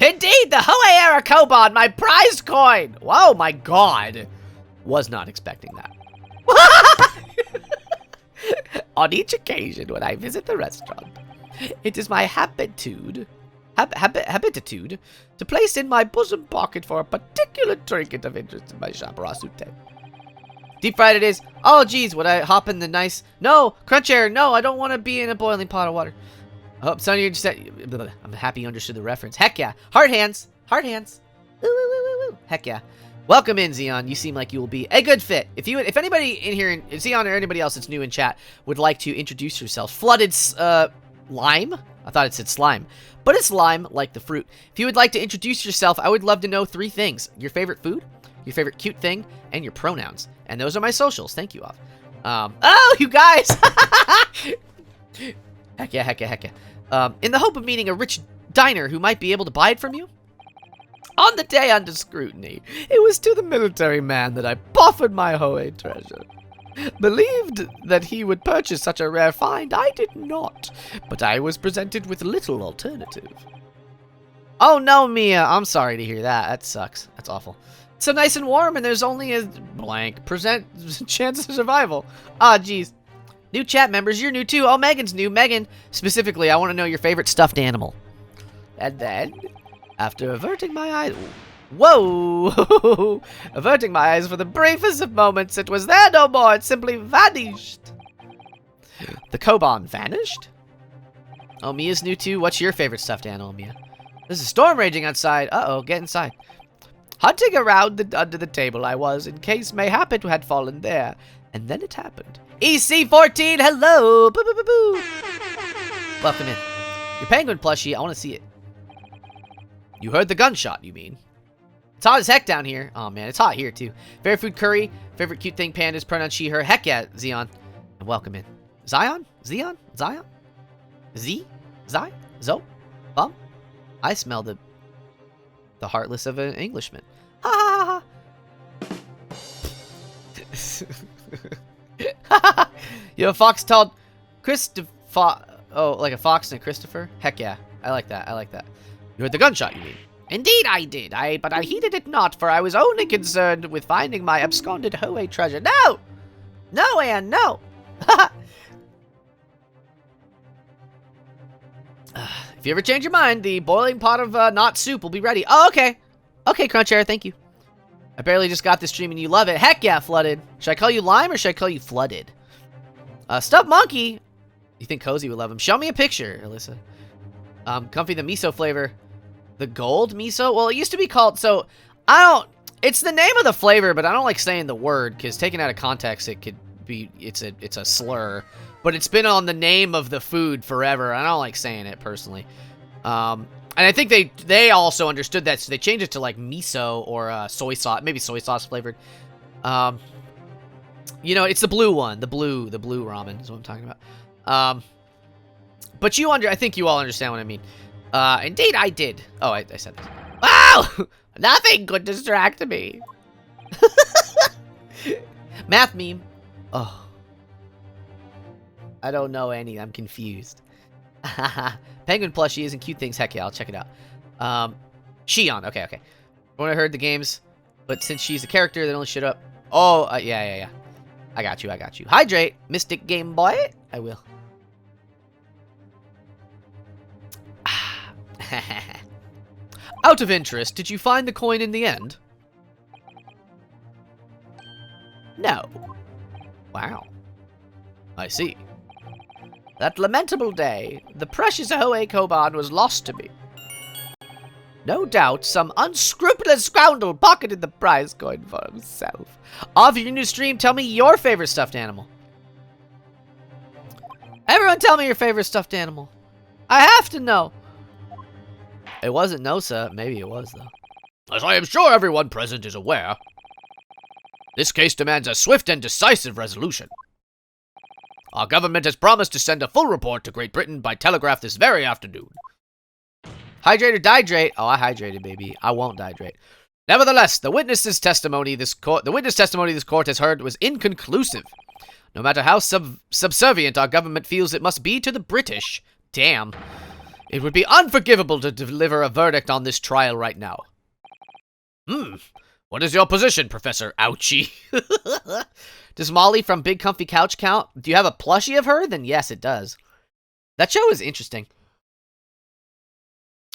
Indeed, the Hoei-era Koban, my prized coin! Whoa, my god. Was not expecting that. On each occasion when I visit the restaurant, it is my habitude to place in my bosom pocket for a particular trinket of interest in my shop, Rasute. Deep fried it is. Oh, geez, would I hop in the nice... No, crunch air, no, I don't want to be in a boiling pot of water. I hope Sonny just said... I'm happy you understood the reference. Heck yeah. Heart hands. Heart hands. Woo, woo, woo, woo, woo. Heck yeah. Welcome in, Zeon. You seem like you will be a good fit. If anybody in here, Zeon or anybody else that's new in chat, would like to introduce yourself. Flooded, lime? I thought it said slime. But it's lime, like the fruit. If you would like to introduce yourself, I would love to know 3 things. Your favorite food, your favorite cute thing, and your pronouns. And those are my socials. Thank you, off. Oh, you guys! Heck yeah, heck yeah, heck yeah. In the hope of meeting a rich diner who might be able to buy it from you? On the day under scrutiny, it was to the military man that I offered my Hoei treasure. Believed that he would purchase such a rare find, I did not, but I was presented with little alternative. Oh no, Mia, I'm sorry to hear that. That sucks. That's awful. It's so nice and warm, and there's only a blank % chance of survival. Ah, jeez. New chat members, you're new too. Oh, Megan's new. Megan, specifically, I want to know your favorite stuffed animal. And then, after averting my eyes... Whoa! Averting my eyes for the briefest of moments, it was there no more. It simply vanished. The Koban vanished? Oh, Mia's new too. What's your favorite stuffed animal, Mia? There's a storm raging outside. Uh-oh, get inside. Hunting around under the table I was, in case mayhap it had fallen there. And then it happened. EC14, hello! Boo, boo, boo, boo. Welcome in. Your penguin plushie, I want to see it. You heard the gunshot, you mean? It's hot as heck down here. Oh, man, it's hot here, too. Favorite food, curry. Favorite cute thing, pandas. Pronoun, she, her. Heck yeah, Zeon. And welcome in. Zion? Zeon? Zion? Z? Zai? Zo? Bum? I smell the heartless of an Englishman. Ha ha ha ha. You have a fox called Christopher. Oh, like a fox and a Christopher? Heck yeah. I like that. I like that. You heard the gunshot, you mean? Indeed I did. But I heeded it not, for I was only concerned with finding my absconded Hoei treasure. No! No, Anne, no! If you ever change your mind, the boiling pot of not soup will be ready. Oh, okay. Okay, Crunch Air, thank you. I barely just got this stream and you love it. Heck yeah, Flooded. Should I call you Lime or should I call you Flooded? Stuffed Monkey. You think Cozy would love him? Show me a picture, Alyssa. Comfy, the miso flavor. The gold miso? Well, it used to be called, so, it's the name of the flavor, but I don't like saying the word, because taken out of context, it could be, it's a slur. But it's been on the name of the food forever. I don't like saying it, personally. And I think they also understood that, so they changed it to, like, miso or soy sauce, maybe soy sauce flavored. You know, it's the blue one, the blue ramen is what I'm talking about. But I think you all understand what I mean. Indeed I did. Oh, I said that. Wow! Nothing could distract me. Math meme. Oh. I don't know any. I'm confused. Penguin plushie isn't cute things. Heck yeah, I'll check it out. Shion. Okay, okay. When I heard the games, but since she's a character, they only shut up. Oh, yeah. I got you. Hydrate, Mystic Game Boy. I will. Out of interest, did you find the coin in the end? No. Wow. I see. That lamentable day, the precious Hoei Koban was lost to me. No doubt some unscrupulous scoundrel pocketed the prize coin for himself. Off your new stream, tell me your favorite stuffed animal. Everyone tell me your favorite stuffed animal. I have to know. It wasn't Nosa. Maybe it was, though. As I am sure everyone present is aware, this case demands a swift and decisive resolution. Our government has promised to send a full report to Great Britain by telegraph this very afternoon. Hydrate or dihydrate? Oh, I hydrated, baby. I won't dihydrate. Nevertheless, the witness testimony this court has heard was inconclusive. No matter how subservient our government feels it must be to the British, damn, it would be unforgivable to deliver a verdict on this trial right now. What is your position, Professor Ouchie? Does Molly from Big Comfy Couch count? Do you have a plushie of her? Then yes, it does. That show is interesting.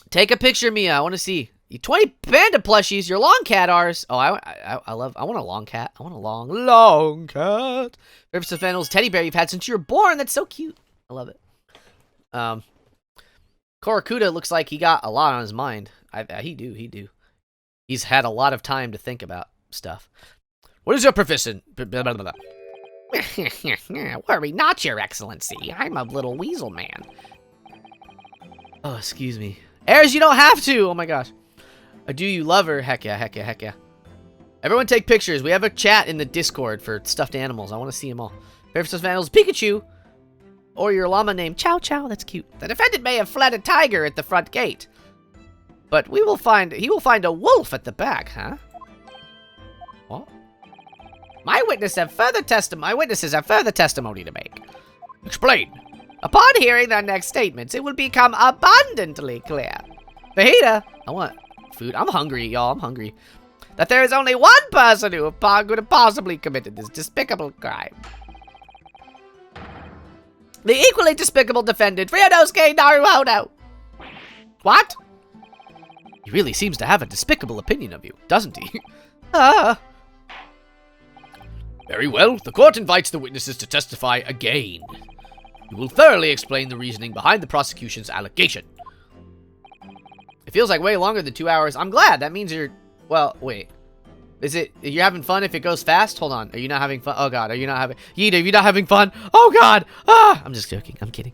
Take a picture, Mia. I want to see. 20 panda plushies. Your long cat ours. Oh, I want a long cat. I want a long cat. Favorite stuffed animals teddy bear you've had since you were born. That's so cute. I love it. Korakuda looks like he got a lot on his mind. He do. He's had a lot of time to think about stuff. What is your profession? Worry not, Your Excellency. I'm a little weasel man. Oh, excuse me. Ayers, you don't have to! Oh my gosh. Do you love her? Heck yeah. Everyone take pictures. We have a chat in the Discord for stuffed animals. I want to see them all. Favorite stuffed animals? Pikachu. Or your llama named Chow Chow. That's cute. The defendant may have fled a tiger at the front gate. But he will find a wolf at the back, huh? What? My witnesses have further testimony to make. Explain. Upon hearing their next statements, it will become abundantly clear. Fajita, I want food. I'm hungry, y'all. I'm hungry. That there is only one person who could have possibly committed this despicable crime. The equally despicable defendant, Ryunosuke Naruhodo. What? He really seems to have a despicable opinion of you, doesn't he? Very well. The court invites the witnesses to testify again. You will thoroughly explain the reasoning behind the prosecution's allegation. It feels like way longer than 2 hours. I'm glad. That means you're... Well, wait. You're having fun if it goes fast? Hold on. Are you not having fun? Oh, God. Are you not having... Yeet, are you not having fun? Oh, God. Ah! I'm just joking. I'm kidding.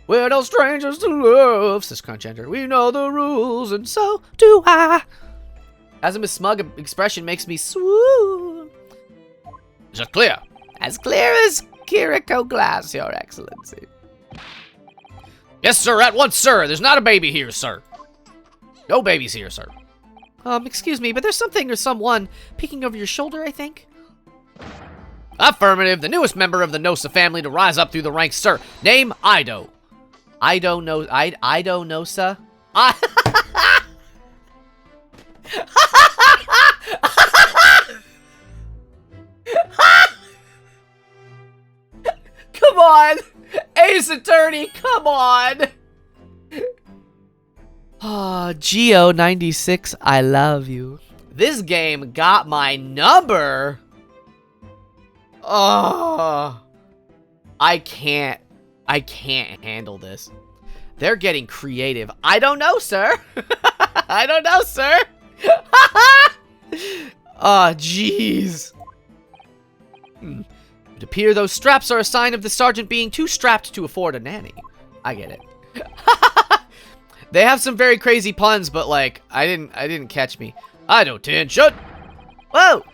We're no strangers to love, says Crunch Ender. We know the rules, and so do I. Azuma's smug expression makes me swoon. Is it clear? As clear as Kiriko glass, Your Excellency. Yes, sir. At once, sir. There's not a baby here, sir. No babies here, sir. Excuse me, but there's something or someone peeking over your shoulder, I think. Affirmative. The newest member of the Nosa family to rise up through the ranks, sir. Name, Ido. Ido Nosa? Come on! Ace Attorney, come on! Geo96, I love you. This game got my number! Oh, I can't handle this. They're getting creative. I don't know, sir. I don't know, sir. Oh, jeez. It appears those straps are a sign of the sergeant being too strapped to afford a nanny. I get it. They have some very crazy puns, but like, I didn't catch me. I don't attention. Whoa.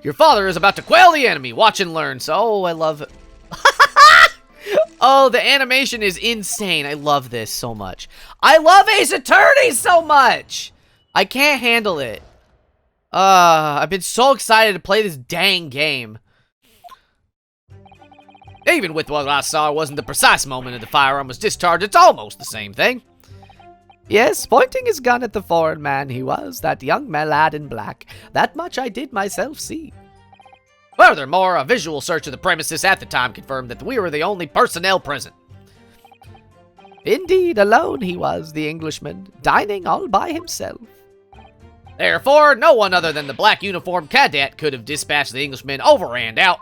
Your father is about to quail the enemy. Watch and learn. So, oh, I love it. Oh, the animation is insane. I love this so much. I love Ace Attorney so much. I can't handle it. I've been so excited to play this dang game. Even with what I saw wasn't the precise moment of the firearm was discharged, it's almost the same thing. Yes, pointing his gun at the foreign man he was, that young lad in black. That much I did myself see. Furthermore, a visual search of the premises at the time confirmed that we were the only personnel present. Indeed, alone he was, the Englishman, dining all by himself. Therefore, no one other than the black uniformed cadet could have dispatched the Englishman over and out.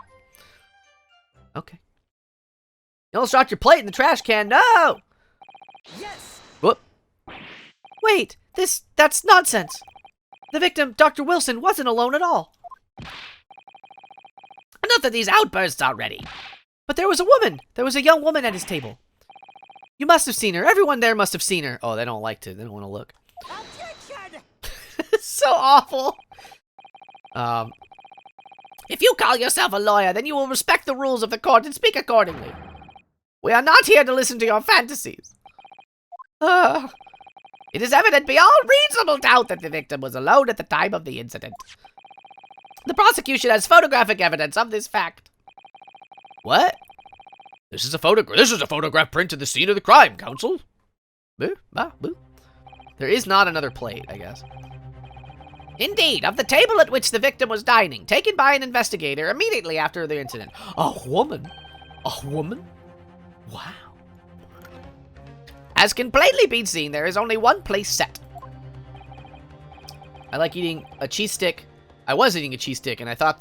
Okay. You almost dropped your plate in the trash can. No! Yes! Whoop. Wait, that's nonsense. The victim, Dr. Wilson, wasn't alone at all. Enough of these outbursts already. But there was a woman. There was a young woman at his table. You must have seen her. Everyone there must have seen her. Oh, they don't like to. They don't want to look. Objection! It's so awful. If you call yourself a lawyer, then you will respect the rules of the court and speak accordingly. We are not here to listen to your fantasies. It is evident beyond reasonable doubt that the victim was alone at the time of the incident. The prosecution has photographic evidence of this fact. What? This is a photograph print of the scene of the crime, counsel. There is not another plate, I guess. Indeed, of the table at which the victim was dining, taken by an investigator immediately after the incident. A woman? A woman? Wow. As can plainly be seen, there is only one place set. I like eating a cheese stick. I was eating a cheese stick, and I thought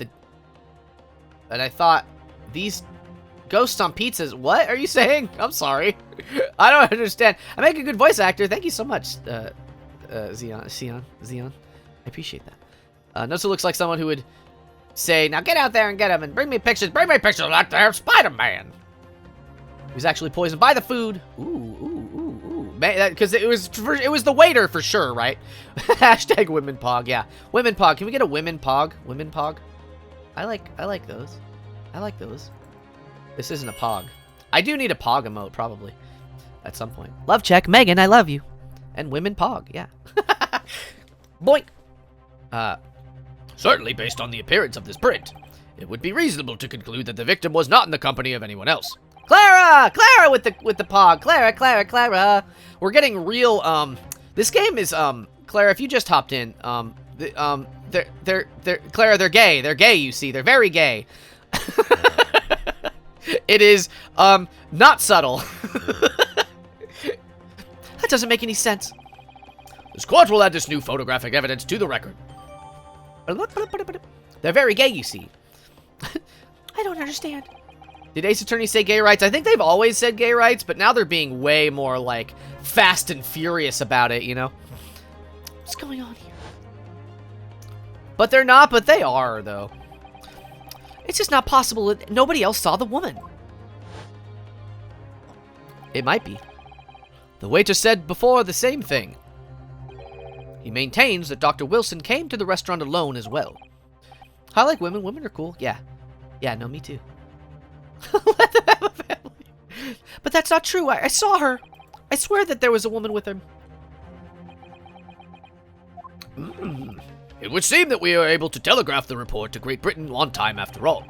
these ghosts on pizzas. What are you saying? I'm sorry. I don't understand. I make a good voice actor. Thank you so much, Zion. I appreciate that. Nosa looks like someone who would say, "Now get out there and get him, and bring me pictures. Bring me pictures like that Spider-Man." He was actually poisoned by the food. Ooh. Because it was the waiter for sure, right? Hashtag women pog. Yeah, women pog. Can we get a women pog? Women pog. I like those. I like those. This isn't a pog. I do need a pog emote probably at some point. Love check, Megan. I love you. And women pog. Yeah. Boink. Certainly based on the appearance of this print, it would be reasonable to conclude that the victim was not in the company of anyone else. Clara with the pog. Clara. We're getting real. This game is Clara. If you just hopped in, Clara. They're gay. They're gay. You see, they're very gay. It is not subtle. That doesn't make any sense. This court will add this new photographic evidence to the record. They're very gay, you see. I don't understand. Did Ace Attorney say gay rights? I think they've always said gay rights, but now they're being way more, like, fast and furious about it, you know? What's going on here? But they're not, but they are, though. It's just not possible that nobody else saw the woman. It might be. The waiter said before the same thing. He maintains that Dr. Wilson came to the restaurant alone as well. I like women. Women are cool. Yeah. Yeah, no, me too. Let them have a family. But that's not true. I saw her. I swear that there was a woman with him. It would seem that we are able to telegraph the report to Great Britain on time after all.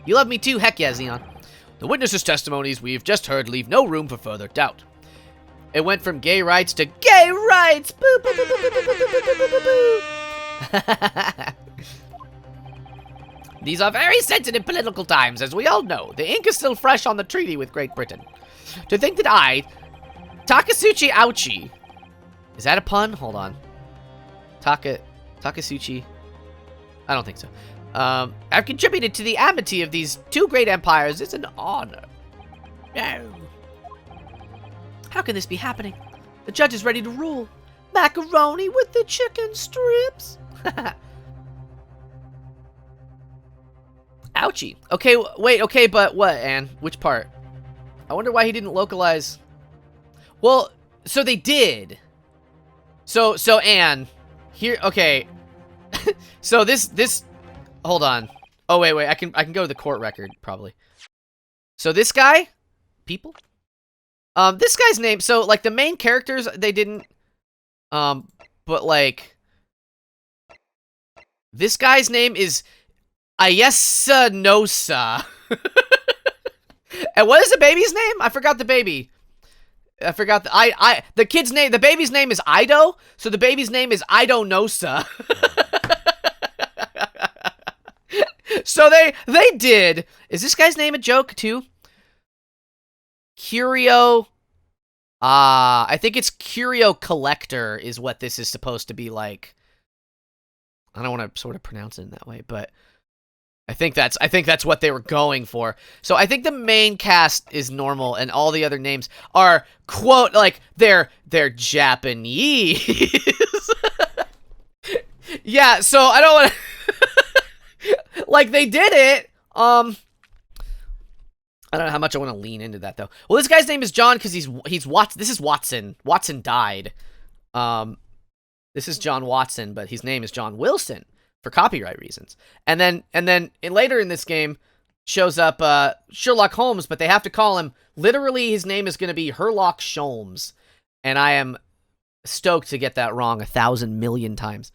You love me too? Heck yeah, Xeon. The witnesses' testimonies we've just heard leave no room for further doubt. It went from gay rights to gay rights! Boo, boo, boo, boo, boo, boo, boo, boo, boo, boo. These are very sensitive political times, as we all know. The ink is still fresh on the treaty with Great Britain. To think that I, Takasuchi Ouchi... Is that a pun? Hold on. Takasuchi... I don't think so. I've contributed to the amity of these two great empires. It's an honor. No. How can this be happening? The judge is ready to rule. Macaroni with the chicken strips. Ouchie. Okay, wait, okay, but what, Anne? Which part? I wonder why he didn't localize. Well, so they did. So Anne, here, okay. So this, hold on. Oh, wait, I can go to the court record, probably. So this guy, people? This guy's name, so, like, the main characters, they didn't, but, like, this guy's name is Ayesa Nosa. And what is the baby's name? I forgot the baby. I forgot the kid's name. The baby's name is Ido, so the baby's name is Ido Nosa. So they did. Is this guy's name a joke too? Curio. I think it's Curio Collector is what this is supposed to be like. I don't want to sort of pronounce it in that way, but I think that's what they were going for. So I think the main cast is normal, and all the other names are quote like they're Japanese. Yeah, so I don't want to like they did it. I don't know how much I want to lean into that though. Well, this guy's name is John because he's Watson. This is Watson. Watson died. This is John Watson, but his name is John Wilson for copyright reasons. And then later in this game shows up Sherlock Holmes, but they have to call him literally. His name is going to be Herlock Sholmes, and I am stoked to get that wrong 1,000 million times.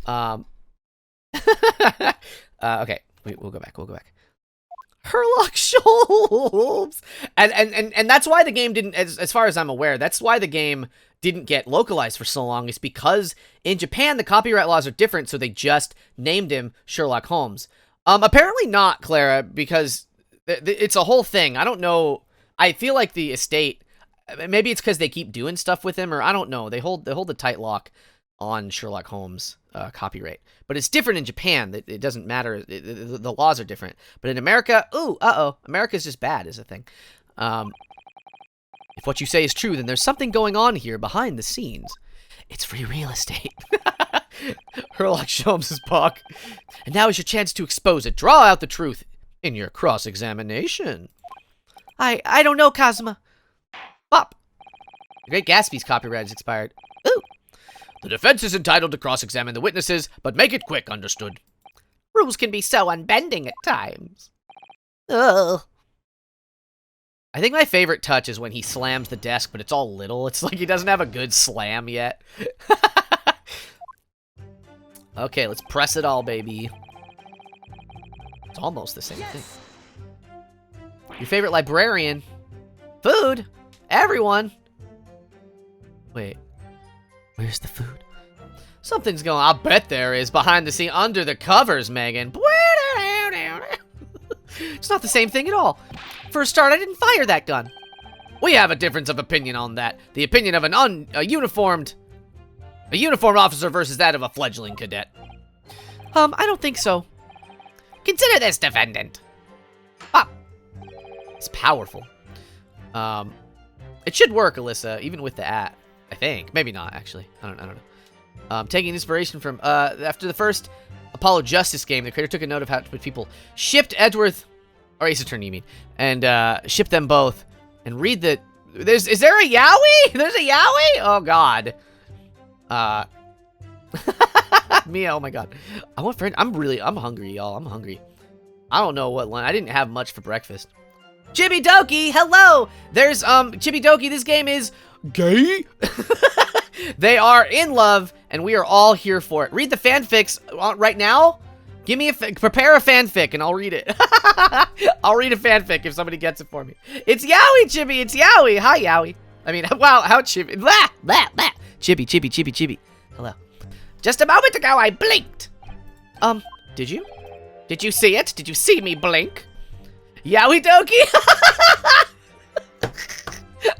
Okay, we'll go back. Herlock Sholmes, and that's why the game didn't, as far as I'm aware, that's why the game didn't get localized for so long. Is because in Japan the copyright laws are different, so they just named him Sherlock Holmes. Apparently not, Clara, because it's a whole thing. I don't know. I feel like the estate, maybe it's because they keep doing stuff with him, or I don't know. They hold a tight lock on Sherlock Holmes copyright, but it's different in Japan. It doesn't matter. The laws are different. But in America, America's just bad is a thing. If what you say is true, then there's something going on here behind the scenes. It's free real estate. Herlock Sholmes' buck. And now is your chance to expose it. Draw out the truth in your cross-examination. I don't know, Kazuma. Bop. The Great Gatsby's copyright is expired. Ooh. The defense is entitled to cross-examine the witnesses, but make it quick, understood? Rules can be so unbending at times. Ugh. I think my favorite touch is when he slams the desk, but it's all little. It's like he doesn't have a good slam yet. Okay, let's press it all, baby. It's almost the same thing. Your favorite librarian? Food? Everyone? Wait. Where's the food? Something's going on. I'll bet there is behind the scene, under the covers, Megan. It's not the same thing at all. For a start, I didn't fire that gun. We have a difference of opinion on that. The opinion of a uniformed officer versus that of a fledgling cadet. I don't think so. Consider this, defendant. Ah. It's powerful. It should work, Alyssa, even with the at. I think. Maybe not, actually. I don't know. Taking inspiration from, after the first Apollo Justice game, the creator took a note of how people shipped Edgeworth, or Ace Attorney, you mean, and shipped them both, and read the, is there a Yowie? There's a Yowie? Oh, God. Mia, oh my God. I'm hungry, y'all. I'm hungry. I don't know what lunch, I didn't have much for breakfast. Chibi Doki, hello! There's, Chibi Doki, this game is gay? They are in love, and we are all here for it. Read the fanfics right now. Give me prepare a fanfic, and I'll read it. I'll read a fanfic if somebody gets it for me. It's Yowie, Chibi. It's Yowie. Hi, Yowie. I mean, wow, how Chibi. Blah, blah, blah. Chibi. Hello. Just a moment ago, I blinked. Did you? Did you see it? Did you see me blink? Yowie Doki.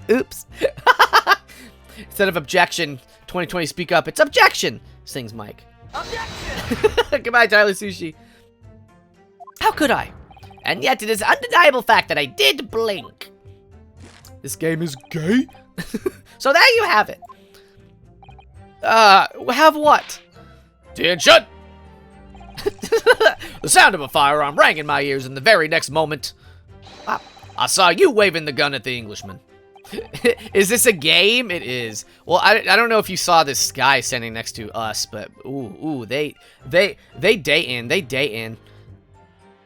Oops. Instead of objection, 2020 speak up. It's objection, sings Mike. Objection! Goodbye, Tyler Sushi. How could I? And yet it is an undeniable fact that I did blink. This game is gay? So there you have it. Have what? Attention! The sound of a firearm rang in my ears in the very next moment. I saw you waving the gun at the Englishman. Is this a game? It is. Well, I don't know if you saw this guy standing next to us, but ooh, they day in.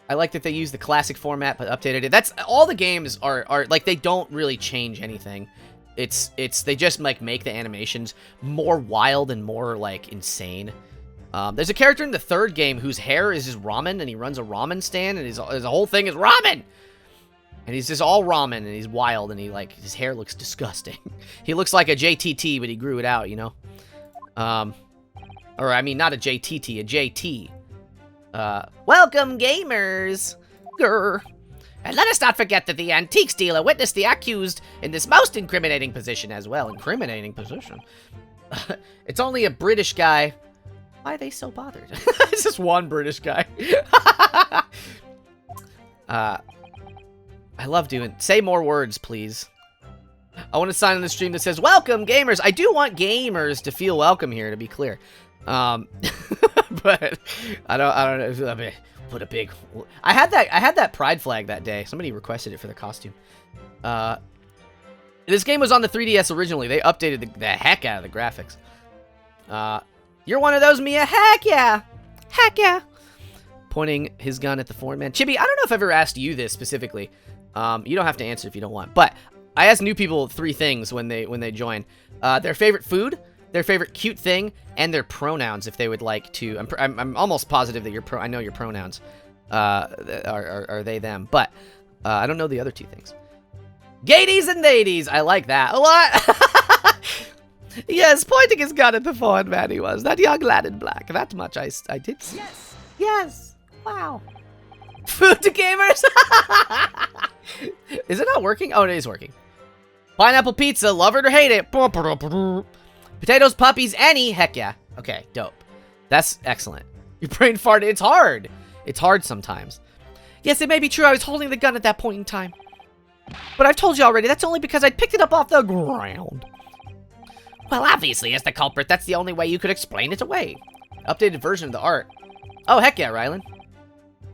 I like that they use the classic format but updated it. That's all the games are like, they don't really change anything. It's they just like make the animations more wild and more like insane. There's a character in the third game whose hair is his ramen, and he runs a ramen stand, and his whole thing is ramen. And he's just all ramen, and he's wild, and his hair looks disgusting. He looks like a JTT, but he grew it out, you know? Or, I mean, not a JTT, a JT. Welcome, gamers! Grr. And let us not forget that the antiques dealer witnessed the accused in this most incriminating position as well. Incriminating position? It's only a British guy. Why are they so bothered? It's just one British guy. I love doing... Say more words, please. I want to sign on the stream that says, welcome, gamers. I do want gamers to feel welcome here, to be clear. But I don't know. Put a big... I had that pride flag that day. Somebody requested it for their costume. This game was on the 3DS originally. They updated the heck out of the graphics. You're one of those, Mia. Heck yeah. Heck yeah. Pointing his gun at the foreign man. Chibi, I don't know if I've ever asked you this specifically. You don't have to answer if you don't want. But I ask new people 3 things when they join. Their favorite food, their favorite cute thing, and their pronouns if they would like to. I'm almost positive that I know your pronouns are they them. But I don't know the other 2 things. Gadies and ladies. I like that a lot. Yes, pointing his gun at the foreign man he was. That young lad in black. That much I did see. Yes. Yes. Wow. Food to gamers. Is it not working? Oh, it is working. Pineapple pizza, love it or hate it. Potatoes, puppies, any. Heck yeah. Okay, dope. That's excellent. Your brain farted. It's hard. It's hard sometimes. Yes, it may be true. I was holding the gun at that point in time. But I've told you already, that's only because I picked it up off the ground. Well, obviously, as the culprit, that's the only way you could explain it away. Updated version of the art. Oh, heck yeah, Rylan.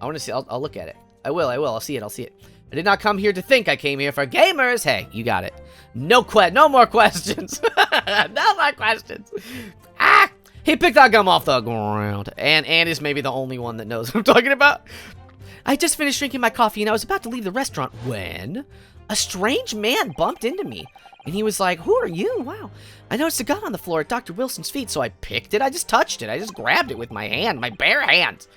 I want to see. I'll look at it. I will. I'll see it. I did not come here to think. I came here for gamers. Hey, you got it. No more questions. No more questions. Ah! He picked that gum off the ground. And is maybe the only one that knows what I'm talking about. I just finished drinking my coffee and I was about to leave the restaurant when a strange man bumped into me. And he was like, who are you? Wow. I noticed a gun on the floor at Dr. Wilson's feet, so I picked it. I just touched it. I just grabbed it with my hand, my bare hand.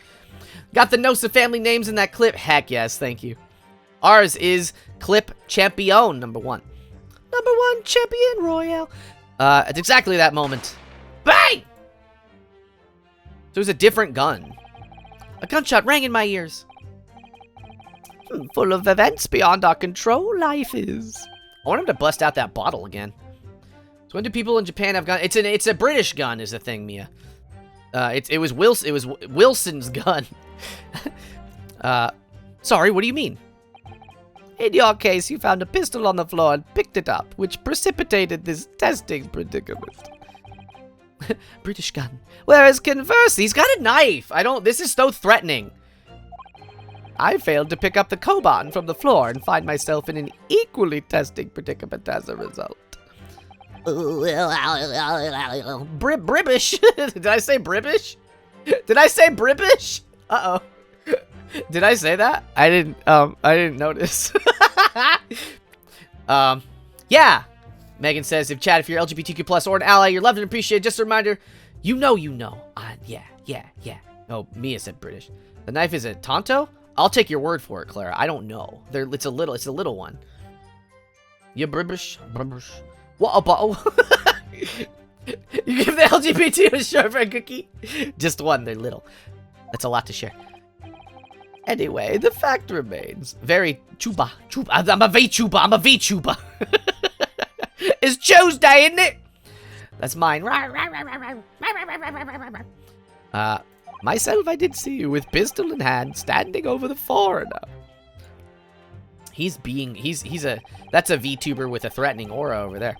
Got the notes of family names in that clip? Heck yes, thank you. Ours is Clip Champion, number 1. Number 1 Champion Royale. It's exactly that moment. Bang! There was a different gun. A gunshot rang in my ears. Full of events beyond our control, life is. I want him to bust out that bottle again. So when do people in Japan have guns? It's a British gun is the thing, Mia. It was Wilson's gun. Sorry, what do you mean? In your case, you found a pistol on the floor and picked it up, which precipitated this testing predicament. British gun. Whereas conversely, he's got a knife. This is so threatening. I failed to pick up the Koban from the floor and find myself in an equally testing predicament as a result. Bribbish. Did I say bribbish? Did I say bribbish? Uh-oh. Did I say that? I didn't notice. Yeah. Megan says, if you're LGBTQ plus or an ally, you're loved and appreciated. Just a reminder, you know. Yeah. Oh, Mia said British. The knife is a Tonto? I'll take your word for it, Clara. I don't know. It's a little one. You bribbish. What about? You give the LGBT a shortbread cookie? Just one. They're little. That's a lot to share. Anyway, the fact remains. Very chuba. I'm a VTuber. It's Tuesday, isn't it? That's mine. Myself, I did see you with pistol in hand, standing over the foreigner. That's a VTuber with a threatening aura over there.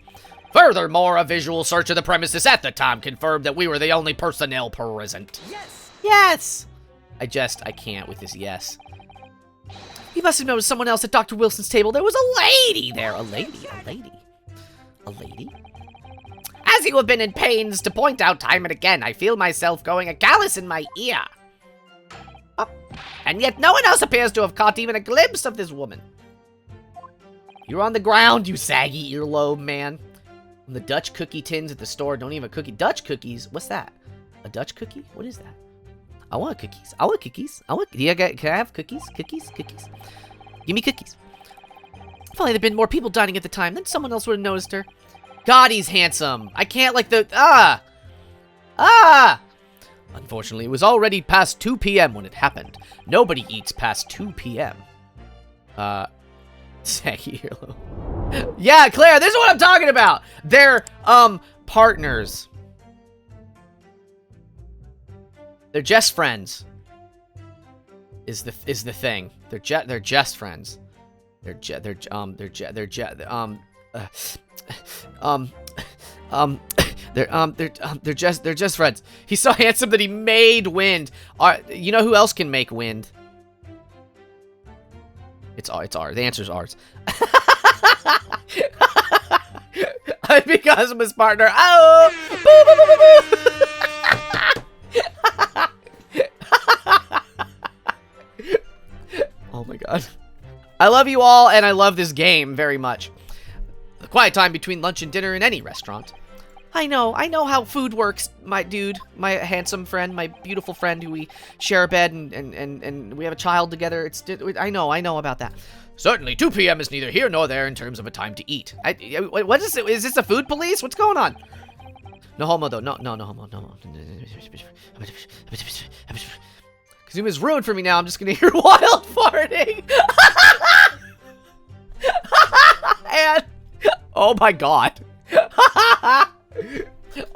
Furthermore, a visual search of the premises at the time confirmed that we were the only personnel present. Yes! I can't with this yes. He must have noticed someone else at Dr. Wilson's table. There was a lady there. A lady? As you have been in pains to point out time and again, I feel myself going a callus in my ear. Oh, and yet no one else appears to have caught even a glimpse of this woman. You're on the ground, you saggy earlobe man. The Dutch cookie tins at the store don't even cookie. Dutch cookies? What's that? A Dutch cookie? What is that? I want cookies. Can I have cookies? Cookies. Give me cookies. If only there'd been more people dining at the time, then someone else would have noticed her. God, he's handsome. I can't like the... Unfortunately, it was already past 2 p.m. when it happened. Nobody eats past 2 p.m. Saggy Earlobe. Yeah, Claire, this is what I'm talking about. They're, partners. They're just friends. Is the thing. They're just friends. They're just friends. He's so handsome that he made wind. You know who else can make wind? It's ours. The answer's ours. Because I'm his partner. Oh! Oh my god. I love you all, and I love this game very much. The quiet time between lunch and dinner in any restaurant. I know how food works, my dude, my handsome friend, my beautiful friend who we share a bed and we have a child together. I know about that. Certainly, 2 p.m. is neither here nor there in terms of a time to eat. What is it? Is this a food police? What's going on? No homo, though. No homo, no. Kazuma's ruined for me now. I'm just gonna hear wild farting. And, oh my god.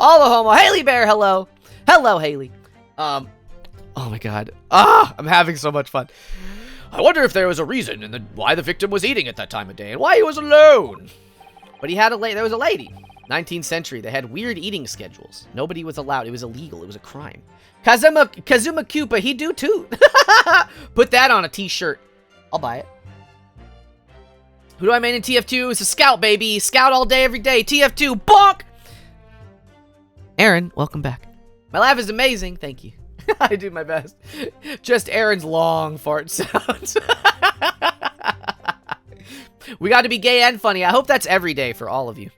All the homo. Haley Bear, hello. Hello, Haley. Oh my god. I'm having so much fun. I wonder if there was a reason why the victim was eating at that time of day and why he was alone. But he had there was a lady. 19th century, they had weird eating schedules. Nobody was allowed. It was illegal. It was a crime. Kazuma Koopa, he do too. Put that on a t-shirt. I'll buy it. Who do I main in TF2? It's a scout, baby. Scout all day, every day. TF2, bonk! Aaron, welcome back. My laugh is amazing. Thank you. I do my best. Just Aaron's long fart sounds. We got to be gay and funny. I hope that's every day for all of you.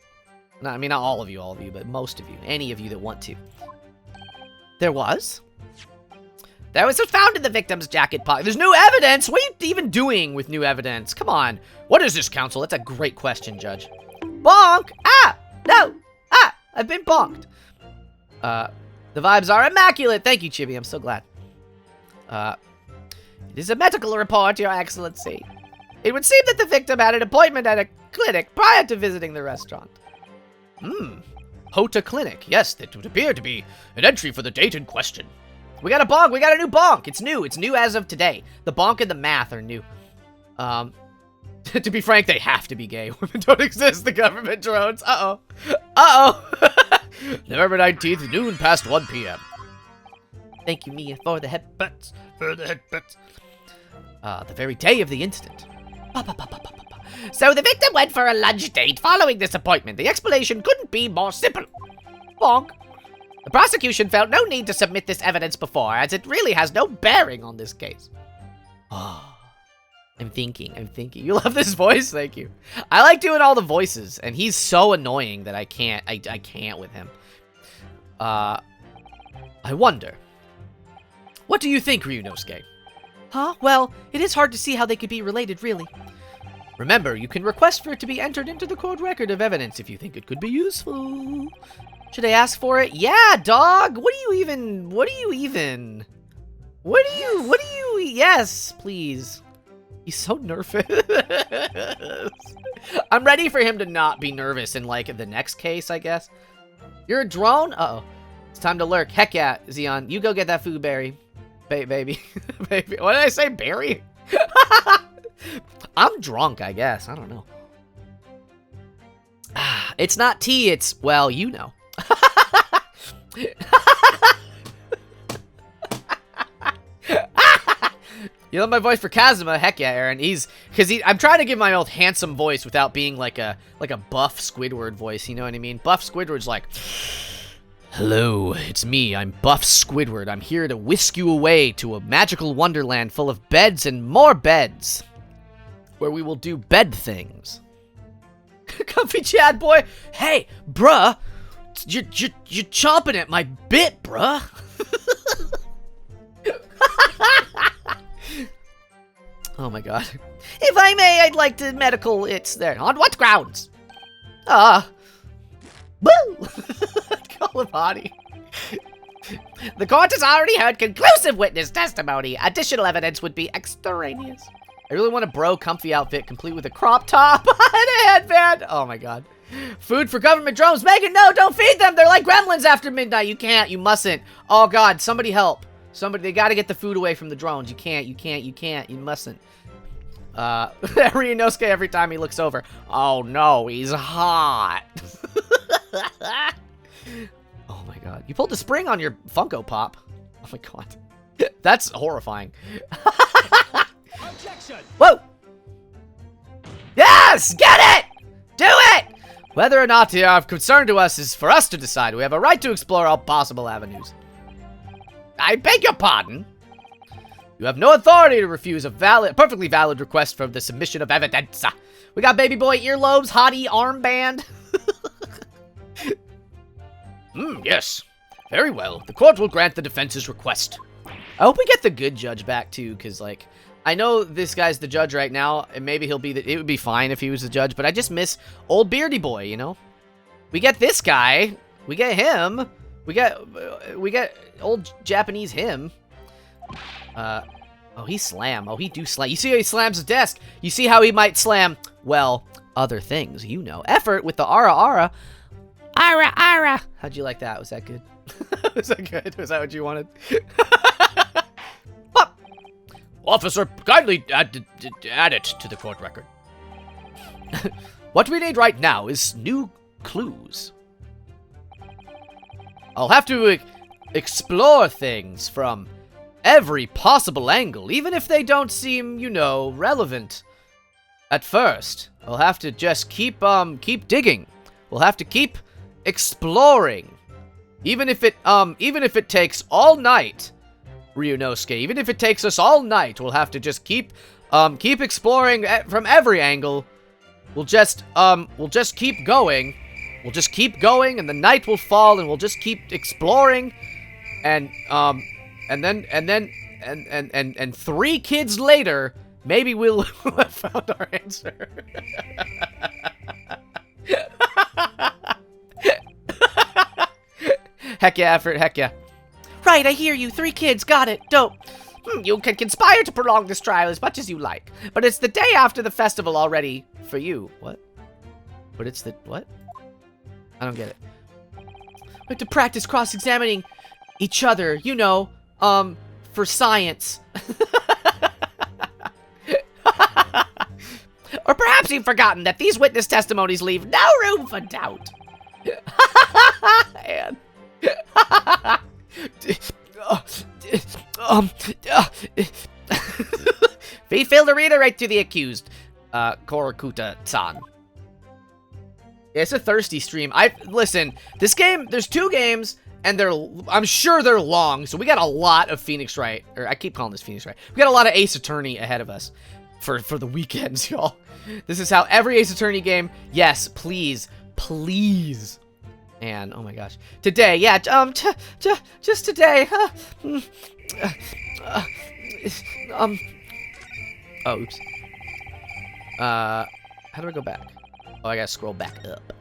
No, I mean, not all of you, but most of you. Any of you that want to. There was? That was found in the victim's jacket pocket. There's new evidence? What are you even doing with new evidence? Come on. What is this, counsel? That's a great question, Judge. Bonk! Ah! No! Ah! I've been bonked. The vibes are immaculate. Thank you, Chibi. I'm so glad. It is a medical report, Your Excellency. It would seem that the victim had an appointment at a clinic prior to visiting the restaurant. Hota Clinic. Yes, that would appear to be an entry for the date in question. We got a bonk. We got a new bonk. It's new. It's new as of today. The bonk and the math are new. To be frank, they have to be gay. Women don't exist. The government drones. Uh-oh. Uh-oh. November 19th, noon past 1 p.m. Thank you, Mia, for the headbutts. The very day of the incident. So the victim went for a lunch date following this appointment. The explanation couldn't be more simple. Bonk. The prosecution felt no need to submit this evidence before, as it really has no bearing on this case. Oh. I'm thinking. You love this voice? Thank you. I like doing all the voices, and he's so annoying that I can't with him. I wonder. What do you think, Ryunosuke? Huh? Well, it is hard to see how they could be related, really. Remember, you can request for it to be entered into the court record of evidence if you think it could be useful. Should I ask for it? Yeah, dog! Yes, please. He's so nervous. I'm ready for him to not be nervous in, like, the next case, I guess. You're a drone? Uh-oh. It's time to lurk. Heck yeah, Xeon. You go get that food berry. Baby. Baby. What did I say? Berry? I'm drunk, I guess. I don't know. It's not tea, it's, well, you know. You love my voice for Kazuma? Heck yeah, Aaron. I'm trying to give my old handsome voice without being like a buff Squidward voice, you know what I mean? Buff Squidward's like, hello, it's me, I'm Buff Squidward. I'm here to whisk you away to a magical wonderland full of beds and more beds, where we will do bed things. Comfy Chad boy. Hey, bruh, you're chomping at my bit, bruh. Oh my god. If I may, I'd like to medical it's there. On what grounds? Woo! Call him Hottie. The court has already heard conclusive witness testimony. Additional evidence would be extraneous. I really want a bro comfy outfit complete with a crop top and a headband. Oh my god. Food for government drones. Megan, no, don't feed them. They're like gremlins after midnight. You can't. You mustn't. Oh god, somebody help. Somebody, they gotta get the food away from the drones. You can't. You mustn't. Ryunosuke every time he looks over. Oh no, he's hot. Oh my god. You pulled the spring on your Funko Pop. Oh my god. That's horrifying. Objection! Whoa! Yes! Get it! Do it! Whether or not they are of concern to us is for us to decide. We have a right to explore all possible avenues. I beg your pardon? You have no authority to refuse a perfectly valid request for the submission of evidence. We got baby boy earlobes, hottie armband. Yes. Very well. The court will grant the defense's request. I hope we get the good judge back, too, because, like, I know this guy's the judge right now, and maybe he'll be it would be fine if he was the judge, but I just miss old beardy boy, you know? We get this guy. We get him. We get old Japanese him. Oh, he slam. Oh, he do slam. You see how he slams his desk? You see how he might slam, well, other things, you know. Effort with the ara ara. Ara ara. How'd you like that? Was that good? Was that good? Was that what you wanted? Officer, kindly add it to the court record. What we need right now is new clues. I'll have to explore things from every possible angle, even if they don't seem, you know, relevant at first. I'll have to just keep digging. We'll have to keep exploring. Even if it takes all night, Ryunosuke, even if it takes us all night, we'll have to just keep exploring from every angle. We'll just keep going. We'll just keep going, and the night will fall, and we'll just keep exploring, and 3 kids later, maybe we'll have found our answer. Heck yeah, effort, heck yeah. Right, I hear you. 3 kids, got it. Dope. You can conspire to prolong this trial as much as you like, but it's the day after the festival already for you. What? But it's the, what? I don't get it. We have to practice cross-examining each other, you know, for science. Or perhaps you've forgotten that these witness testimonies leave no room for doubt. And... We failed to reiterate to the accused, Korakuta-san. It's a thirsty stream. Listen, this game, there's 2 games, and I'm sure they're long, so we got a lot of Phoenix Wright, or I keep calling this Phoenix Wright. We got a lot of Ace Attorney ahead of us for the weekends, y'all. This is how every Ace Attorney game, yes, please, and oh my gosh, today, yeah, just today, oh, oops. How do I go back? Oh, I gotta scroll back up.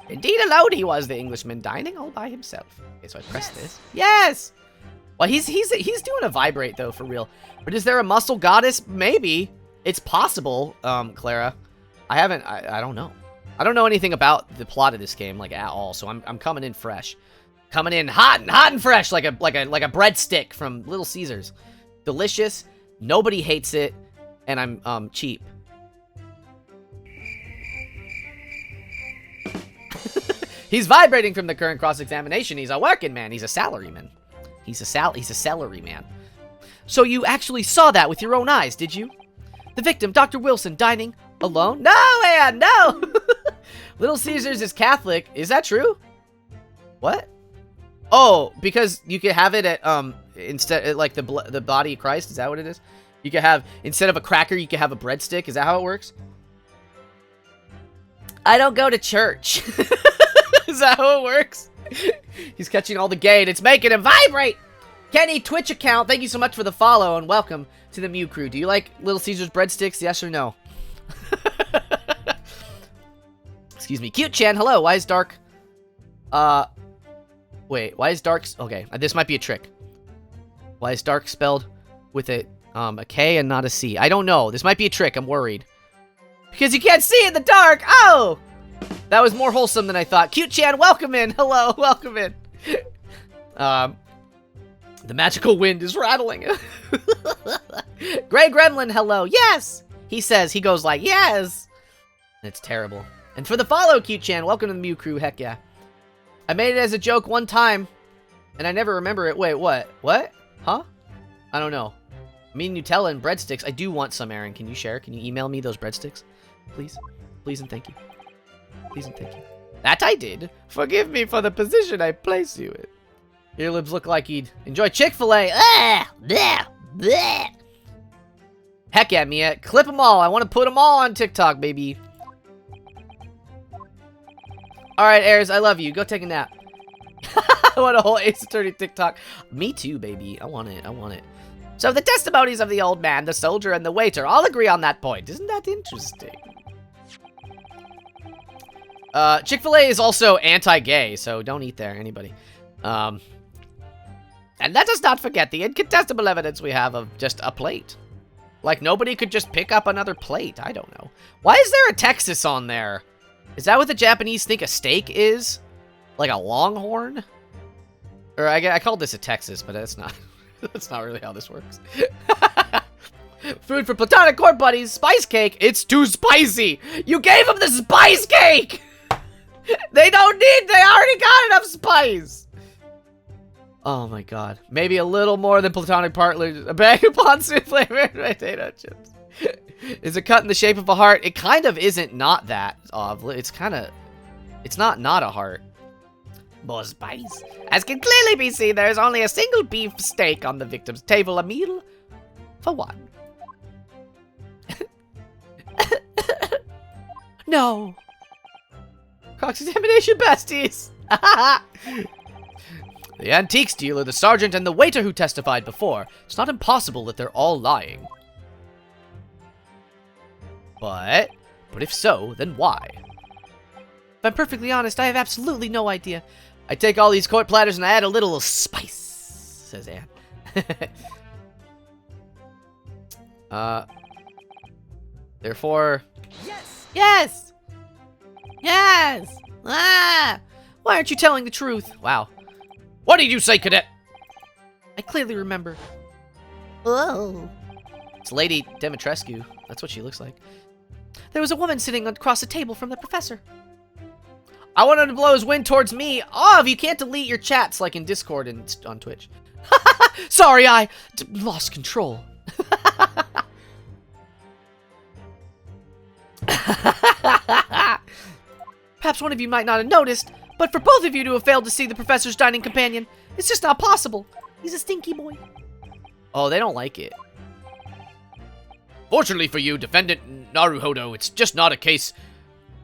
Indeed alone he was, the Englishman, dining all by himself. Okay, so I press this. Yes! Well, he's doing a vibrate, though, for real. But is there a muscle goddess? Maybe. It's possible, Clara. I don't know. I don't know anything about the plot of this game, like, at all, so I'm coming in fresh. Coming in hot and fresh, like a breadstick from Little Caesars. Delicious, nobody hates it, and I'm cheap. He's vibrating from the current cross-examination. He's a working man. He's a salaryman. He's a salaryman. So you actually saw that with your own eyes, did you? The victim, Dr. Wilson, dining alone? No, man, no! Little Caesars is Catholic. Is that true? What? Oh, because you could have it at, instead, like, the body of Christ? Is that what it is? You could have, instead of a cracker, you could have a breadstick? Is that how it works? I don't go to church. Is that how it works? He's catching all the gay and it's making him vibrate. Kenny Twitch account, thank you so much for the follow and welcome to the Mew crew. Do you like Little Caesar's breadsticks? Yes or no? Excuse me. Cute Chan, hello. Why is dark? Wait. Why is dark? Okay, this might be a trick. Why is dark spelled with a K and not a C? I don't know. This might be a trick. I'm worried. Because you can't see in the dark. Oh! That was more wholesome than I thought. Cute Chan, welcome in. Hello, welcome in. The magical wind is rattling. Gray Gremlin, hello. Yes! He goes like, yes! And it's terrible. And for the follow, Cute Chan, welcome to the Mew crew. Heck yeah. I made it as a joke one time, and I never remember it. Wait, what? What? Huh? I don't know. Me, Nutella, and breadsticks. I do want some, Aaron. Can you share? Can you email me those breadsticks? Please? Please and thank you. Please and thank you. That I did. Forgive me for the position I place you in. Your lips look like he'd enjoy Chick-fil-A. Ah! Bleh! Bleh! Heck yeah, Mia. Clip them all. I want to put them all on TikTok, baby. Alright, Ayers, I love you. Go take a nap. I want a whole Ace Attorney TikTok. Me too, baby. I want it. I want it. So the testimonies of the old man, the soldier, and the waiter all agree on that point. Isn't that interesting? Chick-fil-A is also anti-gay, so don't eat there, anybody. And let us not forget the incontestable evidence we have of just a plate. Like, nobody could just pick up another plate. I don't know. Why is there a Texas on there? Is that what the Japanese think a steak is? Like a longhorn? Or I called this a Texas, but that's not. That's not really how this works. Food for platonic court buddies. Spice cake. It's too spicy. You gave them the spice cake. They don't need. They already got enough spice. Oh my god. Maybe a little more than platonic partners. A bag of ponzu flavored potato chips. Is it cut in the shape of a heart? It kind of isn't not that. It's kind of... It's not a heart. More spice. As can clearly be seen, there is only a single beef steak on the victim's table. A meal for one. No. Cross-examination besties. The antiques dealer, the sergeant, and the waiter who testified before. It's not impossible that they're all lying. But if so, then why? If I'm perfectly honest, I have absolutely no idea. I take all these court platters and I add a little spice, says Anne. Therefore... Yes! Yes! Yes! Ah! Why aren't you telling the truth? Wow. What did you say, cadet? I clearly remember. Oh. It's Lady Demetrescu. That's what she looks like. There was a woman sitting across the table from the professor. I want him to blow his wind towards me. Oh, if you can't delete your chats like in Discord and on Twitch. Sorry, I lost control. Perhaps one of you might not have noticed, but for both of you to have failed to see the professor's dining companion, it's just not possible. He's a stinky boy. Oh, they don't like it. Fortunately for you, Defendant Naruhodo, it's just not a case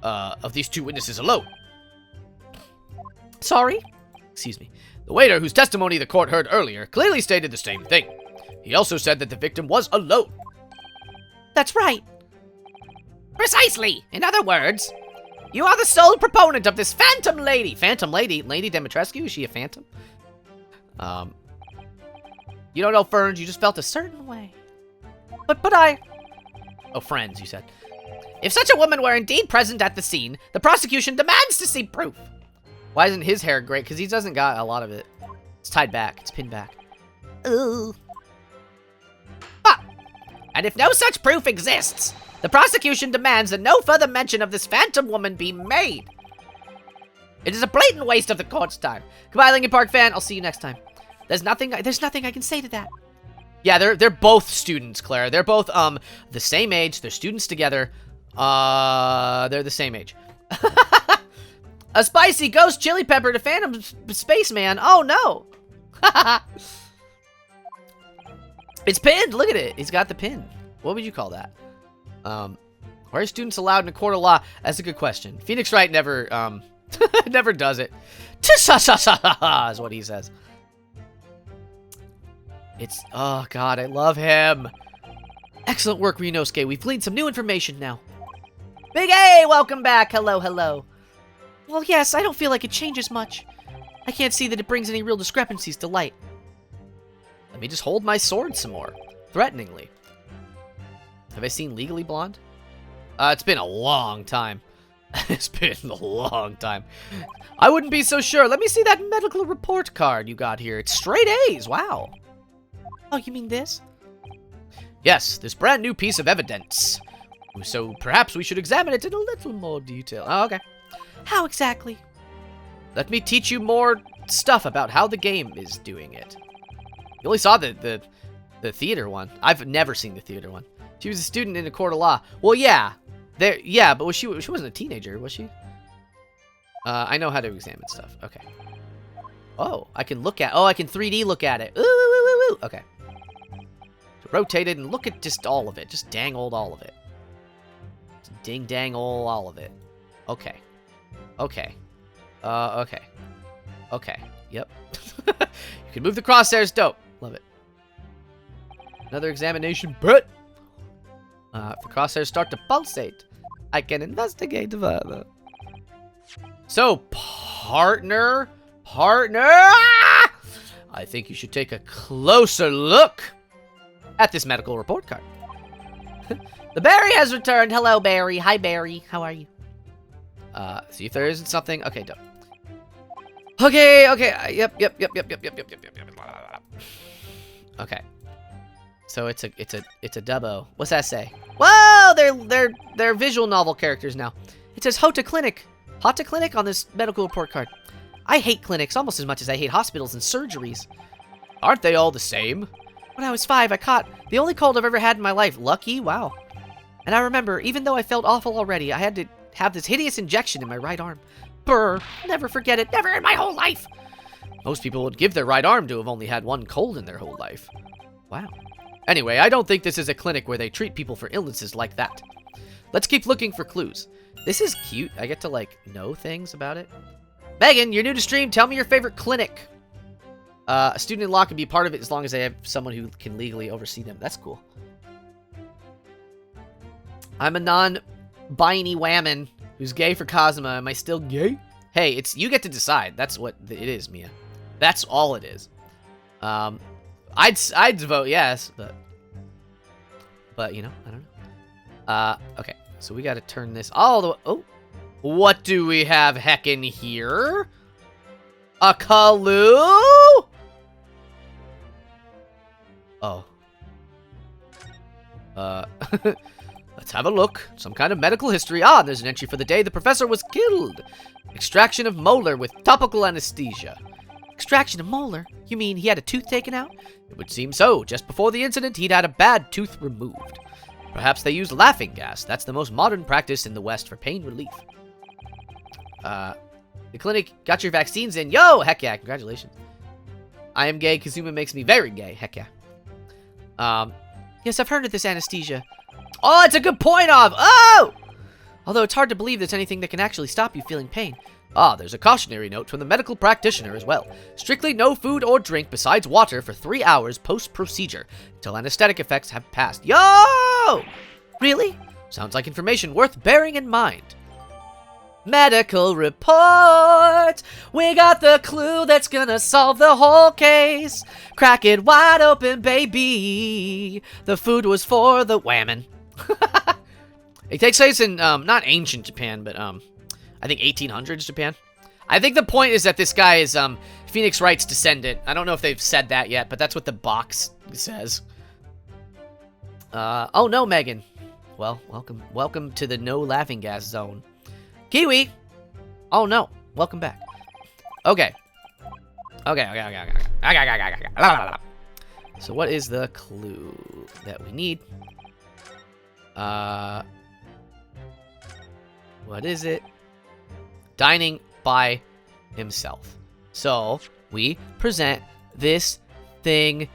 of these two witnesses alone. Sorry? Excuse me. The waiter, whose testimony the court heard earlier, clearly stated the same thing. He also said that the victim was alone. That's right. Precisely. In other words, you are the sole proponent of this phantom lady. Phantom lady? Lady Demetrescu? Is she a phantom? You don't know Ferns, you just felt a certain way. But I... Oh, friends, you said. If such a woman were indeed present at the scene, the prosecution demands to see proof. Why isn't his hair great? Because he doesn't got a lot of it. It's tied back. It's pinned back. Ooh. Ah. And if no such proof exists, the prosecution demands that no further mention of this phantom woman be made. It is a blatant waste of the court's time. Goodbye, Linkin Park fan. I'll see you next time. There's nothing I can say to that. Yeah, they're both students, Claire. They're both the same age. They're students together. They're the same age. A spicy ghost chili pepper to Phantom Spaceman. Oh no. It's pinned. Look at it. He's got the pin. What would you call that? Why are students allowed in a court of law? That's a good question. Phoenix Wright never never does it. Is what he says. Oh god, I love him. Excellent work, Ryunosuke. We've gleaned some new information now. Big A, welcome back. Hello, hello. Well, yes, I don't feel like it changes much. I can't see that it brings any real discrepancies to light. Let me just hold my sword some more. Threateningly. Have I seen Legally Blonde? It's been a long time. It's been a long time. I wouldn't be so sure. Let me see that medical report card you got here. It's straight A's. Wow. Oh, you mean this? Yes, this brand new piece of evidence. So perhaps we should examine it in a little more detail. Oh, okay. How exactly? Let me teach you more stuff about how the game is doing it. You only saw the theater one. I've never seen the theater one. She was a student in a court of law. Well, yeah. But she wasn't a teenager, was she? I know how to examine stuff. Okay. Oh, I can 3D look at it. Ooh, ooh, ooh, ooh. Okay. So rotate it and look at just all of it. Just dang old all of it. Just ding dang all of it. Okay. Okay. Okay. Okay. Yep. You can move the crosshairs. Dope. Love it. Another examination. But if the crosshairs start to pulsate, I can investigate further. So, partner, I think you should take a closer look at this medical report card. The Barry has returned. Hello, Barry. Hi, Barry. How are you? See if there isn't something. Okay, dope. Okay. Yep. Okay. So it's a dubbo. What's that say? Whoa, they're visual novel characters now. It says Hota Clinic. Hota Clinic on this medical report card. I hate clinics almost as much as I hate hospitals and surgeries. Aren't they all the same? When I was 5, I caught the only cold I've ever had in my life. Lucky? Wow. And I remember, even though I felt awful already, I had to have this hideous injection in my right arm. Brr. I'll never forget it. Never in my whole life. Most people would give their right arm to have only had one cold in their whole life. Wow. Anyway, I don't think this is a clinic where they treat people for illnesses like that. Let's keep looking for clues. This is cute. I get to, like, know things about it. Megan, you're new to stream. Tell me your favorite clinic. A student in law can be part of it as long as they have someone who can legally oversee them. That's cool. I'm a non-binary whammon who's gay for Kazuma. Am I still gay? Hey, you get to decide. That's what it is, Mia. That's all it is. I'd vote yes, but you know, I don't know. Okay, so we got to turn this all the way. Oh, what do we have heckin' here? A clue? Oh. Let's have a look. Some kind of medical history. Ah, there's an entry for the day the professor was killed. Extraction of molar with topical anesthesia. Extraction of molar? You mean he had a tooth taken out? It would seem so. Just before the incident, he'd had a bad tooth removed. Perhaps they used laughing gas. That's the most modern practice in the West for pain relief. The clinic got your vaccines in. Yo! Heck yeah, congratulations. I am gay. Kazuma makes me very gay. Heck yeah. Yes, I've heard of this anesthesia. Oh, it's a good point of. Oh! Although it's hard to believe there's anything that can actually stop you feeling pain. Ah, there's a cautionary note from the medical practitioner as well. Strictly no food or drink besides water for 3 hours post-procedure until anesthetic effects have passed. Yo! Really? Sounds like information worth bearing in mind. Medical report! We got the clue that's gonna solve the whole case. Crack it wide open, baby. The food was for the whammon. It takes place in, not ancient Japan, but, I think 1800s Japan. I think the point is that this guy is, Phoenix Wright's descendant. I don't know if they've said that yet, but that's what the box says. Oh no, Megan. Well, welcome to the no laughing gas zone. Kiwi! Oh no, welcome back. Okay. So what is the clue that we need? What is it? Dining by himself. So, we present this thing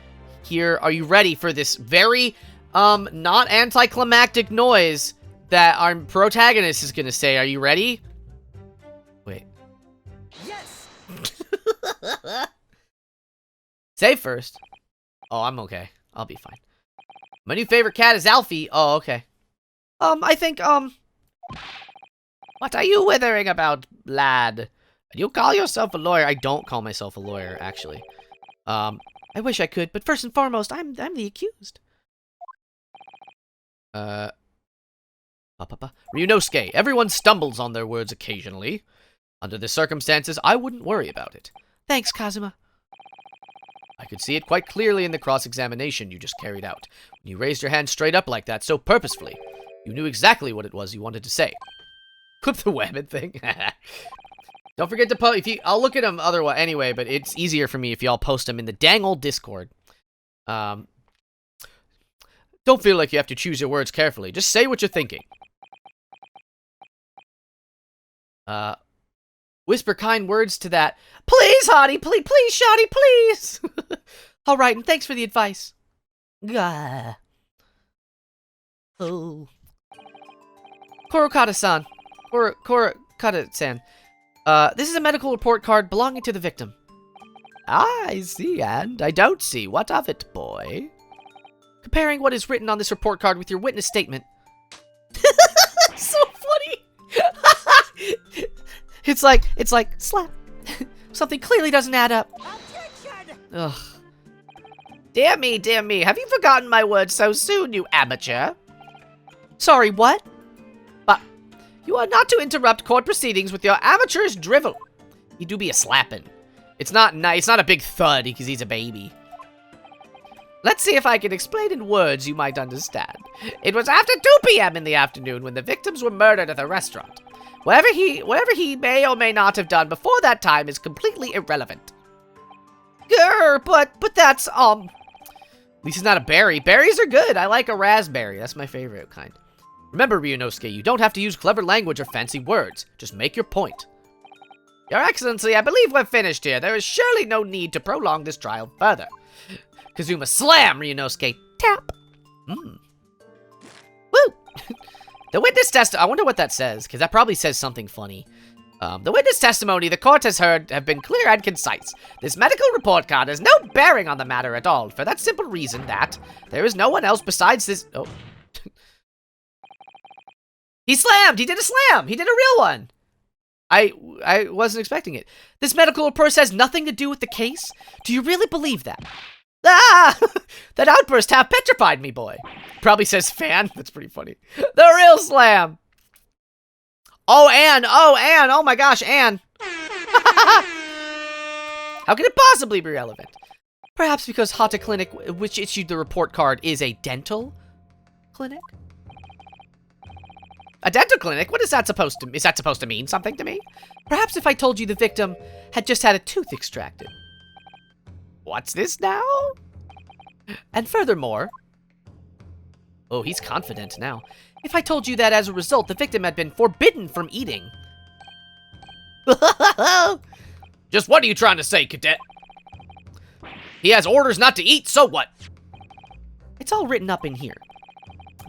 here. Are you ready for this very, not anticlimactic noise that our protagonist is gonna say? Are you ready? Wait. Yes! Say first. Oh, I'm okay. I'll be fine. My new favorite cat is Alfie. Oh, okay. I think, what are you withering about, lad? You call yourself a lawyer? I don't call myself a lawyer, actually. I wish I could, but first and foremost, I'm the accused. Ryunosuke, everyone stumbles on their words occasionally. Under the circumstances, I wouldn't worry about it. Thanks, Kazuma. I could see it quite clearly in the cross-examination you just carried out. When you raised your hand straight up like that, so purposefully. You knew exactly what it was you wanted to say. Clip the whammon thing. Don't forget to post. I'll look at them otherwise anyway, but it's easier for me if y'all post them in the dang old Discord. Don't feel like you have to choose your words carefully. Just say what you're thinking. Whisper kind words to that. Please, Hottie, please, Shotty, please. All right, and thanks for the advice. Gah. Oh. Korokata-san. Korokata-san. This is a medical report card belonging to the victim. I see, and I don't see. What of it, boy? Comparing what is written on this report card with your witness statement. So funny. It's like, slap. Something clearly doesn't add up. Ugh. Dear me, dear me. Have you forgotten my words so soon, you amateur? Sorry, what? But you are not to interrupt court proceedings with your amateurish drivel. He do be a slapping. It's not nice. It's not a big thud because he's a baby. Let's see if I can explain in words you might understand. It was after 2 p.m. in the afternoon when the victims were murdered at the restaurant. Whatever he may or may not have done before that time is completely irrelevant. Grr, but that's, at least it's not a berry. Berries are good. I like a raspberry. That's my favorite kind. Remember, Ryunosuke, you don't have to use clever language or fancy words. Just make your point. Your Excellency, I believe we're finished here. There is surely no need to prolong this trial further. Kazuma slam, Ryunosuke. Tap. Woo! The witness I wonder what that says, because that probably says something funny. The witness testimony the court has heard have been clear and concise. This medical report card has no bearing on the matter at all, for that simple reason that there is no one else besides this... Oh. He slammed! He did a slam! He did a real one! I wasn't expecting it. This medical report has nothing to do with the case? Do you really believe that? Ah! That outburst half petrified me, boy. Probably says fan. That's pretty funny. The real slam! Oh, Anne! Oh my gosh, Anne! How can it possibly be relevant? Perhaps because Hata Clinic, which issued the report card, is a dental clinic? A dental clinic? What is that supposed to... Is that supposed to mean something to me? Perhaps if I told you the victim had just had a tooth extracted. What's this now? And furthermore... Oh, he's confident now. If I told you that as a result, the victim had been forbidden from eating. Just what are you trying to say, cadet? He has orders not to eat, so what? It's all written up in here.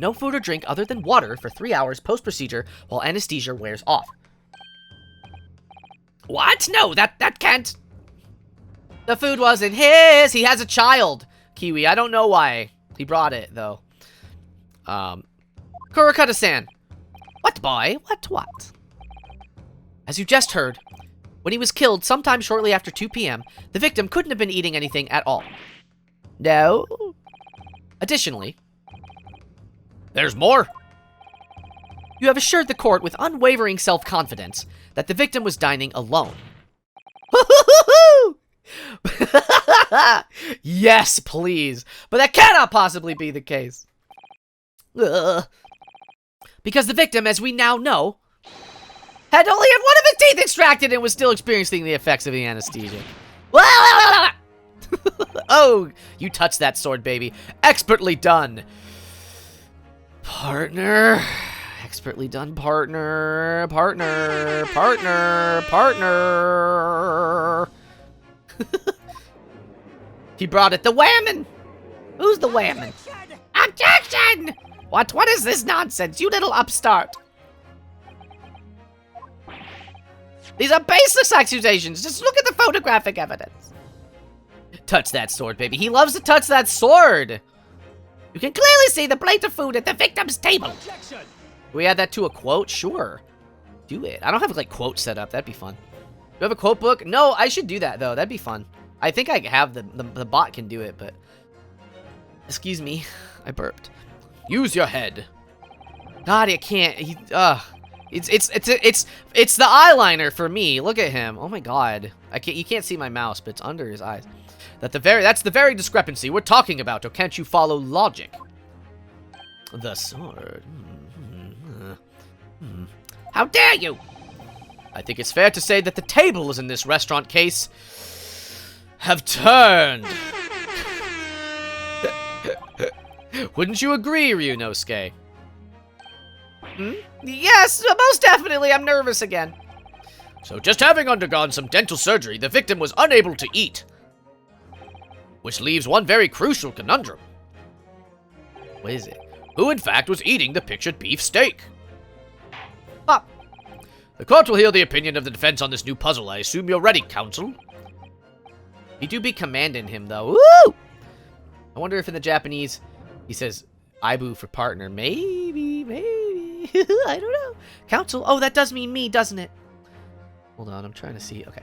No food or drink other than water for 3 hours post-procedure while anesthesia wears off. What? No, that can't... The food wasn't his. He has a child. Kiwi, I don't know why. He brought it, though. Kurokata-san. What, boy? What? As you just heard, when he was killed sometime shortly after 2 p.m., the victim couldn't have been eating anything at all. No. Additionally... There's more. You have assured the court with unwavering self-confidence that the victim was dining alone. Yes, please. But that cannot possibly be the case. Because the victim, as we now know, had only had one of his teeth extracted and was still experiencing the effects of the anesthesia. Oh, you touched that sword, baby. Expertly done. Partner. Expertly done, partner. He brought it. The whammon. Who's the whammon? Objection! What is this nonsense, you little upstart? These are baseless accusations. Just look at the photographic evidence. Touch that sword, baby. He loves to touch that sword. You can clearly see the plate of food at the victim's table. Objection. We add that to a quote? Sure. Do it. I don't have, like, quote set up. That'd be fun. Do you have a quote book? No, I should do that, though. That'd be fun. I think I have the bot can do it, but... Excuse me. I burped. Use your head. God, it can't. It's the eyeliner for me. Look at him. Oh my God. You can't see my mouse, but it's under his eyes. That's the very discrepancy we're talking about, or can't you follow logic? The sword. How dare you! I think it's fair to say that the tables in this restaurant case have turned. Wouldn't you agree, Ryunosuke? Yes, most definitely. I'm nervous again. So just having undergone some dental surgery, the victim was unable to eat. Which leaves one very crucial conundrum. What is it? Who, in fact, was eating the pictured beef steak? Ah. The court will hear the opinion of the defense on this new puzzle. I assume you're ready, counsel? You do be commanding him, though. Woo! I wonder if in the Japanese, he says, Aibu for partner. Maybe. I don't know. Counsel. Oh, that does mean me, doesn't it? Hold on, I'm trying to see. Okay.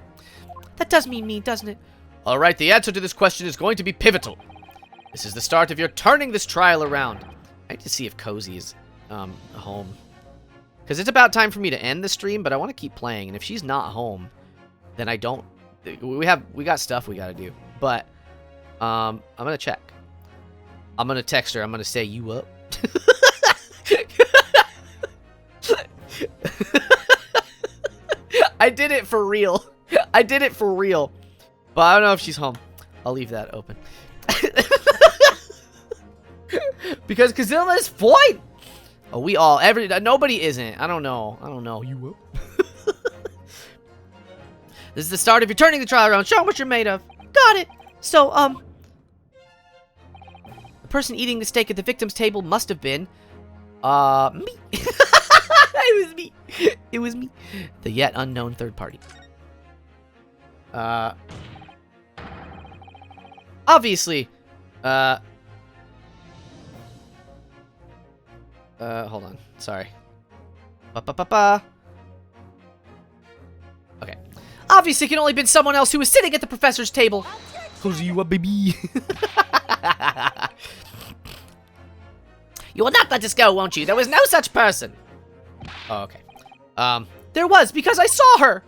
That does mean me, doesn't it? All right, the answer to this question is going to be pivotal. This is the start of your turning this trial around. I need to see if Cozy is home. Because it's about time for me to end the stream, but I want to keep playing. And if she's not home, then I don't... We got stuff we got to do. But I'm going to check. I'm going to text her. I'm going to say, you up? I did it for real. I did it for real. But I don't know if she's home. I'll leave that open. Because Kazuma's fine. Oh, nobody isn't. I don't know. You will. This is the start of your turning the trial around. Show 'em what you're made of. Got it. So, the person eating the steak at the victim's table must have been, me. It was me. The yet unknown third party. Obviously, hold on. Sorry. Okay. Obviously, it can only been someone else who was sitting at the professor's table. Cause you a baby. You will not let us go, won't you? There was no such person. Oh, okay. There was, because I saw her.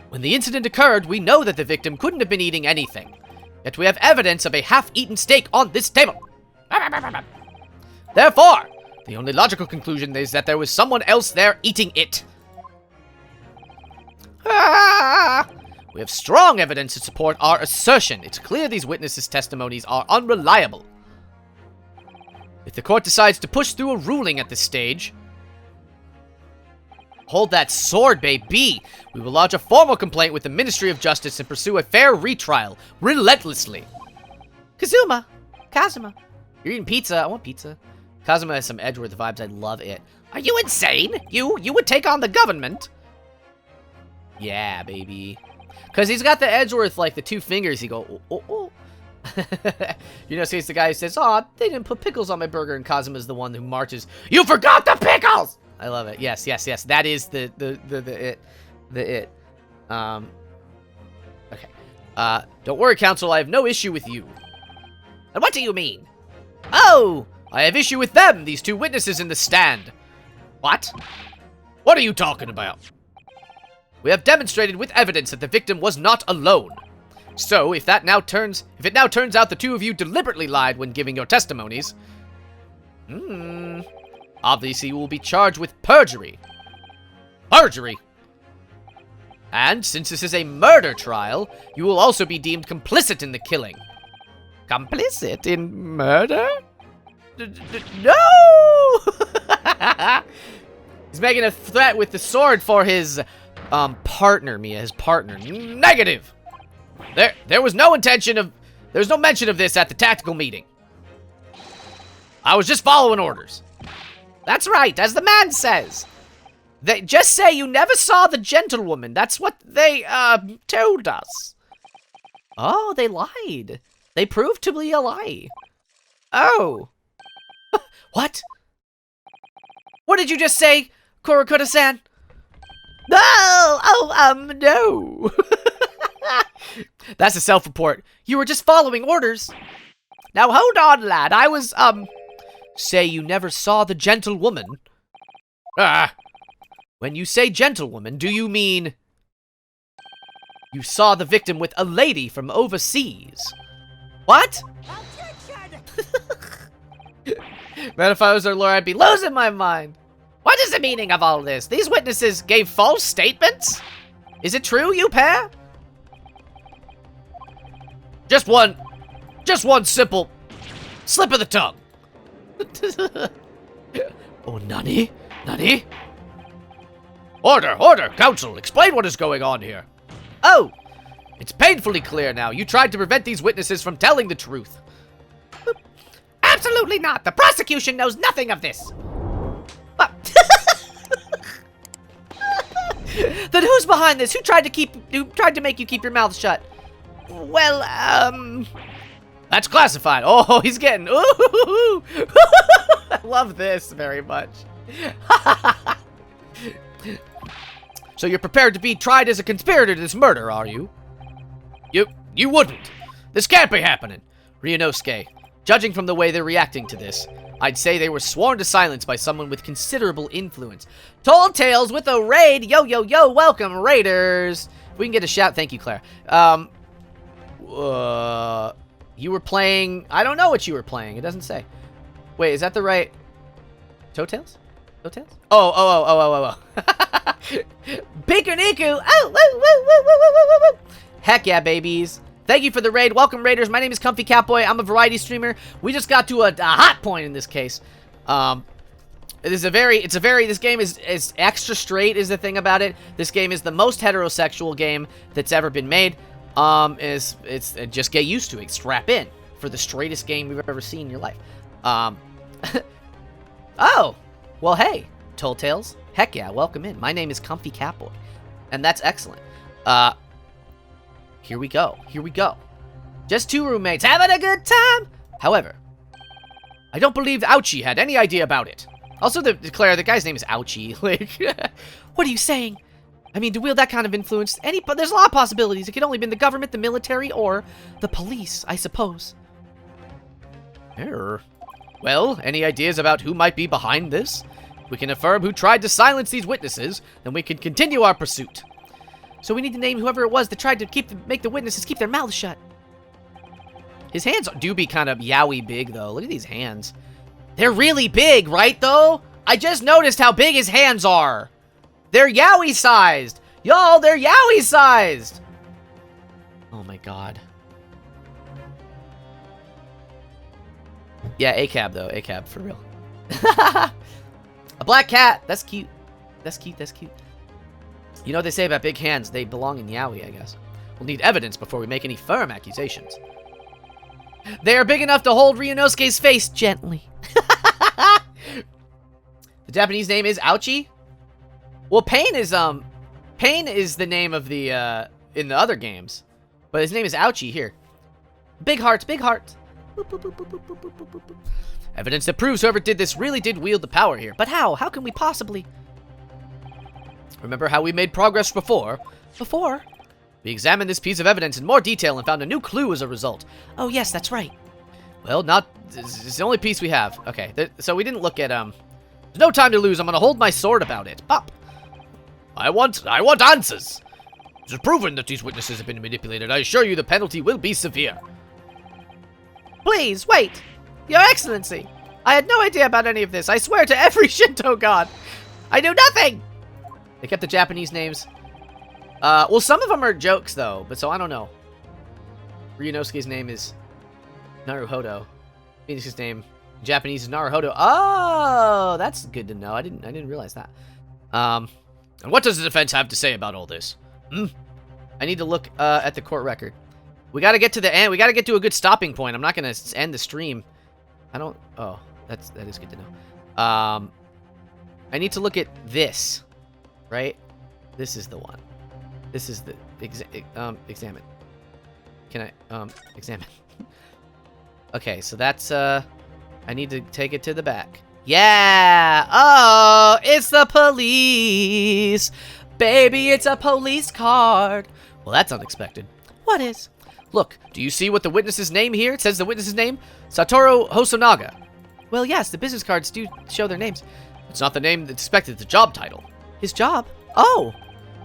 When the incident occurred, we know that the victim couldn't have been eating anything. Yet we have evidence of a half-eaten steak on this table. Therefore, the only logical conclusion is that there was someone else there eating it. We have strong evidence to support our assertion. It's clear these witnesses' testimonies are unreliable. If the court decides to push through a ruling at this stage... Hold that sword, baby! We will lodge a formal complaint with the Ministry of Justice and pursue a fair retrial, relentlessly. Kazuma! You're eating pizza. I want pizza. Kazuma has some Edgeworth vibes. I love it. Are you insane? You would take on the government? Yeah, baby. Because he's got the Edgeworth, like, the two fingers. He go, oh. You know, so he's the guy who says, "Oh, they didn't put pickles on my burger," and Kazuma's the one who marches, "You forgot the pickles!" I love it. Yes. That is the it. Okay. Don't worry, counsel. I have no issue with you. And what do you mean? Oh, I have issue with them, these two witnesses in the stand. What? What are you talking about? We have demonstrated with evidence that the victim was not alone. So, if it now turns out the two of you deliberately lied when giving your testimonies, obviously you will be charged with perjury. Perjury! And since this is a murder trial, you will also be deemed complicit in the killing. Complicit in murder? No! He's making a threat with the sword for his partner, Mia, his partner. Negative! There's no mention of this at the tactical meeting. I was just following orders. That's right, as the man says. They just say you never saw the gentlewoman. That's what they told us. Oh, they lied. They proved to be a lie. Oh. What? What did you just say, Kurokoda-san? No! Oh, no. That's a self-report. You were just following orders. Now, hold on, lad. I was, Say you never saw the gentlewoman. Ah. When you say gentlewoman, do you mean you saw the victim with a lady from overseas? What? Man, if I was their lawyer, I'd be losing my mind. What is the meaning of all this? These witnesses gave false statements? Is it true, you pair? Just one simple slip of the tongue. Oh, nani? Nani? Order, counsel, explain what is going on here. Oh, it's painfully clear now. You tried to prevent these witnesses from telling the truth. Absolutely not. The prosecution knows nothing of this. Then who's behind this? Who tried to make you keep your mouth shut? Well, that's classified. Oh, he's getting, ooh. I love this very much. So you're prepared to be tried as a conspirator to this murder, are you? You wouldn't. This can't be happening. Ryunosuke, judging from the way they're reacting to this, I'd say they were sworn to silence by someone with considerable influence. Told Tales with a raid. Yo, welcome, raiders. If we can get a shout, thank you, Claire. You were playing, I don't know what you were playing. It doesn't say. Wait, is that the right? Toe Tales? Oh. Pikuniku! Oh, woo. Heck yeah, babies. Thank you for the raid. Welcome, raiders. My name is Comfy Catboy. I'm a variety streamer. We just got to a hot point in this case. This game is extra straight is the thing about it. This game is the most heterosexual game that's ever been made. Just get used to it. Strap in for the straightest game you've ever seen in your life. Oh, well, hey, Toll Tales. Heck yeah, welcome in. My name is Comfy Catboy, and that's excellent. Here we go. Just two roommates having a good time. However, I don't believe Ouchie had any idea about it. Also, Claire, the guy's name is Ouchie. Like, what are you saying? I mean, to wield that kind of influence, but there's a lot of possibilities. It could only been the government, the military, or the police, I suppose. Well, any ideas about who might be behind this? We can affirm who tried to silence these witnesses, then we can continue our pursuit. So we need to name whoever it was that tried to make the witnesses keep their mouths shut. His hands do be kind of yowie big, though. Look at these hands. They're really big, right, though? I just noticed how big his hands are. They're yowie-sized. Y'all, they're yowie-sized. Oh, my God. Yeah, ACAB, though. ACAB, for real. A black cat. That's cute. That's cute. You know what they say about big hands? They belong in yaoi, I guess. We'll need evidence before we make any firm accusations. They are big enough to hold Ryunosuke's face gently. The Japanese name is Ouchie. Well, Pain is the name of the, in the other games. But his name is Ouchie here. Big hearts. Boop, boop, boop, boop, boop, boop, boop, boop. Evidence that proves whoever did this really did wield the power here. But how? How can we possibly? Remember how we made progress before? We examined this piece of evidence in more detail and found a new clue as a result. Oh, yes, that's right. Well, it's the only piece we have. Okay, so we didn't look at, there's no time to lose. I'm gonna hold my sword about it. Pop. I want answers. It is proven that these witnesses have been manipulated. I assure you the penalty will be severe. Please, wait. Your Excellency, I had no idea about any of this. I swear to every Shinto god. I knew nothing. They kept the Japanese names. Well, some of them are jokes, though, but so I don't know. Ryunosuke's name is Naruhodo. Phoenix's name, Japanese, is Naruhodo. Oh, that's good to know. I didn't realize that. And what does the defense have to say about all this? I need to look at the court record. We gotta get to the end. We gotta get to a good stopping point. I'm not gonna end the stream. Oh, that is good to know. I need to look at this, right? This is the one. This is the examine. Can I, examine? Okay, so that's, I need to take it to the back. Yeah! Oh, it's the police! Baby, it's a police card! Well, that's unexpected. What is? Look, do you see what the witness's name here? It says the witness's name? Satoru Hosonaga. Well, yes, the business cards do show their names. It's not the name that's expected, it's a job title. His job? Oh!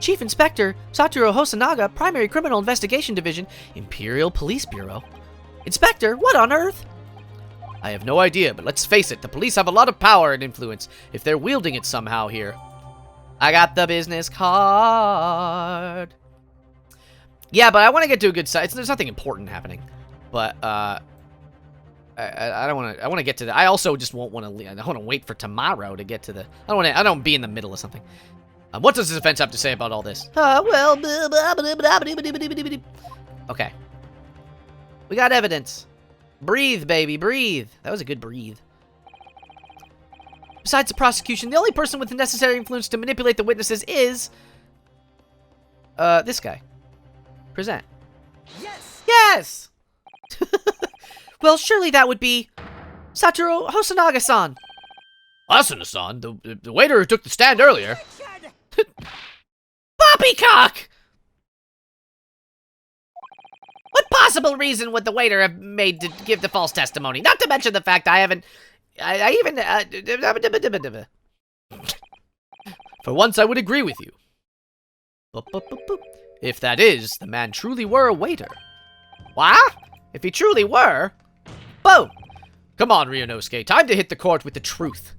Chief Inspector Satoru Hosonaga, Primary Criminal Investigation Division, Imperial Police Bureau. Inspector, what on earth? I have no idea, but let's face it, the police have a lot of power and influence if they're wielding it somehow here. I got the business card. Yeah, but I want to get to a good side. There's nothing important happening. But, I don't want to. I want to get to the. I also just won't want to. I want to wait for tomorrow to get to the. I don't want to. I don't be in the middle of something. What does this offense have to say about all this? Well. Okay. We got evidence. Breathe, baby, breathe. That was a good breathe. Besides the prosecution, the only person with the necessary influence to manipulate the witnesses is this guy. Present. Yes. Yes. Well, surely that would be Satoru Hosonaga-san. Asuna-san, the waiter who took the stand earlier. Poppycock! What possible reason would the waiter have made to give the false testimony? Not to mention the fact I haven't... For once, I would agree with you. If that is, the man truly were a waiter. What? If he truly were... Boom! Come on, Ryunosuke, time to hit the court with the truth.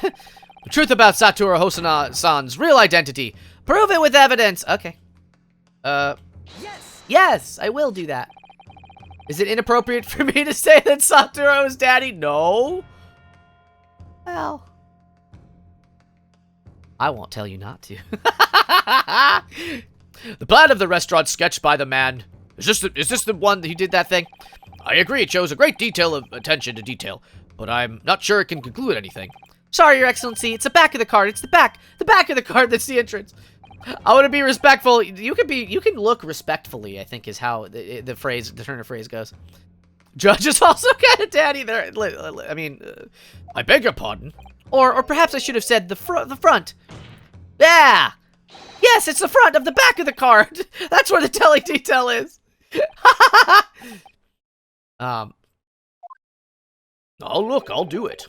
The truth about Satoru Hosonaga-san's real identity. Prove it with evidence! Okay. Yes! Yes, I will do that. Is it inappropriate for me to say that Satoru's daddy? No. Well... I won't tell you not to. The plan of the restaurant sketched by the man... Is this the one that he did that thing? I agree, it shows a great deal of attention to detail, but I'm not sure it can conclude anything. Sorry, Your Excellency, it's the back of the card. It's the back of the card that's the entrance. I want to be respectful. You can look respectfully, I think is how the turn of phrase goes. Judge is also kind of daddy there. I mean, I beg your pardon. Or perhaps I should have said the front. Yeah. Yes, it's the front of the back of the card. That's where the telling detail is. Oh, look, I'll do it.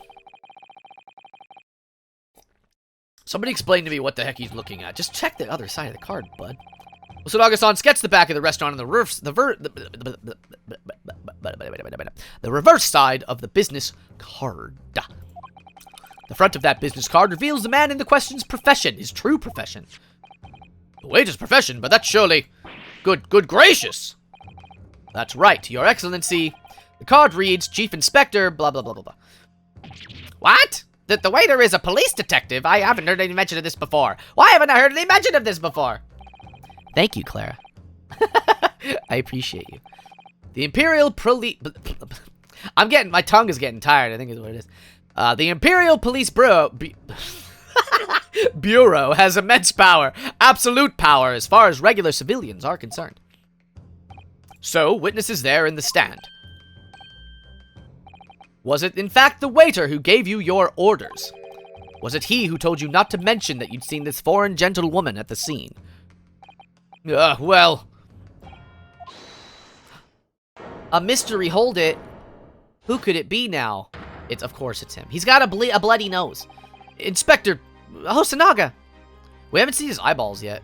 Somebody explain to me what the heck he's looking at. Just check the other side of the card, bud. Hosonaga-san sketched the back of the restaurant on the reverse side of the business card. The front of that business card reveals the man in the question's profession, his true profession. The waiter's profession, but that's surely... Good gracious! That's right, Your Excellency. The card reads, Chief Inspector, blah, blah, blah, blah, blah. What? The waiter is a police detective? I haven't heard any mention of this before. Why haven't I heard any mention of this before? Thank you, Clara. I appreciate you. The Imperial Police... my tongue is getting tired, I think is what it is. The Imperial Police Bureau has immense power, absolute power, as far as regular civilians are concerned. So, witnesses there in the stand. Was it, in fact, the waiter who gave you your orders? Was it he who told you not to mention that you'd seen this foreign gentlewoman at the scene? Well... A mystery, hold it. Who could it be now? Of course it's him. He's got a bloody nose. Inspector Hosonaga. We haven't seen his eyeballs yet.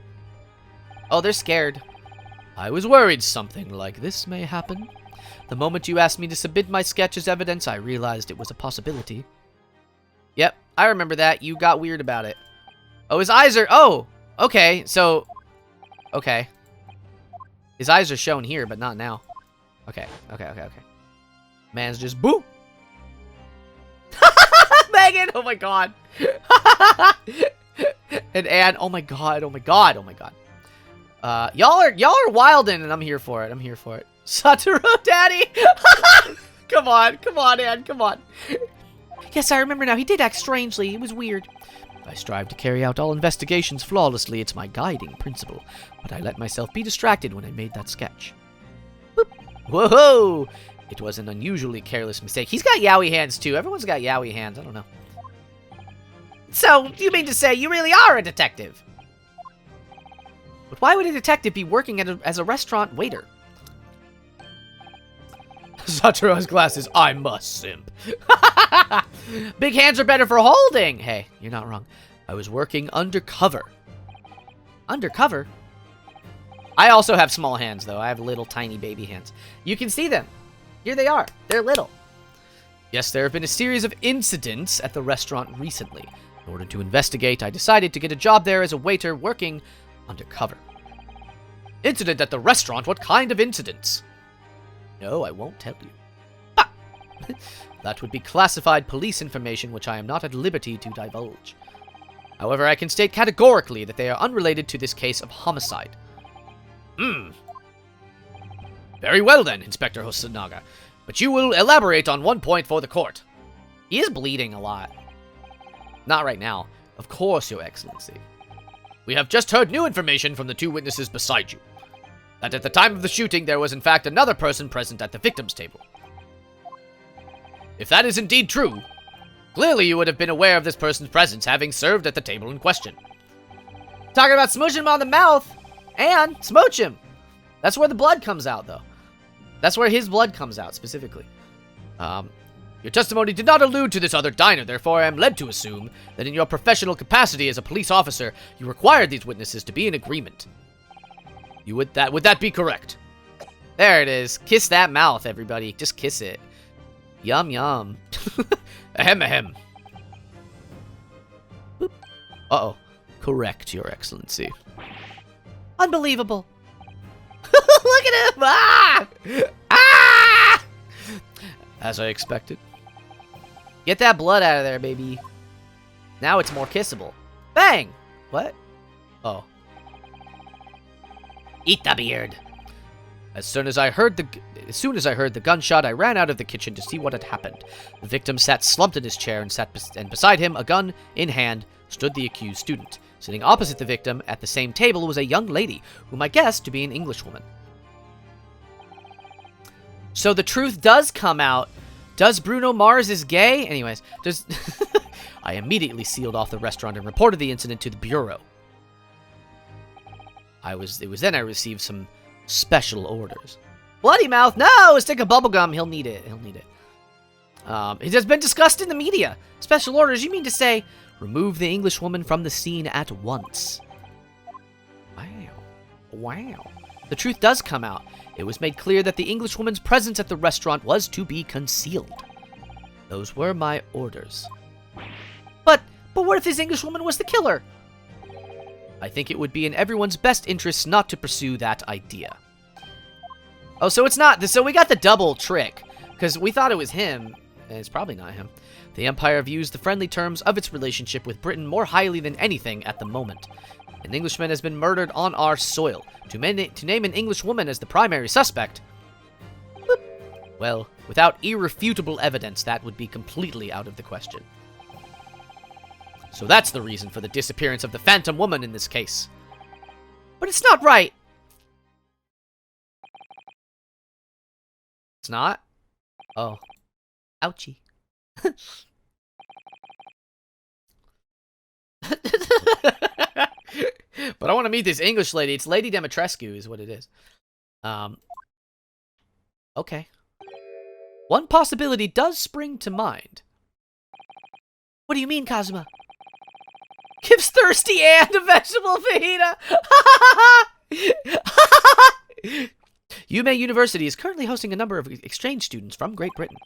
Oh, they're scared. I was worried something like this may happen. The moment you asked me to submit my sketch as evidence, I realized it was a possibility. Yep, I remember that. You got weird about it. Oh, his eyes are... Oh, okay, so... Okay. His eyes are shown here, but not now. Okay. Man's just... Boo! Megan! Oh my god. And Anne, oh my god. Y'all are wildin', and I'm here for it. Satoru, daddy! Come on, Anne, come on. Yes, I remember now. He did act strangely. It was weird. I strive to carry out all investigations flawlessly. It's my guiding principle. But I let myself be distracted when I made that sketch. Whoa! It was an unusually careless mistake. He's got yaoi hands, too. Everyone's got yaoi hands. I don't know. So, you mean to say you really are a detective? But why would a detective be working as a restaurant waiter? Satoru's glasses. I'm a simp. Big hands are better for holding. Hey, you're not wrong. I was working undercover. Undercover? I also have small hands, though. I have little, tiny baby hands. You can see them. Here they are. They're little. Yes, there have been a series of incidents at the restaurant recently. In order to investigate, I decided to get a job there as a waiter working undercover. Incident at the restaurant? What kind of incidents? No, I won't tell you. Ah! That would be classified police information which I am not at liberty to divulge. However, I can state categorically that they are unrelated to this case of homicide. Very well then, Inspector Hosonaga. But you will elaborate on one point for the court. He is bleeding a lot. Not right now. Of course, Your Excellency. We have just heard new information from the two witnesses beside you. That at the time of the shooting, there was in fact another person present at the victim's table. If that is indeed true, clearly you would have been aware of this person's presence, having served at the table in question. Talking about smooching him on the mouth, and smooch him. That's where the blood comes out, though. That's where his blood comes out, specifically. Your testimony did not allude to this other diner, therefore I am led to assume that in your professional capacity as a police officer, you required these witnesses to be in agreement. Would that be correct? There it is. Kiss that mouth, everybody. Just kiss it. Yum, yum. Ahem, ahem. Boop. Uh-oh. Correct, Your Excellency. Unbelievable. Look at him! Ah! Ah! As I expected. Get that blood out of there, baby. Now it's more kissable. Bang! What? Oh. Eat the beard. As soon as I heard the gunshot, I ran out of the kitchen to see what had happened. The victim sat slumped in his chair, and beside him, a gun in hand, stood the accused student. Sitting opposite the victim at the same table was a young lady, whom I guessed to be an Englishwoman. So the truth does come out. Does Bruno Mars is gay? Anyways, I immediately sealed off the restaurant and reported the incident to the bureau. It was then I received some special orders. Bloody mouth? No! Stick of bubblegum. He'll need it. He'll need it. It has been discussed in the media. Special orders? You mean to say, remove the Englishwoman from the scene at once. Wow. Wow. The truth does come out. It was made clear that the Englishwoman's presence at the restaurant was to be concealed. Those were my orders. But what if this Englishwoman was the killer? I think it would be in everyone's best interest not to pursue that idea. Oh, so it's not. So we got the double trick. Because we thought it was him. And it's probably not him. The Empire views the friendly terms of its relationship with Britain more highly than anything at the moment. An Englishman has been murdered on our soil. To name an Englishwoman as the primary suspect... Boop. Well, without irrefutable evidence, that would be completely out of the question. So that's the reason for the disappearance of the Phantom Woman in this case. But it's not right. It's not? Oh. Ouchie. But I want to meet this English lady. It's Lady Demetrescu is what it is. Okay. One possibility does spring to mind. What do you mean, Kazuma? Gives thirsty and a vegetable fajita. Yume University is currently hosting a number of exchange students from Great Britain,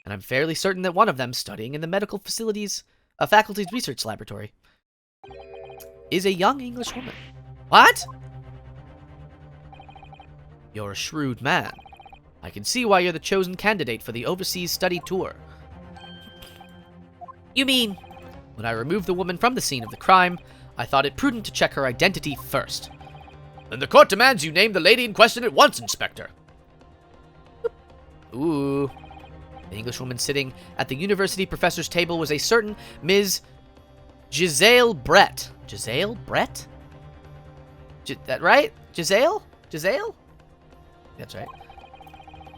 and I'm fairly certain that one of them, studying in the medical faculty's research laboratory, is a young English woman. What? You're a shrewd man. I can see why you're the chosen candidate for the overseas study tour. You mean, when I removed the woman from the scene of the crime, I thought it prudent to check her identity first. Then the court demands you name the lady in question at once, Inspector. Ooh. The Englishwoman sitting at the university professor's table was a certain Ms. Giselle Brett. Giselle Brett? That right? Giselle? Giselle? That's right.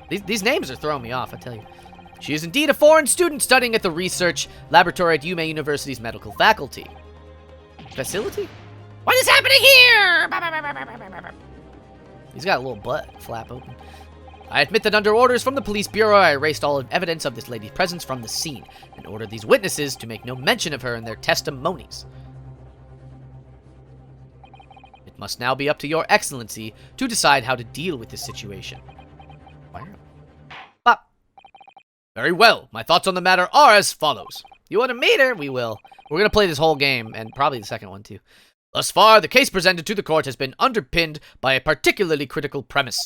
These names are throwing me off, I tell you. She is indeed a foreign student studying at the research laboratory at Yume University's medical faculty. Facility? What is happening here? He's got a little butt flap open. I admit that under orders from the police bureau, I erased all evidence of this lady's presence from the scene and ordered these witnesses to make no mention of her in their testimonies. It must now be up to your excellency to decide how to deal with this situation. Bop. Very well. My thoughts on the matter are as follows. You want to meet her? We will. We're going to play this whole game, and probably the second one, too. Thus far, the case presented to the court has been underpinned by a particularly critical premise.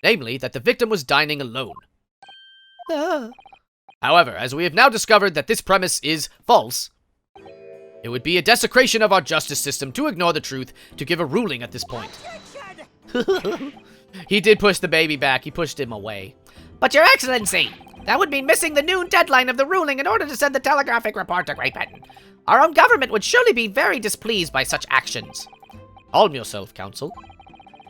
Namely, that the victim was dining alone. However, as we have now discovered that this premise is false, it would be a desecration of our justice system to ignore the truth to give a ruling at this point. He did push the baby back. He pushed him away. But Your Excellency, that would mean missing the noon deadline of the ruling in order to send the telegraphic report to Great Britain. Our own government would surely be very displeased by such actions. Calm yourself, Counsel.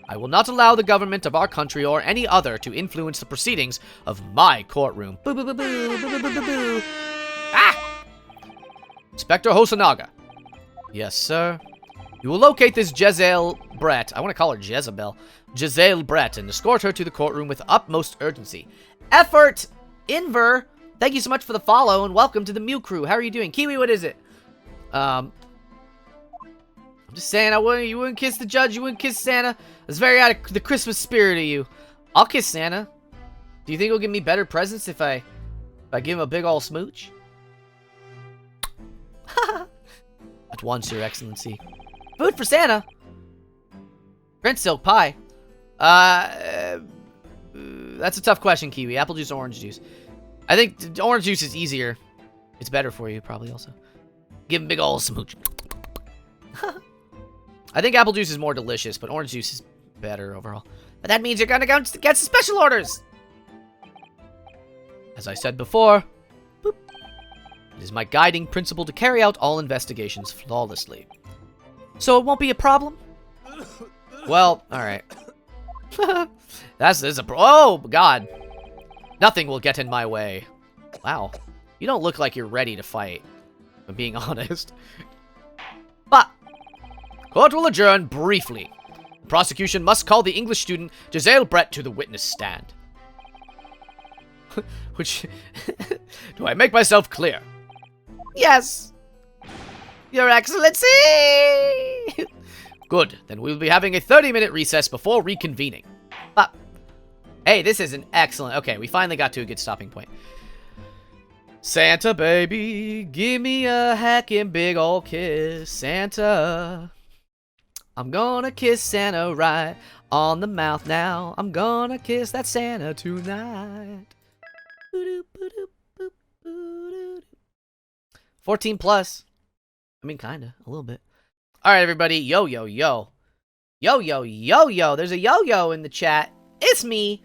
I will not allow the government of our country or any other to influence the proceedings of my courtroom. Boo, boo, boo, boo, boo, boo, boo, boo, boo. Ah! Inspector Hosonaga. Yes, sir. You will locate this Jezebel Brett. I want to call her Jezebel. Jezebel Brett and escort her to the courtroom with utmost urgency. Effort! Inver, thank you so much for the follow and welcome to the Mew Crew. How are you doing? Kiwi, what is it? I'm just saying, you wouldn't kiss the judge, you wouldn't kiss Santa. It's very out of the Christmas spirit of you. I'll kiss Santa. Do you think he'll give me better presents if I give him a big ol' smooch? At once, Your Excellency. Food for Santa. Prince Silk Pie. That's a tough question, Kiwi. Apple juice or orange juice? I think orange juice is easier. It's better for you, probably, also. Give him a big ol' smooch. I think apple juice is more delicious, but orange juice is better overall. But that means you're gonna go get some special orders. As I said before, boop, it is my guiding principle to carry out all investigations flawlessly. So it won't be a problem? Well, alright. Oh, God. Nothing will get in my way. Wow. You don't look like you're ready to fight, if I'm being honest. But court will adjourn briefly. The prosecution must call the English student Jezebel Brett to the witness stand. Which... Do I make myself clear? Yes. Your Excellency! Good. Then we'll be having a 30-minute recess before reconvening. But, hey, this is an excellent... Okay, we finally got to a good stopping point. Santa, baby, give me a heckin' big ol' kiss. Santa... I'm gonna kiss Santa right on the mouth now. I'm gonna kiss that Santa tonight. 14 plus. I mean, kinda. A little bit. Alright, everybody. Yo, yo, yo. Yo, yo, yo, yo. There's a yo-yo in the chat. It's me.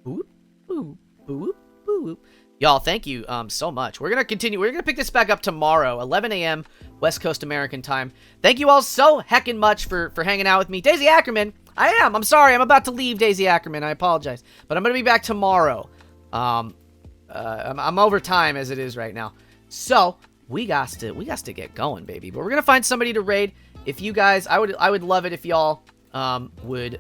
Boop, boop, boop, boop. Y'all, thank you so much. We're gonna continue. We're gonna pick this back up tomorrow, 11 a.m. West Coast American time. Thank you all so heckin' much for hanging out with me. Daisy Ackerman, I'm sorry. I'm about to leave Daisy Ackerman. I apologize. But I'm gonna be back tomorrow. I'm over time as it is right now. So, we got to get going, baby. But we're gonna find somebody to raid. If you guys, I would love it if y'all would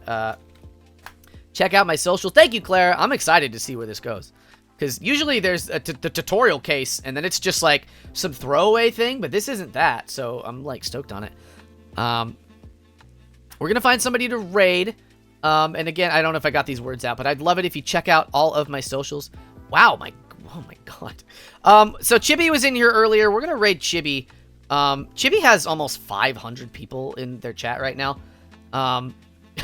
check out my social. Thank you, Claire. I'm excited to see where this goes. Because usually there's the tutorial case, and then it's just, like, some throwaway thing, but this isn't that, so I'm, like, stoked on it. We're gonna find somebody to raid, and again, I don't know if I got these words out, but I'd love it if you check out all of my socials. Wow, oh my god. So Chibi was in here earlier. We're gonna raid Chibi. Chibi has almost 500 people in their chat right now.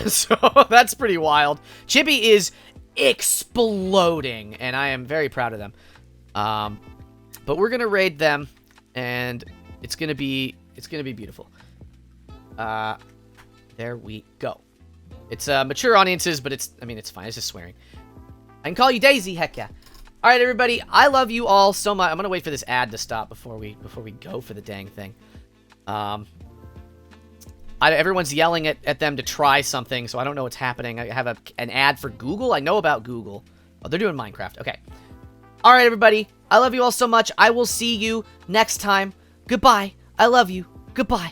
So that's pretty wild. Chibi is exploding, and I am very proud of them. But we're gonna raid them, and it's gonna be beautiful. There we go. It's mature audiences, but it's fine. It's just swearing. I can call you Daisy. Heck yeah. All right, everybody. I love you all so much. I'm gonna wait for this ad to stop before we go for the dang thing. I everyone's yelling at them to try something, so I don't know what's happening. I have an ad for Google. I know about Google. Oh, they're doing Minecraft. Okay. All right, everybody. I love you all so much. I will see you next time. Goodbye. I love you. Goodbye.